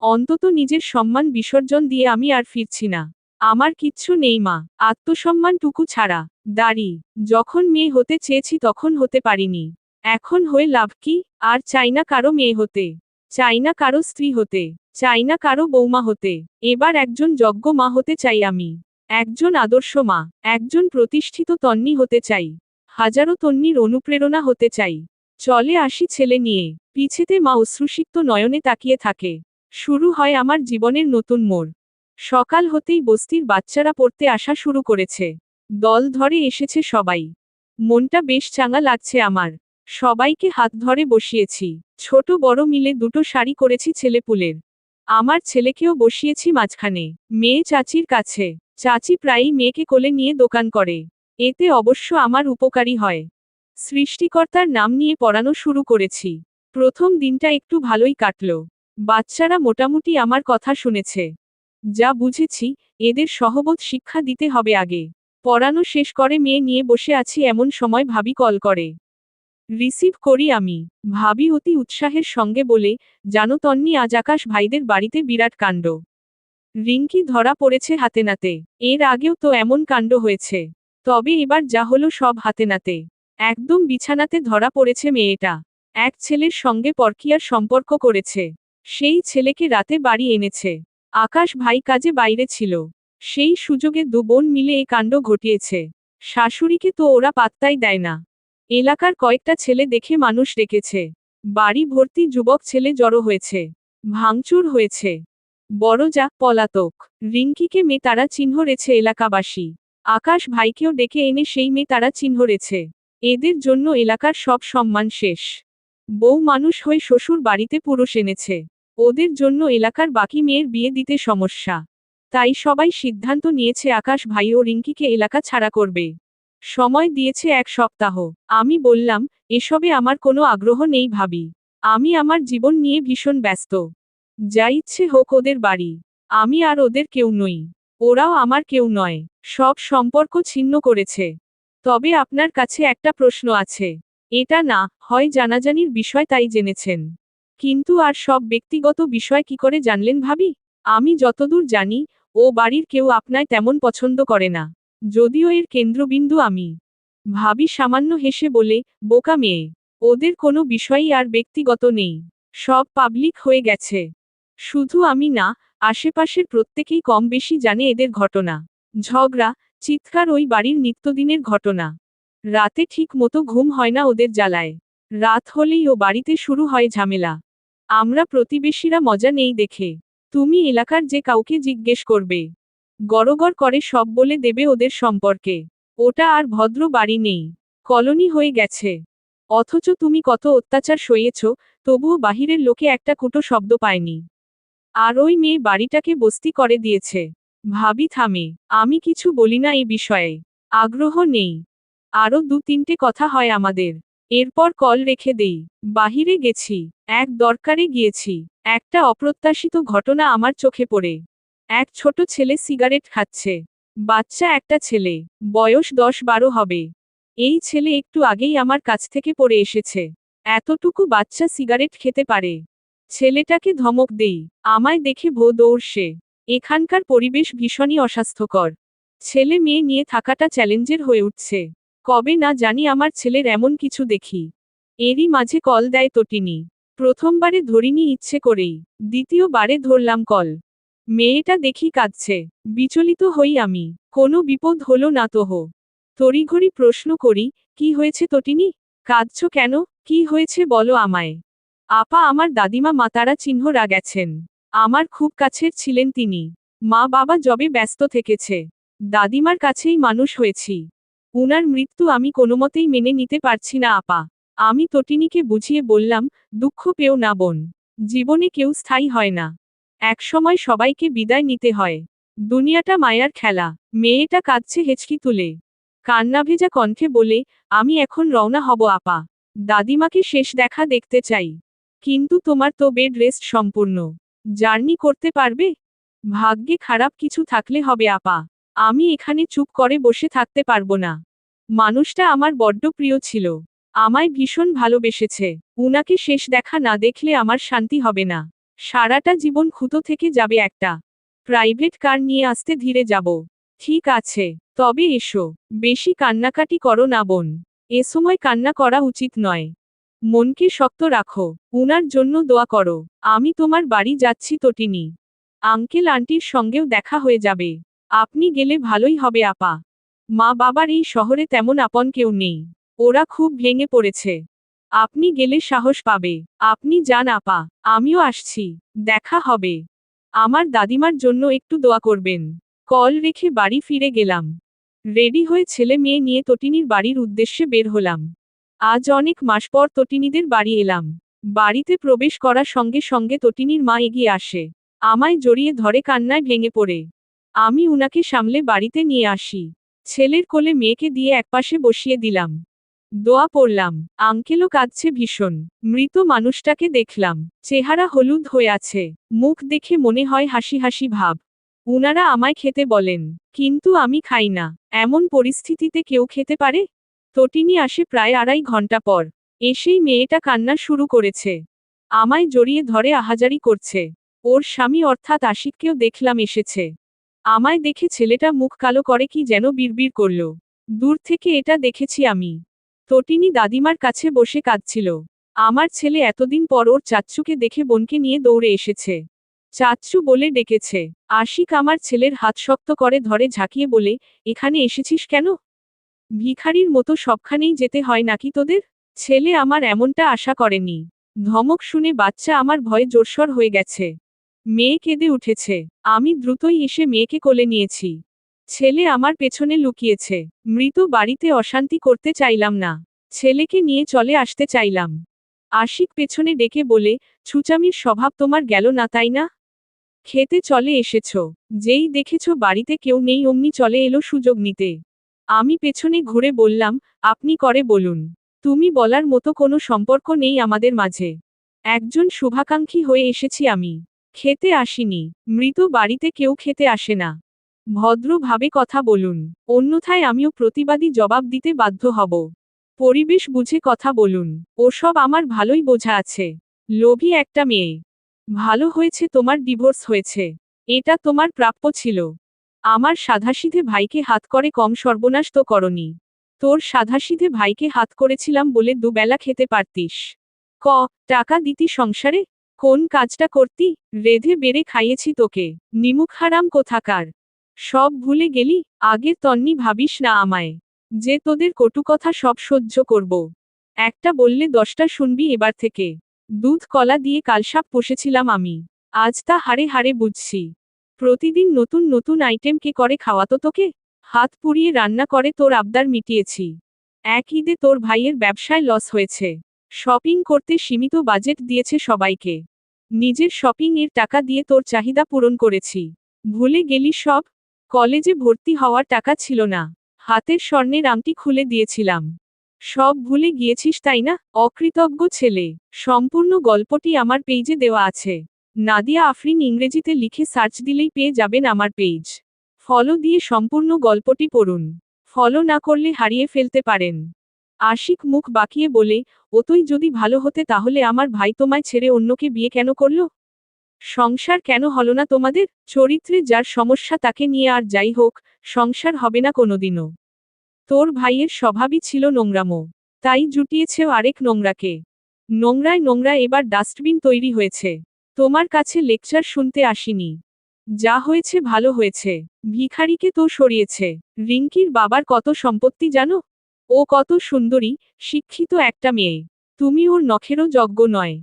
অন্তত নিজের সম্মান বিসর্জন দিয়ে আমি আর ফিরছি না। আমার কিচ্ছু নেই মা, আত্মসম্মানটুকু ছাড়া। দাড়ি। যখন মেয়ে হতে চেয়েছি তখন হতে পারিনি। এখন হয়ে লাভ কি? আর চাই না কারো মেয়ে হতে। চাই না কারো স্ত্রী হতে। চাই না কারো বৌমা হতে। এবার একজন যজ্ঞ মা হতে চাই আমি। একজন আদর্শ মা। একজন প্রতিষ্ঠিত তন্নি হতে চাই। হাজারো তন্নির অনুপ্রেরণা হতে চাই। চলে আসি ছেলে নিয়ে। পিছেতে মা অশ্রুসিক্ত নয়নে তাকিয়ে থাকে। শুরু হয় আমার জীবনের নতুন মোড়। সকাল হতেই বস্তির বাচ্চারা পড়তে আসা শুরু করেছে। দল ধরে এসেছে সবাই। মনটা বেশ চাঙা লাগছে আমার। সবাইকে হাত ধরে বসিয়েছি। ছোট বড় মিলে দুটো শাড়ি করেছি ছেলেপুলের। আমার ছেলেকেও বসিয়েছি মাঝখানে। মেয়ে চাচির কাছে। চাচি প্রায়ই মেয়েকে কোলে নিয়ে দোকান করে। এতে অবশ্য আমার উপকারী হয়। সৃষ্টিকর্তার নাম নিয়ে পড়ানো শুরু করেছি। প্রথম দিনটা একটু ভালোই কাটল। বাচ্চারা মোটামুটি আমার কথা শুনেছে। যা বুঝেছি, এদের সহবত শিক্ষা দিতে হবে আগে। পড়ানো শেষ করে মেয়ে নিয়ে বসে আছি এমন সময় ভাবি কল করে। রিসিভ করি আমি। ভাবি অতি উৎসাহের সঙ্গে বলে, জানো তন্নি আজ আকাশ ভাইদের বাড়িতে বিরাট কাণ্ড। রিঙ্কি ধরা পড়েছে হাতে নাতে। এর আগেও তো এমন কাণ্ড হয়েছে। তবে এবার যা হলো সব হাতে নাতে। একদম বিছানাতে ধরা পড়েছে মেয়েটা। এক ছেলের সঙ্গে পরকীয়ার সম্পর্ক করেছে। সেই ছেলেকে রাতে বাড়ি এনেছে। আকাশ ভাই কাজে বাইরে ছিল। সেই সুযোগে দু বোন মিলে এ কাণ্ড ঘটিয়েছে। শাশুড়িকে তো ওরা পাত্তাই দেয় না। এলাকার কয়েকটা ছেলে দেখে মানুষ ডেকেছে। বাড়ি ভর্তি যুবক ছেলে জড়ো হয়েছে। ভাঙচুর হয়েছে। বড় যা পলাতক। রিঙ্কিকে মেয়ে তারা চিহ্নরেছে এলাকাবাসী। আকাশ ভাইকেও ডেকে এনে সেই মেয়ে তারা চিহ্নরেছে। এদের জন্য এলাকার সব সম্মান শেষ। বউ মানুষ হয়ে শ্বশুর বাড়িতে পুরুষ এনেছে। ওদের জন্য এলাকার বাকি মেয়ের বিয়ে দিতে সমস্যা। তাই সবাই সিদ্ধান্ত নিয়েছে আকাশ ভাই ও রিঙ্কিকে এলাকা ছাড়া করবে। সময় দিয়েছে 1 সপ্তাহ। আমি বললাম, এসবে আমার কোনো আগ্রহ নেই ভাবি। আমি আমার জীবন নিয়ে ভীষণ ব্যস্ত। যা ইচ্ছে হোক ওদের বাড়ি। আমি আর ওদের কেউ নই। ওরাও আমার কেউ নয়। সব সম্পর্ক ছিন্ন করেছে। তবে আপনার কাছে একটা প্রশ্ন আছে। এটা না হয় জানাজানির বিষয় তাই জেনেছেন। কিন্তু আর সব ব্যক্তিগত বিষয় কি করে জানলেন ভাবি? আমি যতদূর জানি, ও বাড়ির কেউ আপনায় তেমন পছন্দ করে না। যদিও এর কেন্দ্রবিন্দু আমি। ভাবি সামান্য হেসে বলে, বোকা মেয়ে। ওদের কোনো বিষয়ই আর ব্যক্তিগত নেই। সব পাবলিক হয়ে গেছে। শুধু আমি না, আশেপাশের প্রত্যেকেই কম বেশি জানে এদের ঘটনা। ঝগড়া, চিৎকার ওই বাড়ির নিত্যদিনের ঘটনা। রাতে ঠিক মতো ঘুম হয় না ওদের জ্বালায়। রাত হলেই ও বাড়িতে শুরু হয় ঝামেলা। আমরা প্রতিবেশীরা মজা নেই দেখে। তুমি এলাকার যে কাউকে জিজ্ঞেস করবে, গড়গড় করে সব বলে দেবে ওদের সম্পর্কে। ওটা আর ভদ্র বাড়ি নেই, কলোনি হয়ে গেছে। অথচ তুমি কত অত্যাচার সইয়েছ, তবুও বাহিরের লোকে একটা কুটো শব্দ পায়নি। আর ওই মেয়ে বাড়িটাকে বস্তি করে দিয়েছে। ভাবি থামে। আমি কিছু বলি না এই বিষয়ে। আগ্রহ নেই। আরও 2-3টে কথা হয় আমাদের। এরপর কল রেখে দেই। বাহিরে গেছি। এক দরকারে গিয়েছি। একটা অপ্রত্যাশিত ঘটনা আমার চোখে পড়ে। এক ছোট ছেলে সিগারেট খাচ্ছে। বাচ্চা একটা ছেলে। বয়স 10-12 হবে। এই ছেলে একটু আগেই আমার কাছ থেকে পড়ে এসেছে। এতটুকু বাচ্চা সিগারেট খেতে পারে। ছেলেটাকে ধমক দেই। আমায় দেখে ভো দৌড়সে। এখানকার পরিবেশ ভীষণই অস্বাস্থ্যকর। ছেলে মেয়ে নিয়ে থাকাটা চ্যালেঞ্জের হয়ে উঠছে। কবে না জানি আমার ছেলের এমন কিছু দেখি। এরই মাঝে কল দেয় তটিনী। প্রথমবারে ধরিনি ইচ্ছে করেই। দ্বিতীয়বারে ধরলাম কল। মেয়েটা দেখি কাঁদছে। বিচলিত হই আমি। কোনো বিপদ হলো না তো হো? তড়িঘড়ি প্রশ্ন করি, কি হয়েছে তটিনী? কাঁদছ কেন? কি হয়েছে বলো আমায়। আপা আমার দাদিমা মাতারা চিহ্নরা গেছেন। আমার খুব কাছের ছিলেন তিনি। মা বাবা জবে ব্যস্ত থেকেছে। দাদিমার কাছেই মানুষ হয়েছি। উনার মৃত্যু আমি কোনোমতেই মেনে নিতে পারছি না আপা। আমি তটিনীকে বুঝিয়ে বললাম, দুঃখ পেও না বোন। জীবনে কেউ স্থায়ী হয় না। একসময় সবাইকে বিদায় নিতে হয়। দুনিয়াটা মায়ার খেলা। মেয়েটা কাঁদছে হেঁচকি তুলে। কান্নাভেজা কণ্ঠে বলে, আমি এখন রওনা হব আপা। দাদিমাকে শেষ দেখা দেখতে চাই। কিন্তু তোমার তো বেড রেস্ট সম্পূর্ণ। জার্নি করতে পারবে? ভাগ্যে খারাপ কিছু থাকলে হবে আপা। আমি এখানে চুপ করে বসে থাকতে পারবো না। মানুষটা আমার বড্ড প্রিয় ছিল। আমায় ভীষণ ভালোবেসেছে। উনাকে শেষ দেখা না দেখলে আমার শান্তি হবে না। সারাটা জীবন খুঁতো থেকে যাবে একটা। প্রাইভেট কার নিয়ে আসতে ধীরে যাব। ঠিক আছে, তবে এসো। বেশি কান্নাকাটি করো না বোন। এ সময় কান্না করা উচিত নয়। মনকে শক্ত রাখো। উনার জন্য দোয়া করো। আমি তোমার বাড়ি যাচ্ছি তটিনী। আঙ্কেল আন্টির সঙ্গেও দেখা হয়ে যাবে। আপনি গেলে ভালোই হবে আপা। মা বাবার এই শহরে তেমন আপন কেউ নেই। ওরা খুব ভেঙে পড়েছে। আপনি গেলে সাহস পাবে। আপনি যান আপা। আমিও আসছি। দেখা হবে। আমার দাদিমার জন্য একটু দোয়া করবেন। কল রেখে বাড়ি ফিরে গেলাম। রেডি হয়ে ছেলে মেয়ে নিয়ে তটিনীর বাড়ির উদ্দেশ্যে বের হলাম। আজ অনেক মাস পর তটিনীদের বাড়ি এলাম। বাড়িতে প্রবেশ করার সঙ্গে সঙ্গে তটিনীর মা এগিয়ে আসে। আমায় জড়িয়ে ধরে কান্নায় ভেঙে পড়ে। আমি উনাকে সামলে বাড়িতে নিয়ে আসি। ছেলের কোলে মেয়েকে দিয়ে একপাশে বসিয়ে দিলাম। দোয়া পড়লাম। আঙ্কেলও কাঁদছে ভীষণ। মৃত মানুষটাকে দেখলাম। চেহারা হলুদ হয়ে আছে। মুখ দেখে মনে হয় হাসি হাসি ভাব। উনারা আমায় খেতে বলেন। কিন্তু আমি খাই না। এমন পরিস্থিতিতে কেউ খেতে পারে? তটিনী আসে প্রায় 2.5 ঘন্টা পর। এসেই মেয়েটা কান্না শুরু করেছে। আমায় জড়িয়ে ধরে আহাজারি করছে। ওর স্বামী অর্থাৎ আশিককেও দেখলাম এসেছে। আমায় দেখে ছেলেটা মুখ কালো করে কি যেন বিড়বিড় করল। দূর থেকে এটা দেখেছি আমি। তটিনী দাদিমার কাছে বসে কাঁদছিল। আমার ছেলে এতদিন পর ওর চাচ্চুকে দেখে বোনকে নিয়ে দৌড়ে এসেছে। চাচ্চু বলে ডেকেছে। আশিক আমার ছেলের হাত শক্ত করে ধরে ঝাঁকিয়ে বলে, এখানে এসেছিস কেন? ভিখারির মতো সবখানেই যেতে হয় নাকি তোদের? ছেলে আমার এমনটা আশা করেনি। ধমক শুনে বাচ্চা আমার ভয়ে জোরসর হয়ে গেছে। মেয়ে কেঁদে উঠেছে। আমি দ্রুতই এসে মেয়েকে কোলে নিয়েছি। ছেলে আমার পেছনে লুকিয়েছে। মৃত বাড়িতে অশান্তি করতে চাইলাম না। ছেলেকে নিয়ে চলে আসতে চাইলাম। আশিক পেছনে ডেকে বলে, ছুচামির স্বভাব তোমার গেল না তাই না? খেতে চলে এসেছ। যেই দেখেছ বাড়িতে কেউ নেই অমনি চলে এলো সুযোগ নিতে। আমি পেছনে ঘুরে বললাম, আপনি করে বলুন। তুমি বলার মতো কোনো সম্পর্ক নেই আমাদের মাঝে। একজন শুভাকাঙ্ক্ষী হয়ে এসেছি আমি। খেতে আসিনি। মৃত বাড়িতে কেউ খেতে আসে না। ভদ্রভাবে কথা বলুন। অন্যথায় আমিও প্রতিবাদী জবাব দিতে বাধ্য হব। পরিবেশ বুঝে কথা বলুন। ওসব আমার ভালোই বোঝা আছে। লোভী একটা মেয়ে। ভালো হয়েছে তোমার ডিভোর্স হয়েছে। এটা তোমার প্রাপ্য ছিল। আমার সাধাসিধে ভাইকে হাত করে কম সর্বনাশ তো করনি। তোর সাধাসিধে ভাইকে হাত করেছিলাম বলে দুবেলা খেতে পারতিস। ক টাকা দিতি সংসারে? কোন কাজটা করতি? রেধে বেড়ে খাইয়েছি তোকে। নিমুখ হারাম কোথাকার। সব ভুলে গেলি? আগে তন্নি ভাবিস না আমায়, যে তোদের কটু কথা সব সহ্য করব। একটা বললে 10টা শুনবি এবার থেকে। দুধ কলা দিয়ে কালসাপ পুষেছিলাম আমি। আজ তা হাড়ে হাড়ে বুঝছি। প্রতিদিন নতুন নতুন আইটেম কে করে খাওয়াতো তোকে? হাত পুড়িয়ে রান্না করে তোর আবদার মিটিয়েছি। এক ঈদে তোর ভাইয়ের ব্যবসায় লস হয়েছে। শপিং করতে সীমিত বাজেট দিয়েছে সবাইকে। নিজের শপিং এর টাকা দিয়ে তোর চাহিদা পূরণ করেছি। ভুলে গেলি সব? কলেজে ভর্তি হওয়ার টাকা ছিল না। হাতের স্বর্ণের আংটি খুলে দিয়েছিলাম। সব ভুলে গিয়েছিস তাই না? অকৃতজ্ঞ ছেলে। সম্পূর্ণ গল্পটি আমার পেজে দেওয়া আছে। নাদিয়া আফরিন ইংরেজিতে লিখে সার্চ দিলেই পেয়ে যাবেন আমার পেজ। ফলো দিয়ে সম্পূর্ণ গল্পটি পড়ুন। ফলো না করলে হারিয়ে ফেলতে পারেন। আশিক মুখ বাঁকিয়ে বলে, ওতই যদি ভালো হতে তাহলে আমার ভাই তোমায় ছেড়ে অন্যকে বিয়ে কেন করল? সংসার কেন হলো না তোমাদের? চরিত্রে যার সমস্যা তাকে নিয়ে আর যাই হোক, সংসার হবে না কোনোদিনও। তোর ভাইয়ের স্বভাবই ছিল নোংরামো। তাই জুটিয়েছেও আরেক নোংরাকে। নোংরায় নোংরা এবার ডাস্টবিন তৈরি হয়েছে। তোমার কাছে লেকচার শুনতে আসিনি। যা হয়েছে ভালো হয়েছে। ভিখারিকে তো সরিয়েছে। রিঙ্কির বাবার কত সম্পত্তি জানো? ও কত সুন্দরী, শিক্ষিত একটা মেয়ে। তুমি ওর নখেরও যোগ্য নয়।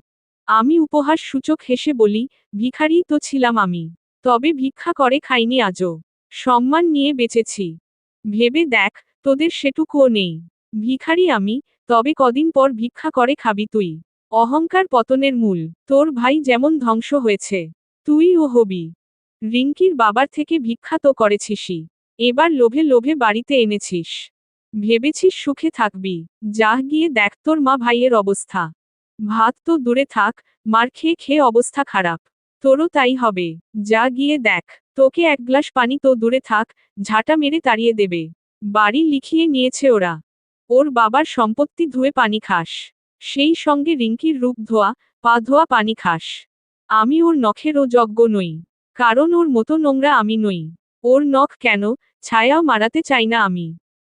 আমি উপহাস সূচক হেসে বলি, ভিখারিই তো ছিলাম আমি। তবে ভিক্ষা করে খাইনি আজও। সম্মান নিয়ে বেঁচেছি। ভেবে দেখ, তোদের সেটুকুও নেই। ভিখারি আমি, তবে কদিন পর ভিক্ষা করে খাবি তুই। অহংকার পতনের মূল। তোর ভাই যেমন ধ্বংস হয়েছে, তুইও হবি। রিঙ্কির বাবার থেকে ভিক্ষা তো করেছিসই। এবার লোভে লোভে বাড়িতে এনেছিস। ভেবেছিস সুখে থাকবি। যা গিয়ে দেখ তোর মা ভাইয়ের অবস্থা। ভাত তো দূরে থাক, মার খেয়ে খেয়ে অবস্থা খারাপ। তোরও তাই হবে। যা গিয়ে দেখ। তোকে এক গ্লাস পানি তো দূরে থাক, ঝাঁটা মেরে তাড়িয়ে দেবে। বাড়ি লিখিয়ে নিয়েছে ওরা। ওর বাবার সম্পত্তি ধুয়ে পানি খাস। সেই সঙ্গে রিঙ্কির রূপ ধোয়া, পা ধোয়া পানি খাস। আমি ওর নখেরও যোগ্য নই। কারণ ওর মতো নোংরা আমি নই। ওর নখ কেন, ছায়াও মারাতে চাই না আমি।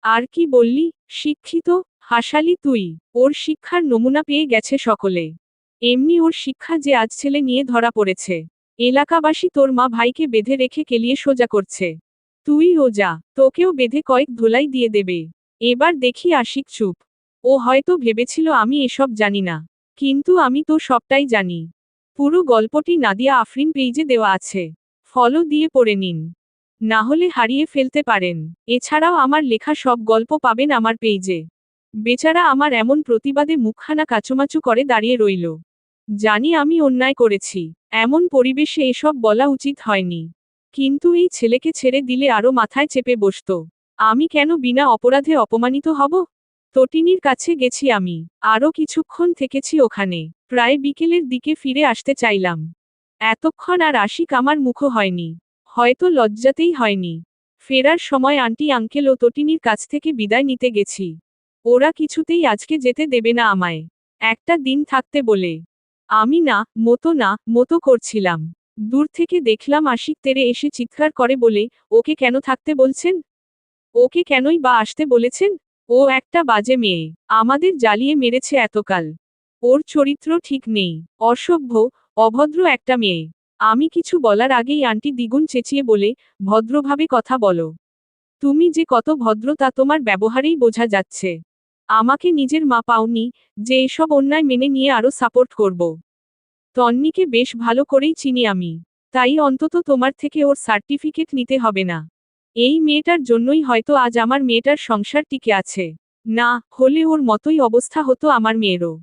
আর কি বললি? শিক্ষিত? হাসালি তুই। ওর শিক্ষার নমুনা পেয়ে গেছে সকলে। এমনি ওর শিক্ষা যে আজ ছেলে নিয়ে ধরা পড়েছে। এলাকাবাসী তোর মা ভাইকে বেঁধে রেখে কেলিয়ে সোজা করছে। তুইও যা, তোকেও বেঁধে কয়েক ধোলাই দিয়ে দেবে। এবার দেখি আশিক চুপ। ও হয়তো ভেবেছিল আমি এসব জানি না। কিন্তু আমি তো সবটাই জানি। পুরো গল্পটি নাদিয়া আফরিন পেজে দেওয়া আছে। ফলো দিয়ে পড়ে নিন। না হলে হারিয়ে ফেলতে পারেন। এছাড়াও আমার লেখা সব গল্প পাবেন আমার পেজে। বেচারা আমার এমন প্রতিবাদে মুখখানা কাচুমাচু করে দাঁড়িয়ে রইল। জানি আমি অন্যায় করেছি। এমন পরিবেশে এসব বলা উচিত হয়নি। কিন্তু এই ছেলেকে ছেড়ে দিলে আরও মাথায় চেপে বসত। আমি কেন বিনা অপরাধে অপমানিত হব? তটিনীর কাছে গেছি আমি। আরও কিছুক্ষণ থেকেছি ওখানে। প্রায় বিকেলের দিকে ফিরে আসতে চাইলাম। এতক্ষণ আর আশিক আমার মুখো হয়নি। হয়তো লজ্জাতেই হয়নি। ফেরার সময় আন্টি আঙ্কেল ও তটিনীর কাছ থেকে বিদায় নিতে গেছি। ওরা কিছুতেই আজকে যেতে দেবে না আমায়। একটা দিন থাকতে বলে। আমি না মতো করছিলাম। দূর থেকে দেখলাম আশিক তেড়ে এসে চিৎকার করে বলে, ওকে কেন থাকতে বলছেন? ওকে কেনই বা আসতে বলেছেন? ও একটা বাজে মেয়ে। আমাদের জ্বালিয়ে মেরেছে এতকাল। ওর চরিত্র ঠিক নেই। অসভ্য, অভদ্র একটা মেয়ে। আমি কিছু বলার আগেই আন্টি দ্বিগুণ চেঁচিয়ে বলে, ভদ্রভাবে কথা বলো। তুমি যে কত ভদ্র তা তোমার ব্যবহারেই বোঝা যাচ্ছে। আমাকে নিজের মা পাওনি, যে এসব অন্যায় মেনে নিয়ে আরো সাপোর্ট করব। তন্নিকে বেশ ভালো করেই চিনি আমি। তাই অন্তত তোমার থেকে ওর সার্টিফিকেট নিতে হবে না। এই মেয়েটার জন্যই হয়তো আজ আমার মেয়েটার সংসার টিকে আছে। না হলে ওর মতোই অবস্থা হতো আমার মেয়েরও।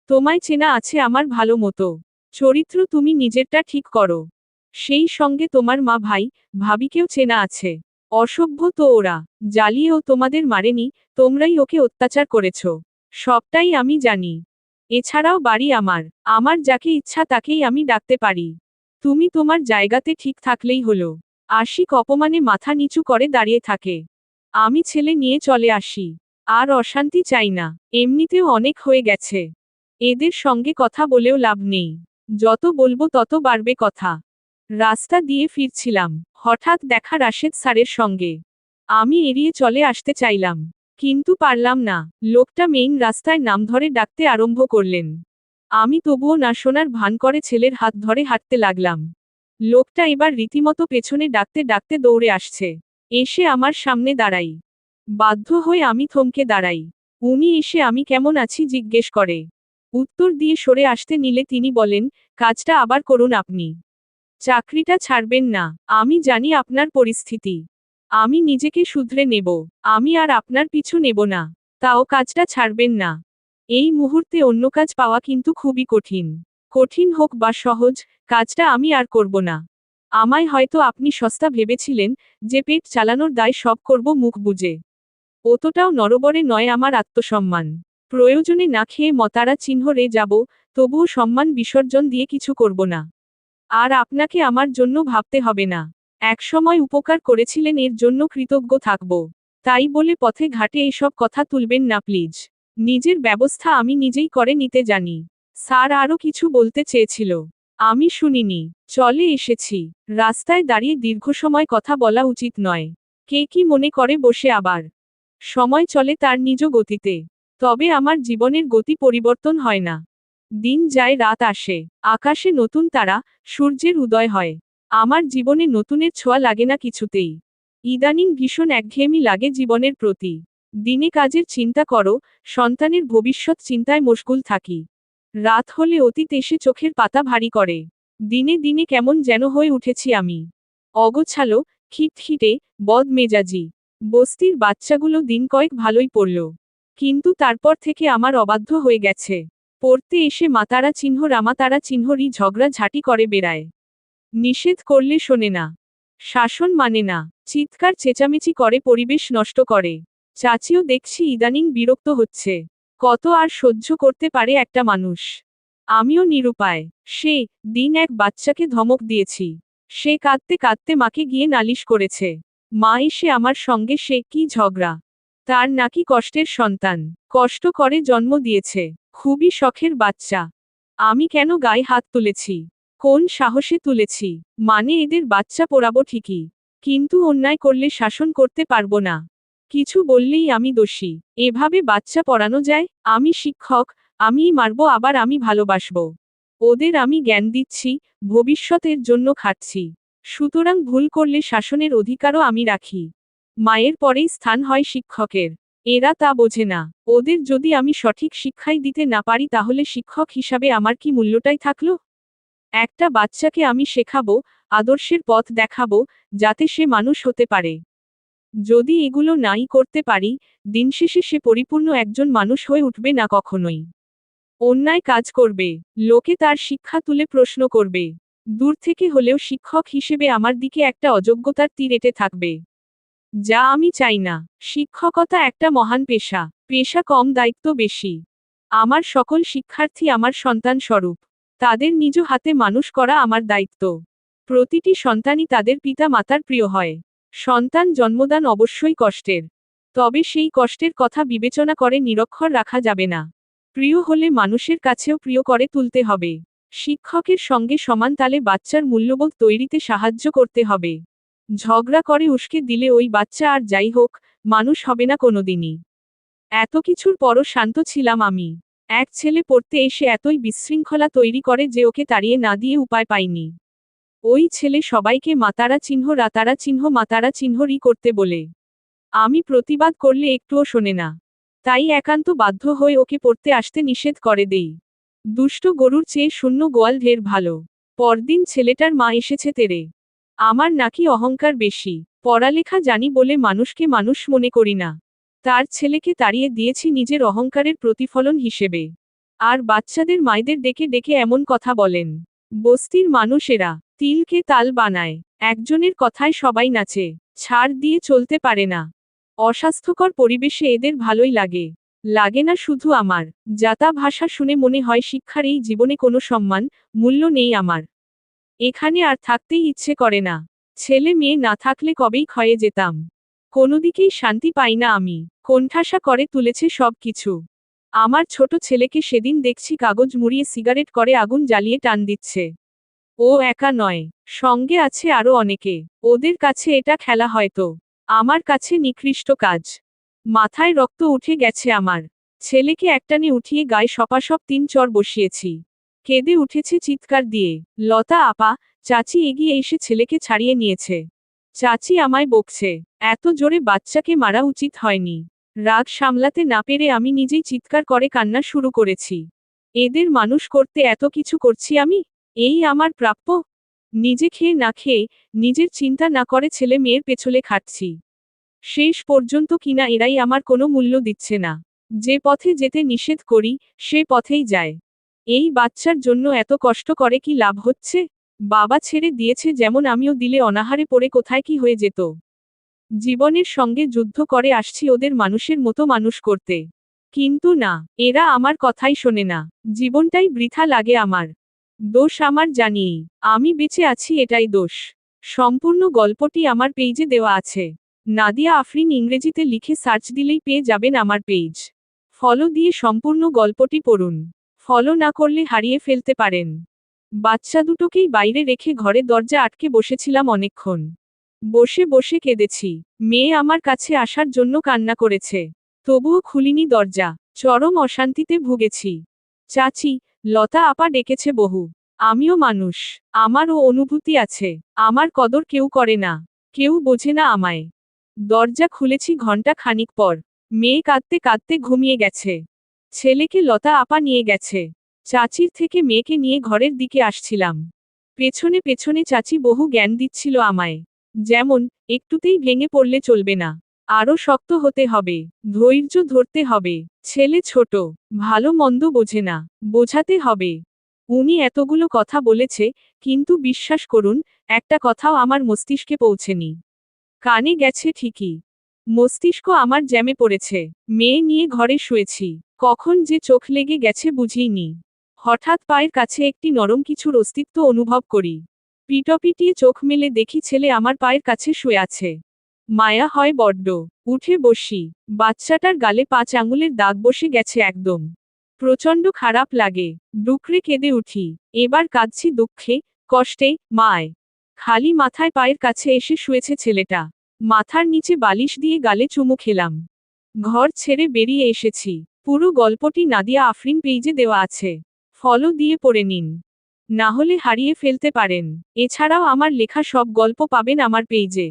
তোমায় চেনা আছে আমার ভালো মতো। চরিত্র তুমি নিজেরটা ঠিক করো। সেই সঙ্গে তোমার মা ভাই, ভাবিকেও চেনা আছে। অসভ্য তো ওরা। জ্বালিয়েও তোমাদের মারেনি, তোমরাই ওকে অত্যাচার করেছ। সবটাই আমি জানি। এছাড়াও বাড়ি আমার। আমার যাকে ইচ্ছা তাকেই আমি ডাকতে পারি। তুমি তোমার জায়গাতে ঠিক থাকলেই হলো। আশিক অপমানে মাথা নিচু করে দাঁড়িয়ে থাকে। আমি ছেলে নিয়ে চলে আসি। আর অশান্তি চাই না। এমনিতেও অনেক হয়ে গেছে। এদের সঙ্গে কথা বলেও লাভ নেই। যত বলবো তত বাড়বে কথা। রাস্তা দিয়ে ফিরছিলাম, হঠাৎ দেখা রাশেদ স্যারের সঙ্গে। আমি এড়িয়ে চলে আসতে চাইলাম, কিন্তু পারলাম না। লোকটা মেইন রাস্তায় নাম ধরে ডাকতে আরম্ভ করলেন। আমি তবুও না শোনার ভান করে ছেলের হাত ধরে হাঁটতে লাগলাম। লোকটা এবার রীতিমতো পেছনে ডাকতে ডাকতে দৌড়ে আসছে। এসে আমার সামনে দাঁড়াই। বাধ্য হয়ে আমি থমকে দাঁড়াই। উনি এসে আমি কেমন আছি জিজ্ঞেস করে। উত্তর দিয়ে সরে আসতে নিলে তিনি বলেন, কাজটা আবার করুন আপনি। চাকরিটা ছাড়বেন না। আমি জানি আপনার পরিস্থিতি। আমি নিজেকে শুধরে নেব। আমি আর আপনার পিছু নেব না। তাও কাজটা ছাড়বেন না। এই মুহূর্তে অন্য কাজ পাওয়া কিন্তু খুবই কঠিন। কঠিন হোক বা সহজ, কাজটা আমি আর করব না। আমায় হয়তো আপনি সস্তা ভেবেছিলেন, যে পেট চালানোর দায় সব করব মুখ বুজে। অতটাও নরবরে নয় আমার আত্মসম্মান। প্রয়োজনে না খেয়ে মতারা চিহ্ন রে যাব, তবুও সম্মান বিসর্জন দিয়ে কিছু করব না। আর আপনাকে আমার জন্য ভাবতে হবে না। একসময় উপকার করেছিলেন, এর জন্য কৃতজ্ঞ থাকব। তাই বলে পথে ঘাটে এসব কথা তুলবেন না প্লিজ। নিজের ব্যবস্থা আমি নিজেই করে নিতে জানি। স্যার আরও কিছু বলতে চেয়েছিল, আমি শুনিনি। চলে এসেছি। রাস্তায় দাঁড়িয়ে দীর্ঘ সময় কথা বলা উচিত নয়। কে কি মনে করে বসে আবার। সময় চলে তার নিজ গতিতে। তবে আমার জীবনের গতি পরিবর্তন হয় না। দিন যায় রাত আসে, আকাশে নতুন তারা, সূর্যের উদয় হয়। আমার জীবনে নতুনের ছোঁয়া লাগে না কিছুতেই। ইদানিং ভীষণ একঘেয়েমি লাগে জীবনের প্রতি। দিনে কাজের চিন্তা করো, সন্তানের ভবিষ্যৎ চিন্তায় মশগুল থাকি। রাত হলে অতীত এসে চোখের পাতা ভারী করে। দিনে দিনে কেমন যেন হয়ে উঠেছি আমি। অগোছালো, খিটখিটে, বদমেজাজি। বস্তির বাচ্চাগুলো দিন কয়েক ভালোই পড়ল। কিন্তু তারপর থেকে আমার অবাধ্য হয়ে গেছে। পড়তে এসে মাতারা চিহ্ন রামাতারা চিহ্নরই ঝগড়া ঝাঁটি করে বেড়ায়। নিষেধ করলে শোনে না। শাসন মানে না। চিৎকার চেঁচামেচি করে পরিবেশ নষ্ট করে। চাচিও দেখছি ইদানিং বিরক্ত হচ্ছে। কত আর সহ্য করতে পারে একটা মানুষ। আমিও নিরুপায়। সে দিন এক বাচ্চাকে ধমক দিয়েছি। সে কাঁদতে কাঁদতে মাকে গিয়ে নালিশ করেছে। মা এসে আমার সঙ্গে সে কি ঝগড়া। তার নাকি কষ্টের সন্তান, কষ্ট করে জন্ম দিয়েছে, খুবই শখের বাচ্চা। আমি কেন গায়ে হাত তুলেছি? কোন সাহসে তুলেছি? মানে এদের বাচ্চা পোড়াবো ঠিকই, কিন্তু অন্যায় করলে শাসন করতে পারবো না। কিছু বললেই আমি দোষী। এভাবে বাচ্চা পড়ানো যায়? আমি শিক্ষক, আমিই মারবো আবার আমি ভালোবাসবো। ওদের আমি জ্ঞান দিচ্ছি, ভবিষ্যতের জন্য খাটছি। সুতরাং ভুল করলে শাসনের অধিকারও আমি রাখি। মায়ের পরেই স্থান হয় শিক্ষকের। এরা তা বোঝে না। ওদের যদি আমি সঠিক শিক্ষাই দিতে না পারি তাহলে শিক্ষক হিসাবে আমার কি মূল্যটাই থাকলো? একটা বাচ্চাকে আমি শেখাবো, আদর্শের পথ দেখাবো, যাতে সে মানুষ হতে পারে। যদি এগুলো নাই করতে পারি, দিনশেষে সে পরিপূর্ণ একজন মানুষ হয়ে উঠবে না কখনোই। অন্যায় কাজ করবে, লোকে তার শিক্ষা তুলে প্রশ্ন করবে। দূর থেকে হলেও শিক্ষক হিসেবে আমার দিকে একটা অযোগ্যতার তীর এঁটে থাকবে। যা আমি চাই না। শিক্ষকতা একটা মহান পেশা। পেশা কম, দায়িত্ব বেশি। আমার সকল শিক্ষার্থী আমার সন্তান স্বরূপ। তাদের নিজ হাতে মানুষ করা আমার দায়িত্ব। প্রতিটি সন্তানই তাদের পিতা মাতার প্রিয় হয়। সন্তান জন্মদান অবশ্যই কষ্টের। তবে সেই কষ্টের কথা বিবেচনা করে নিরক্ষর রাখা যাবে না। প্রিয় হলে মানুষের কাছেও প্রিয় করে তুলতে হবে। শিক্ষকের সঙ্গে সমান তালে বাচ্চার মূল্যবোধ তৈরিতে সাহায্য করতে হবে। ঝগড়া করে উস্কে দিলে ওই বাচ্চা আর যাই হোক, মানুষ হবে না কোনোদিনই। এত কিছুর পরও শান্ত ছিলাম আমি। এক ছেলে পড়তে এসে এতই বিশৃঙ্খলা তৈরি করে যে ওকে তাড়িয়ে না দিয়ে উপায় পাইনি। ওই ছেলে সবাইকে মাতারা চিহ্ন রাতারা চিহ্ন মাতারা চিহ্নরই করতে বলে। আমি প্রতিবাদ করলে একটুও শোনে না। তাই একান্ত বাধ্য হয়ে ওকে পড়তে আসতে নিষেধ করে দেই। দুষ্ট গরুর চেয়ে শূন্য গোয়াল ঢের ভালো। পরদিন ছেলেটার মা এসেছে তেড়ে। আমার নাকি অহংকার বেশি। পড়ালেখা জানি বলে মানুষকে মানুষ মনে করি না। তার ছেলেকে তাড়িয়ে দিয়েছি নিজের অহংকারের প্রতিফলন হিসেবে। আর বাচ্চাদের মায়েদের ডেকে ডেকে এমন কথা বলেন। বস্তির মানুষেরা তিলকে তাল বানায়। একজনের কথায় সবাই নাচে। ছাড় দিয়ে চলতে পারে না। অস্বাস্থ্যকর পরিবেশে এদের ভালোই লাগে। লাগে না শুধু আমার। যাতা ভাষা শুনে মনে হয় শিক্ষার এই জীবনে কোনো সম্মান, মূল্য নেই আমার। এখানে আর থাকতেই ইচ্ছে করে না। ছেলে মেয়ে না থাকলে কবেই ক্ষয়ে যেতাম। কোনোদিকেই শান্তি পাই না আমি। কোণঠাসা করে তুলেছে সব কিছু। আমার ছোট ছেলেকে সেদিন দেখছি কাগজ মুড়িয়ে সিগারেট করে আগুন জ্বালিয়ে টান দিচ্ছে। ও একা নয়, সঙ্গে আছে আরো অনেকে। ওদের কাছে এটা খেলা হয়তো, আমার কাছে নিকৃষ্ট কাজ। মাথায় রক্ত উঠে গেছে আমার। ছেলেকে একটানে উঠিয়ে গায়ে সপাসপ 3 চড় বসিয়েছি। কেঁদে উঠেছে চিৎকার দিয়ে। লতা আপা, চাচি এগিয়ে এসে ছেলেকে ছাড়িয়ে নিয়েছে। চাচি আমায় বকছে, এত জোরে বাচ্চাকে মারা উচিত হয়নি। রাগ সামলাতে না পেরে আমি নিজেই চিৎকার করে কান্না শুরু করেছি। এদের মানুষ করতে এত কিছু করছি আমি? এই আমার প্রাপ্য? নিজে খেয়ে না খেয়ে, নিজের চিন্তা না করে ছেলে মেয়ের পেছনে খাটছি। শেষ পর্যন্ত কিনা এরাই আমার কোনো মূল্য দিচ্ছে না। যে পথে যেতে নিষেধ করি, সে পথেই যায়। এই বাচ্চার জন্য এত কষ্ট করে কি লাভ হচ্ছে? বাবা ছেড়ে দিয়েছে যেমন আমিও দিলে অনাহারে পড়ে কোথায় কি হয়ে যেত। জীবনের সঙ্গে যুদ্ধ করে আসছি ওদের মানুষের মতো মানুষ করতে। কিন্তু না, এরা আমার কথাই শোনে না। জীবনটাই বৃথা লাগে আমার। দোষ আমার জানিয়েই আমি বেঁচে আছি, এটাই দোষ। সম্পূর্ণ গল্পটি আমার পেজে দেওয়া আছে। নাদিয়া আফরিন ইংরেজিতে লিখে সার্চ দিলেই পেয়ে যাবেন আমার পেজ। ফলো দিয়ে সম্পূর্ণ গল্পটি পড়ুন। ফলো না করলে হারিয়ে ফেলতে পারেন। বাচ্চা দুটোকেই বাইরে রেখে ঘরে দরজা আটকে বসেছিলাম অনেকক্ষণ। বসে বসে কেঁদেছি। মেয়ে আমার কাছে আসার জন্য কান্না করেছে, তবুও খুলিনি দরজা। চরম অশান্তিতে ভুগেছি। চাচি, লতা আপা ডেকেছে বহু। আমিও মানুষ, আমারও অনুভূতি আছে। আমার কদর কেউ করে না, কেউ বোঝে না আমায়। দরজা খুলেছি ঘন্টা খানিক পর। মেয়ে কাঁদতে কাঁদতে ঘুমিয়ে গেছে। ছেলেকে লতা আপা নিয়ে গেছে। চাচির থেকে মেয়েকে নিয়ে ঘরের দিকে আসছিলাম। পেছনে পেছনে চাচি বহু জ্ঞান দিচ্ছিল আমায়। যেমন, একটুতেই ভেঙে পড়লে চলবে না, আরো শক্ত হতে হবে, ধৈর্য ধরতে হবে, ছেলে ছোট, ভালো মন্দ বোঝে না, বোঝাতে হবে। উনি এতগুলো কথা বলেছে, কিন্তু বিশ্বাস করুন, একটা কথাও আমার মস্তিষ্কে পৌঁছেনি। কানে গেছে ঠিকই, মস্তিষ্ক আমার জ্যামে পড়েছে। মেয়ে নিয়ে ঘরে শুয়েছি, কখন যে চোখ লেগে গেছে বুঝিনি। হঠাৎ পায়ের কাছে একটি নরম কিছুর অস্তিত্ব অনুভব করি। পিটপিটিয়ে চোখ মেলে দেখি ছেলে আমার পায়ের কাছে শুয়ে আছে। মায়া হয় বড্ড। উঠে বসি। বাচ্চাটার গালে 5 আঙুলের দাগ বসে গেছে একদম। প্রচণ্ড খারাপ লাগে। ডুকরে কেঁদে উঠি। এবার কাঁদছি দুঃখে, কষ্টে, মায়। খালি মাথায় পায়ের কাছে এসে শুয়েছে ছেলেটা। মাথার নিচে বালিশ দিয়ে গালে চুমু খেলাম। ঘর ছেড়ে বেরিয়ে এসেছি। পুরো গল্পটি নাদিয়া আফরিন পেজে দেওয়া আছে। ফলো দিয়ে পড়ে নিন, না হলে হারিয়ে ফেলতে পারেন। এছাড়াও আমার লেখা সব গল্প পাবেন আমার পেজে।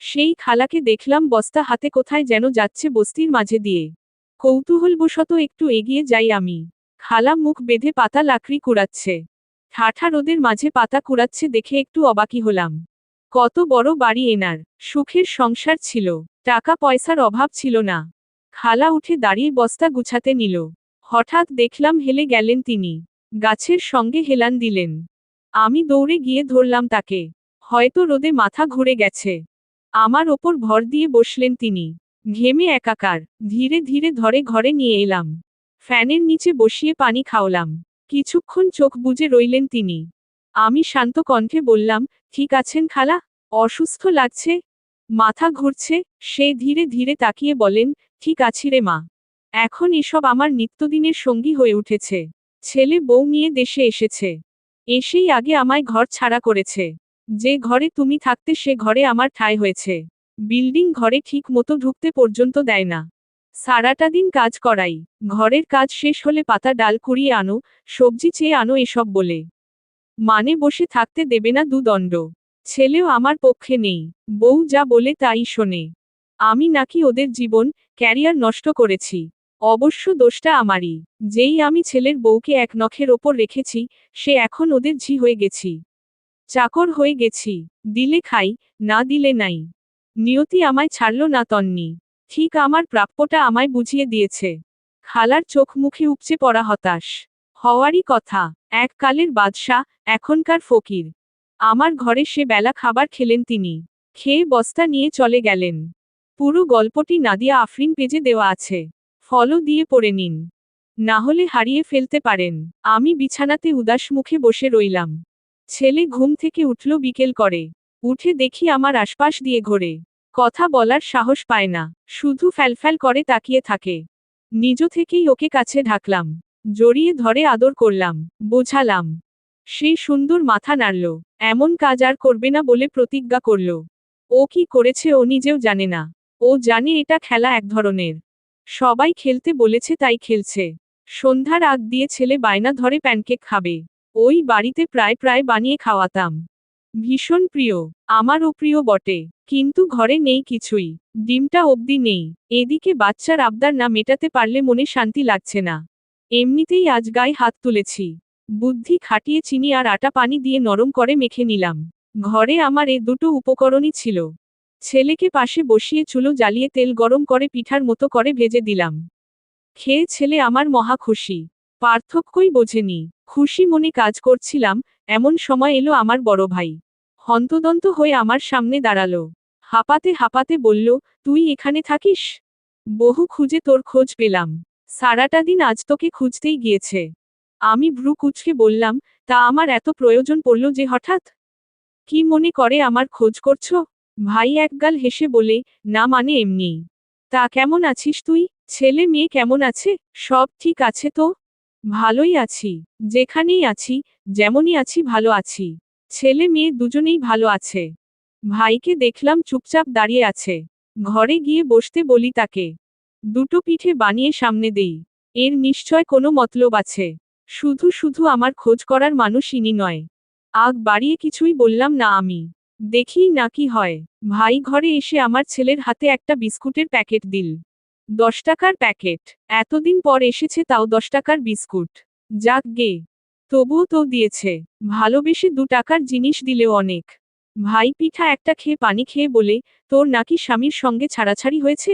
সেই খালাকে দেখলাম বস্তা হাতে কোথায় যেন যাচ্ছে বস্তির মাঝে দিয়ে। কৌতূহলবশত একটু এগিয়ে যাই আমি। খালা মুখ বেঁধে পাতা লাকড়ি কুড়াচ্ছে। ঠাঠা রোদের মাঝে পাতা কুড়াচ্ছে দেখে একটু অবাকি হলাম। কত বড় বাড়ি এনার, সুখের সংসার ছিল, টাকা পয়সার অভাব ছিল না। খালা উঠে দাঁড়িয়ে বস্তা গুছাতে নিল। হঠাৎ দেখলাম হেলে গেলেন তিনি। গাছের সঙ্গে হেলান দিলেন। আমি দৌড়ে গিয়ে ধরলাম তাকে। হয়তো রোদে মাথা ঘুরে গেছে। আমার ওপর ভর দিয়ে বসলেন তিনি। ঘেমে একাকার। ধীরে ধীরে ধরে ঘরে নিয়ে এলাম। ফ্যানের নিচে বসিয়ে পানি খাওয়ালাম। কিছুক্ষণ চোখ বুজে রইলেন তিনি। আমি শান্ত কণ্ঠে বললাম, ঠিক আছেন খালা? অসুস্থ লাগছে? মাথা ঘুরছে? সে ধীরে ধীরে তাকিয়ে বলেন, ঠিক আছি রে মা। এখন এসব আমার নিত্যদিনের সঙ্গী হয়ে উঠেছে। ছেলে বউ নিয়ে দেশে এসেছে। এসেই আগে আমায় ঘর ছাড়া করেছে। যে ঘরে তুমি থাকতে সে ঘরে আমার ঠাঁই হয়েছে। বিল্ডিং ঘরে ঠিক মতো ঢুকতে পর্যন্ত দেয় না। সারাটা দিন কাজ করাই। ঘরের কাজ শেষ হলে পাতা ডাল কুড়িয়ে আনো, সবজি চেয়ে আনো এসব বলে। মানে বসে থাকতে দেবে না দুদণ্ড। ছেলেও আমার পক্ষে নেই। বউ যা বলে তাই শোনে। আমি নাকি ওদের জীবন, ক্যারিয়ার নষ্ট করেছি। অবশ্য দোষটা আমারই। যেই আমি ছেলের বউকে এক নখের ওপর রেখেছি, সে এখন ওদের ঝি হয়ে গেছি। চাকর হয়ে গেছি। দিলে খাই, না দিলে নাই। নিয়তি আমায় ছাড়ল না তন্নি। ঠিক আমার প্রাপ্যটা আমায় বুঝিয়ে দিয়েছে। খালার চোখ মুখে উপচে পড়া হতাশ। হওয়ারই কথা, এককালের বাদশা, এখনকার ফকির। আমার ঘরে সে বেলা খাবার খেলেন তিনি। খেয়ে বস্তা নিয়ে চলে গেলেন। পুরো গল্পটি নাদিয়া আফরিন পেজে দেওয়া আছে। ফলো দিয়ে পড়ে নিন, না হলে হারিয়ে ফেলতে পারেন। আমি বিছানাতে উদাস মুখে বসে রইলাম। ছেলে ঘুম থেকে উঠল বিকেল করে। উঠে দেখি আমার আশপাশ দিয়ে ঘোরে। কথা বলার সাহস পায় না, শুধু ফ্যালফ্যাল করে তাকিয়ে থাকে। নিজ থেকেই ওকে কাছে ঢাকলাম, জড়িয়ে ধরে আদর করলাম, বোঝালাম। সেই সুন্দর মাথা নাড়ল, এমন কাজ আর করবে না বলে প্রতিজ্ঞা করল। ও কি করেছে ও নিজেও জানে না। ও জানে এটা খেলা এক ধরনের। সবাই খেলতে বলেছে তাই খেলছে। সন্ধ্যার আগ দিয়ে ছেলে বায়না ধরে প্যানকেক খাবে। ওই বাড়িতে প্রায় প্রায় বানিয়ে খাওয়াতাম। ভীষণ প্রিয়, আমারও প্রিয় বটে, কিন্তু ঘরে নেই কিছুই। ডিমটা অবধি নেই। এদিকে বাচ্চার আবদার না মেটাতে পারলে মনে শান্তি লাগছে না। এমনিতেই আজ গায়ে হাত তুলেছি। বুদ্ধি খাটিয়ে চিনি আর আটা পানি দিয়ে নরম করে মেখে নিলাম। ঘরে আমার এ দুটো উপকরণই ছিল। ছেলেকে পাশে বসিয়ে চুলো জ্বালিয়ে তেল গরম করে পিঠার মতো করে ভেজে দিলাম। খেয়ে ছেলে আমার মহা খুশি। পার্থক্যই বোঝেনি। খুশি মনে কাজ করছিলাম, এমন সময় এলো আমার বড় ভাই। হন্তদন্ত হয়ে আমার সামনে দাঁড়ালো। হাঁপাতে হাঁপাতে বলল, তুই এখানে থাকিস? বহু খুঁজে তোর খোঁজ পেলাম। সারাটা দিন আজ তোকে খুঁজতেই গিয়েছে। আমি ভ্রু কুঁচকে বললাম, তা আমার এত প্রয়োজন পড়ল যে হঠাৎ? কি মনে করে আমার খোঁজ করছো? ভাই একগাল হেসে বলে, না মানে এমনিই। তা কেমন আছিস তুই? ছেলে মেয়ে কেমন আছে? সব ঠিক আছে তো? ভালোই আছি। যেখানেই আছি, যেমনই আছি ভালো আছি। ছেলে মেয়ে দুজনেই ভালো আছে। ভাইকে দেখলাম চুপচাপ দাঁড়িয়ে আছে। ঘরে গিয়ে বসতে বলি তাকে। দুটো পিঠে বানিয়ে সামনে দেই। এর নিশ্চয় কোনো মতলব আছে। শুধু শুধু আমার খোঁজ করার মানুষ ইনি নয়। আগ বাড়িয়ে কিছুই বললাম না আমি। দেখি না কি হয়। ভাই ঘরে এসে আমার ছেলের হাতে একটা বিস্কুটের প্যাকেট দিল। 10 টাকার প্যাকেট। এতদিন পর এসেছে তাও 10 টাকার বিস্কুট। যাক গে। তবুও তো দিয়েছে। ভালোবেসে 2 টাকার জিনিস দিলেও অনেক। ভাই পিঠা একটা খেয়ে পানি খেয়ে বলে, তোর নাকি স্বামীর সঙ্গে ছাড়াছাড়ি হয়েছে?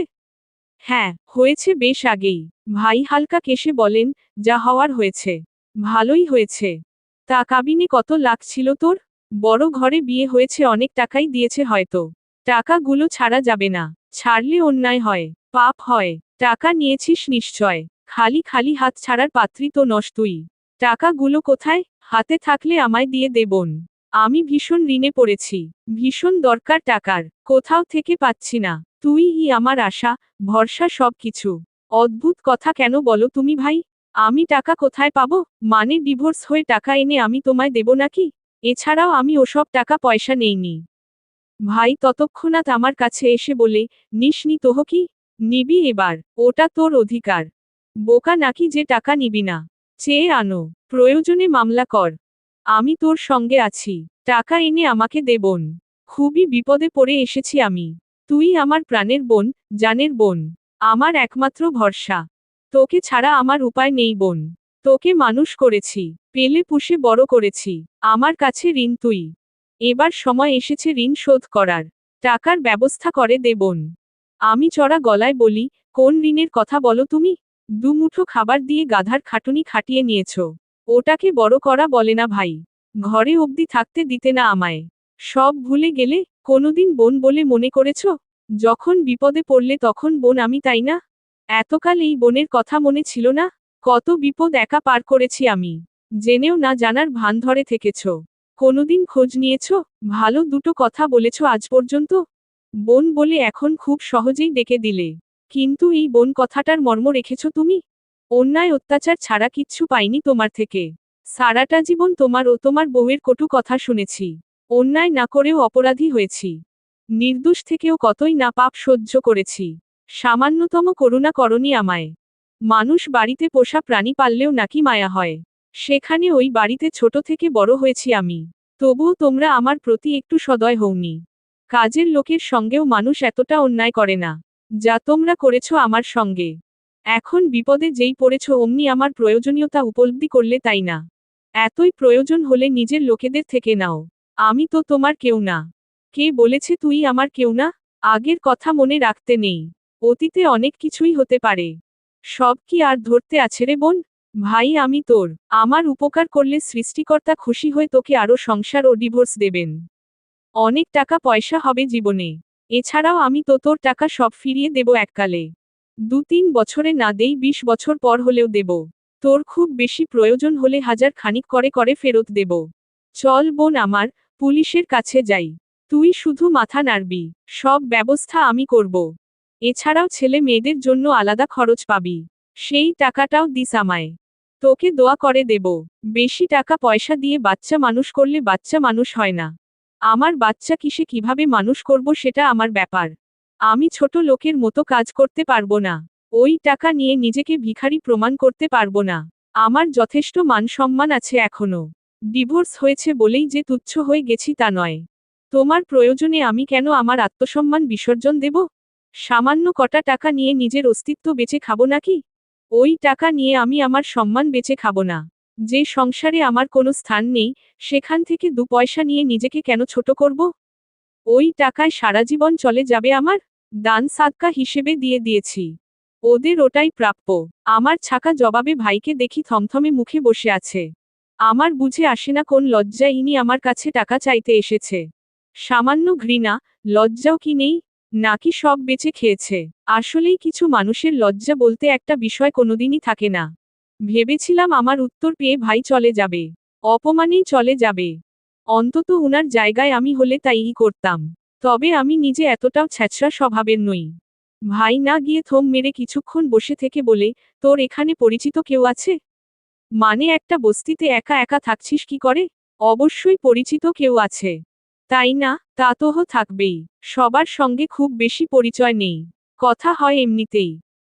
হ্যাঁ, হয়েছে বেশ আগেই। ভাই হালকা কেশে বলেন, যা হওয়ার হয়েছে। ভালোই হয়েছে। তা কাবিনে কত লাখ ছিল তোর? বড় ঘরে বিয়ে হয়েছে, অনেক টাকাই দিয়েছে হয়তো। টাকাগুলো ছাড়া যাবে না। ছাড়লে অন্যায় হয়, পাপ হয়। টাকা নিয়েছিস নিশ্চয়। খালি খালি হাত ছাড়ার পাত্রী তো নস তুই। টাকাগুলো কোথায়? হাতে থাকলে আমায় দিয়ে দে বোন। আমি ভীষণ ঋণে পড়েছি। ভীষণ দরকার টাকার। কোথাও থেকে পাচ্ছি না। তুইই আমার আশা, ভরসা সব কিছু। অদ্ভুত কথা কেন বলো তুমি ভাই? আমি টাকা কোথায় পাবো? মানে ডিভোর্স হয়ে টাকা এনে আমি তোমায় দেব নাকি? এছাড়াও আমি ওসব টাকা পয়সা নেইনি। ভাই ততক্ষণাৎ আমার কাছে এসে বলে, নিস নি তোহ কি? নিবি এবার, ওটা তোর অধিকার। বোকা নাকি যে টাকা নিবি না? চেয়ে আনো, প্রয়োজনে মামলা কর। আমি তোর সঙ্গে আছি। টাকা এনে আমাকে দে বোন। খুবই বিপদে পড়ে এসেছি আমি। তুই আমার প্রাণের বোন, জানের বোন। আমার একমাত্র ভরসা। তোকে ছাড়া আমার উপায় নেই বোন। তোকে মানুষ করেছি, পেলে পুষে বড় করেছি। আমার কাছে ঋণ তুই। এবার সময় এসেছে ঋণ শোধ করার। টাকার ব্যবস্থা করে দে বোন। আমি চড়া গলায় বলি, কোন ঋণের কথা বলো তুমি? দুমুঠো খাবার দিয়ে গাধার খাটুনি খাটিয়ে নিয়েছ। ওটাকে বড় করা বলে না ভাই। ঘরে অবধি থাকতে দিতে না আমায়। সব ভুলে গেলে? কোনোদিন বোন বলে মনে করেছ? যখন বিপদে পড়লে তখন বোন আমি তাই না? এতকাল এই বোনের কথা মনে ছিল না? কত বিপদ একা পার করেছি আমি। জেনেও না জানার ভান ধরে থেকেছ। কোনোদিন খোঁজ নিয়েছ? ভালো দুটো কথা বলেছ আজ পর্যন্ত? বোন বলে এখন খুব সহজেই ডেকে দিলে। কিন্তু এই বোন কথাটার মর্ম রেখেছ তুমি? অন্যায় অত্যাচার ছাড়া কিচ্ছু পাইনি তোমার থেকে। সারাটা জীবন তোমার ও তোমার বউয়ের কটু কথা শুনেছি। অন্যায় না করেও অপরাধী হয়েছি। নির্দোষ থেকেও কতই না পাপ সহ্য করেছি। সামান্যতম করুণা করনি আমায়। মানুষ বাড়িতে পোষা প্রাণী পাললেও নাকি মায়া হয়। সেখানে ওই বাড়িতে ছোট থেকে বড় হয়েছি আমি। তবুও তোমরা আমার প্রতি একটু সদয় হওনি। কাজের লোকের সঙ্গেও মানুষ এতটা অন্যায় করে না, যা তোমরা করেছ আমার সঙ্গে। এখন বিপদে যেই পড়েছ অমনি আমার প্রয়োজনীয়তা উপলব্ধি করলে তাই না? এতই প্রয়োজন হলে নিজের লোকেদের থেকে নাও। আমি তো তোমার কেউ না। কে বলেছে তুই আমার কেউ না? আগের কথা মনে রাখতে নেই। অতীতে অনেক কিছুই হতে পারে। সব কি আর ধরতে আছে রে বোন? ভাই আমি তোর। আমার উপকার করলে সৃষ্টিকর্তা খুশি হয়ে তোকে আরো সংসার ও ডিভোর্স দেবেন। অনেক টাকা পয়সা হবে জীবনে। এছাড়াও আমি তো তোর টাকা সব ফিরিয়ে দেব এককালে। 2-3 বছরে না দেই 20 বছর পর হলেও দেব। তোর খুব বেশি প্রয়োজন হলে হাজার খানিক করে করে ফেরত দেব। চল বোন আমার, পুলিশের কাছে যাই। তুই শুধু মাথা নাড়বি। সব ব্যবস্থা আমি করব। এছাড়াও ছেলে মেয়েদের জন্য আলাদা খরচ পাবি। সেই টাকাটাও দিস আমায়। তোকে দোয়া করে দেব। বেশি টাকা পয়সা দিয়ে বাচ্চা মানুষ করলে বাচ্চা মানুষ হয় না। আমার বাচ্চা কিসে কিভাবে মানুষ করব সেটা আমার ব্যাপার। আমি ছোট লোকের মতো কাজ করতে পারবো না। ওই টাকা নিয়ে নিজেকে ভিখারি প্রমাণ করতে পারবো না। আমার যথেষ্ট মান সম্মান আছে এখনো। ডিভোর্স হয়েছে বলেই যে তুচ্ছ হয়ে গেছি তা নয়। তোমার প্রয়োজনে আমি কেন আমার আত্মসম্মান বিসর্জন দেব? সামান্য কটা টাকা নিয়ে নিজের অস্তিত্ব বেঁচে খাবো নাকি? ওই টাকা নিয়ে আমি আমার সম্মান বেঁচে খাবো না। যে সংসারে আমার কোনো স্থান নেই, সেখান থেকে 2 পয়সা নিয়ে নিজেকে কেন ছোট করব? ওই টাকায় সারা জীবন চলে যাবে আমার? দান সাদকা হিসেবে দিয়ে দিয়েছি। ওদের ওটাই প্রাপ্য। আমার ছাকা জবাবে ভাইকে দেখি থমথমে মুখে বসে আছে। আমার বুঝে আসে না কোন লজ্জা ইনি আমার কাছে টাকা চাইতে এসেছে। সামান্য ঘৃণা, লজ্জাও কি নেই? নাকি সব বেচে খেয়েছে? আসলেই কিছু মানুষের লজ্জা বলতে একটা বিষয় কোনোদিনই থাকে না। ভেবেছিলাম আমার উত্তর পেয়ে ভাই চলে যাবে। অপমানেই চলে যাবে। অন্তত উনার জায়গায় আমি হলে তাইই করতাম। তবে আমি নিজে এতটাও ছ্যাঁচড়া স্বভাবের নই। ভাই না গিয়ে থম মেরে কিছুক্ষণ বসে থেকে বলে, তোর এখানে পরিচিত কেউ আছে? মানে একটা বস্তিতে একা একা থাকছিস কি করে? অবশ্যই পরিচিত কেউ আছে। তাই না? তা তো থাকবেই। সবার সঙ্গে খুব বেশি পরিচয় নেই। কথা হয় এমনিতেই।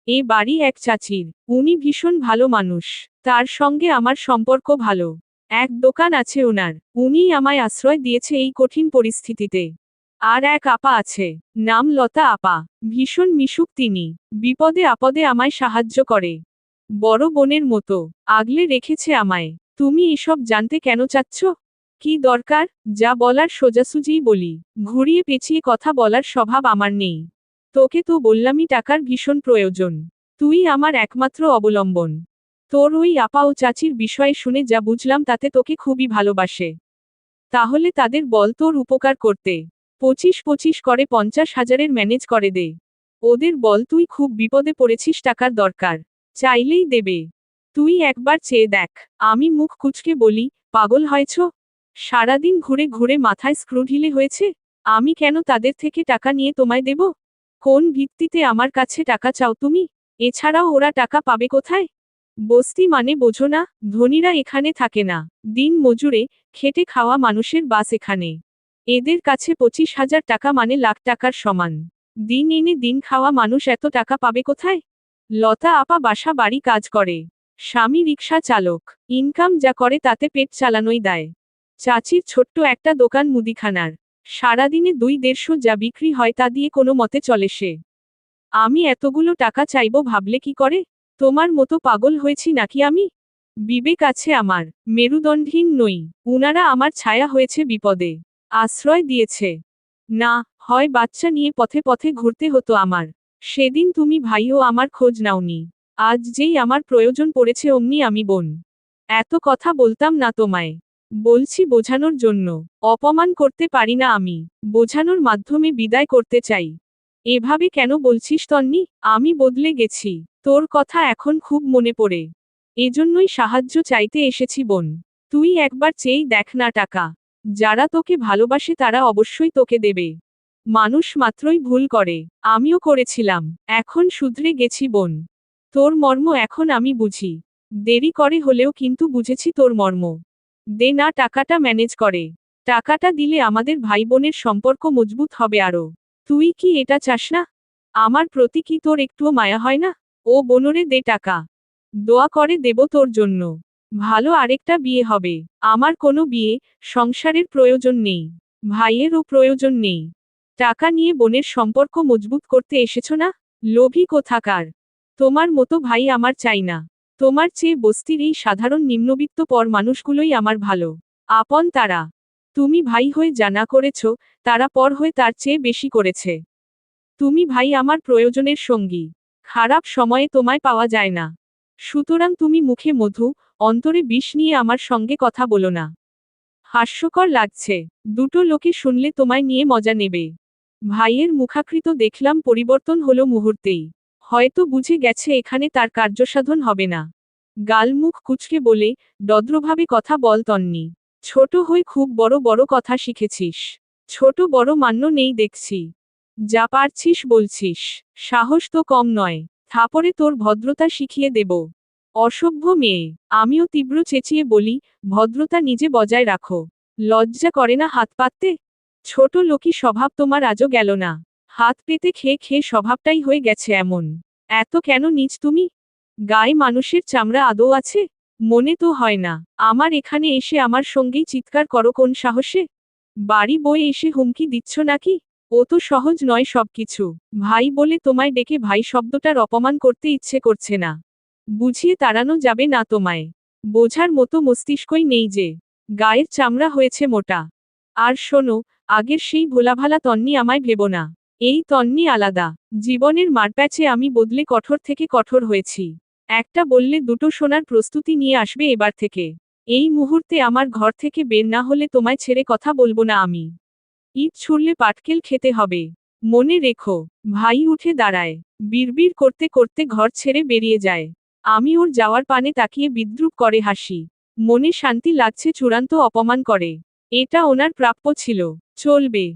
এ বাড়ি এক চাচির। উনি ভীষণ ভালো মানুষ। তার সঙ্গে আমার সম্পর্ক ভালো। এক দোকান আছে ওনার। উনিই আমায় আশ্রয় দিয়েছে এই কঠিন পরিস্থিতিতে। আর এক আপা আছে। নাম লতা আপা। ভীষণ মিশুক তিনি। বিপদে আপদে আমায় সাহায্য করে। বড় বোনের মতো। আগলে রেখেছে আমায়। তুমি এসব জানতে কেন চাচ্ছ? কি দরকার? যা বলার সোজাসুজিই বলি। ঘুরিয়ে পেঁচিয়ে কথা বলার স্বভাব আমার নেই। তোকে তো বললামই টাকার ভীষণ প্রয়োজন। তুই আমার একমাত্র অবলম্বন। তোর ওই আপা ও চাচির বিষয়ে শুনে যা বুঝলাম তাতে তোকে খুবই ভালোবাসে। তাহলে তাদের বল তোর উপকার করতে। 25-25 করে 50,000-এর ম্যানেজ করে দে। ওদের বল তুই খুব বিপদে পড়েছিস, টাকার দরকার। চাইলেই দেবে। তুই একবার চেয়ে দেখ। আমি মুখ কুঁচকে বলি, পাগল হয়েছ? সারাদিন ঘুরে ঘুরে মাথায় স্ক্রু ঢিলে হয়েছে? আমি কেন তাদের থেকে টাকা নিয়ে তোমায় দেব? কোন ভিত্তিতে আমার কাছে টাকা চাও তুমি? এছাড়াও ওরা টাকা পাবে কোথায়? বস্তি মানে বোঝো না, ধনীরা এখানে থাকে না। দিন মজুরে, খেটে খাওয়া মানুষের বাস এখানে। এদের কাছে 25,000 টাকা মানে লাখ টাকার সমান। দিন এনে দিন খাওয়া মানুষ এত টাকা পাবে কোথায়? লতা আপা বাসা বাড়ি কাজ করে। স্বামী রিকশা চালক। ইনকাম যা করে তাতে পেট চালানোই দেয়। চাচির ছোট্ট একটা দোকান মুদিখানার। সারাদিনে 2-150 যা বিক্রি হয় তা দিয়ে কোনো মতে চলে সে। আমি এতগুলো টাকা চাইবো ভাবলে কি করে? তোমার মতো পাগল হয়েছি নাকি আমি? বিবেক আছে আমার। মেরুদণ্ডহীন নই। উনারা আমার ছায়া হয়েছে বিপদে। আশ্রয় দিয়েছে। না, হয় বাচ্চা নিয়ে পথে পথে ঘুরতে হতো আমার। সেদিন তুমি ভাইও আমার খোঁজ নাওনি। আজ যেই আমার প্রয়োজন পড়েছে অমনি আমি বোন। এত কথা বলতাম না তোমায়। বলছি বোঝানোর জন্য। অপমান করতে পারি না আমি। বোঝানোর মাধ্যমে বিদায় করতে চাই। এভাবে কেন বলছিস তন্নি? আমি বদলে গেছি। তোর কথা এখন খুব মনে পড়ে। এজন্যই সাহায্য চাইতে এসেছি বোন। তুই একবার চেয়েই দেখ না টাকা। যারা তোকে ভালোবাসে তারা অবশ্যই তোকে দেবে। মানুষ মাত্রই ভুল করে। আমিও করেছিলাম। এখন শুধরে গেছি বোন। তোর মর্ম এখন আমি বুঝি। দেরি করে হলেও কিন্তু বুঝেছি তোর মর্ম। দে না টাকাটা ম্যানেজ করে। টাকাটা দিলে আমাদের ভাই বোনের সম্পর্ক মজবুত হবে আরো। তুই কি এটা চাস না? আমার প্রতি কি তোর একটুও মায়া হয় না? ও বোনরে দে টাকা। দোয়া করে দেব তোর জন্য। ভালো আরেকটা বিয়ে হবে। আমার কোনো বিয়ে, সংসারের প্রয়োজন নেই। ভাইয়েরও প্রয়োজন নেই। টাকা নিয়ে বোনের সম্পর্ক মজবুত করতে এসেছো না? লোভী কোথাকার। তোমার মতো ভাই আমার চাই না। তোমার চেয়ে বস্তির এই সাধারণ নিম্নবিত্ত পর মানুষগুলোই আমার ভালো। আপন তারা। তুমি ভাই হয়ে যা না করেছ, তারা পর হয়ে তার চেয়ে বেশি করেছে। তুমি ভাই আমার প্রয়োজনের সঙ্গী। খারাপ সময়ে তোমায় পাওয়া যায় না। সুতরাং তুমি মুখে মধু, অন্তরে বিষ নিয়ে আমার সঙ্গে কথা বলো না। হাস্যকর লাগছে। দুটো লোকে শুনলে তোমায় নিয়ে মজা নেবে। ভাইয়ের মুখাকৃত দেখলাম পরিবর্তন হলো মুহূর্তেই। হয়তো বুঝে গেছে এখানে তার কার্যসাধন হবে না। গাল মুখ কুচকে বলে, ডদ্রভাবে কথা বল তন্নি। ছোট হয়ে খুব বড় বড় কথা শিখেছিস। ছোট বড় মান্য নেই দেখছি। যা পারছিস বলছিস। সাহস তো কম নয়। থাপড়ে তোর ভদ্রতা শিখিয়ে দেব। অসভ্য মেয়ে। আমিও তীব্র চেঁচিয়ে বলি, ভদ্রতা নিজে বজায় রাখো। লজ্জা করে না হাত পাততে? ছোট লোকি স্বভাব তোমার আজও গেল না। হাত পেতে খেয়ে খেয়ে স্বভাবটাই হয়ে গেছে এমন। এত কেন নীচ তুমি? গায়ে মানুষের চামড়া আদৌ আছে? মনে তো হয় না। আমার এখানে এসে আমার সঙ্গেই চিৎকার করো কোন সাহসে? বাড়ি বয়ে এসে হুমকি দিচ্ছ নাকি? ও তো সহজ নয় সবকিছু। ভাই বলে তোমায় ডেকে ভাই শব্দটার অপমান করতে ইচ্ছে করছে না। বুঝিয়ে তাড়ানো যাবে না তোমায়। বোঝার মতো মস্তিষ্কই নেই যে। গায়ের চামড়া হয়েছে মোটা। আর শোনো, আগের সেই ভোলাভালা তন্নি আমায় ভেবো না। এই তন্নি আলাদা। জীবনের মারপ্যাচে আমি বদলে কঠোর থেকে কঠোর হয়েছি। একটা বললে দুটো শোনার প্রস্তুতি নিয়ে আসবে এবার থেকে। এই মুহূর্তে আমার ঘর থেকে বের না হলে তোমায় ছেড়ে কথা বলবো না আমি। ইট ছুঁড়লে পাটকেল খেতে হবে। মনে রেখো। ভাই উঠে দাঁড়ায়। বিড়বিড় করতে করতে ঘর ছেড়ে বেরিয়ে যায়। আমি ওর যাওয়ার পানে তাকিয়ে বিদ্রূপ করে হাসি। মনে শান্তি লাগছে চূড়ান্ত অপমান করে। এটা ওনার প্রাপ্য ছিল। চলবে।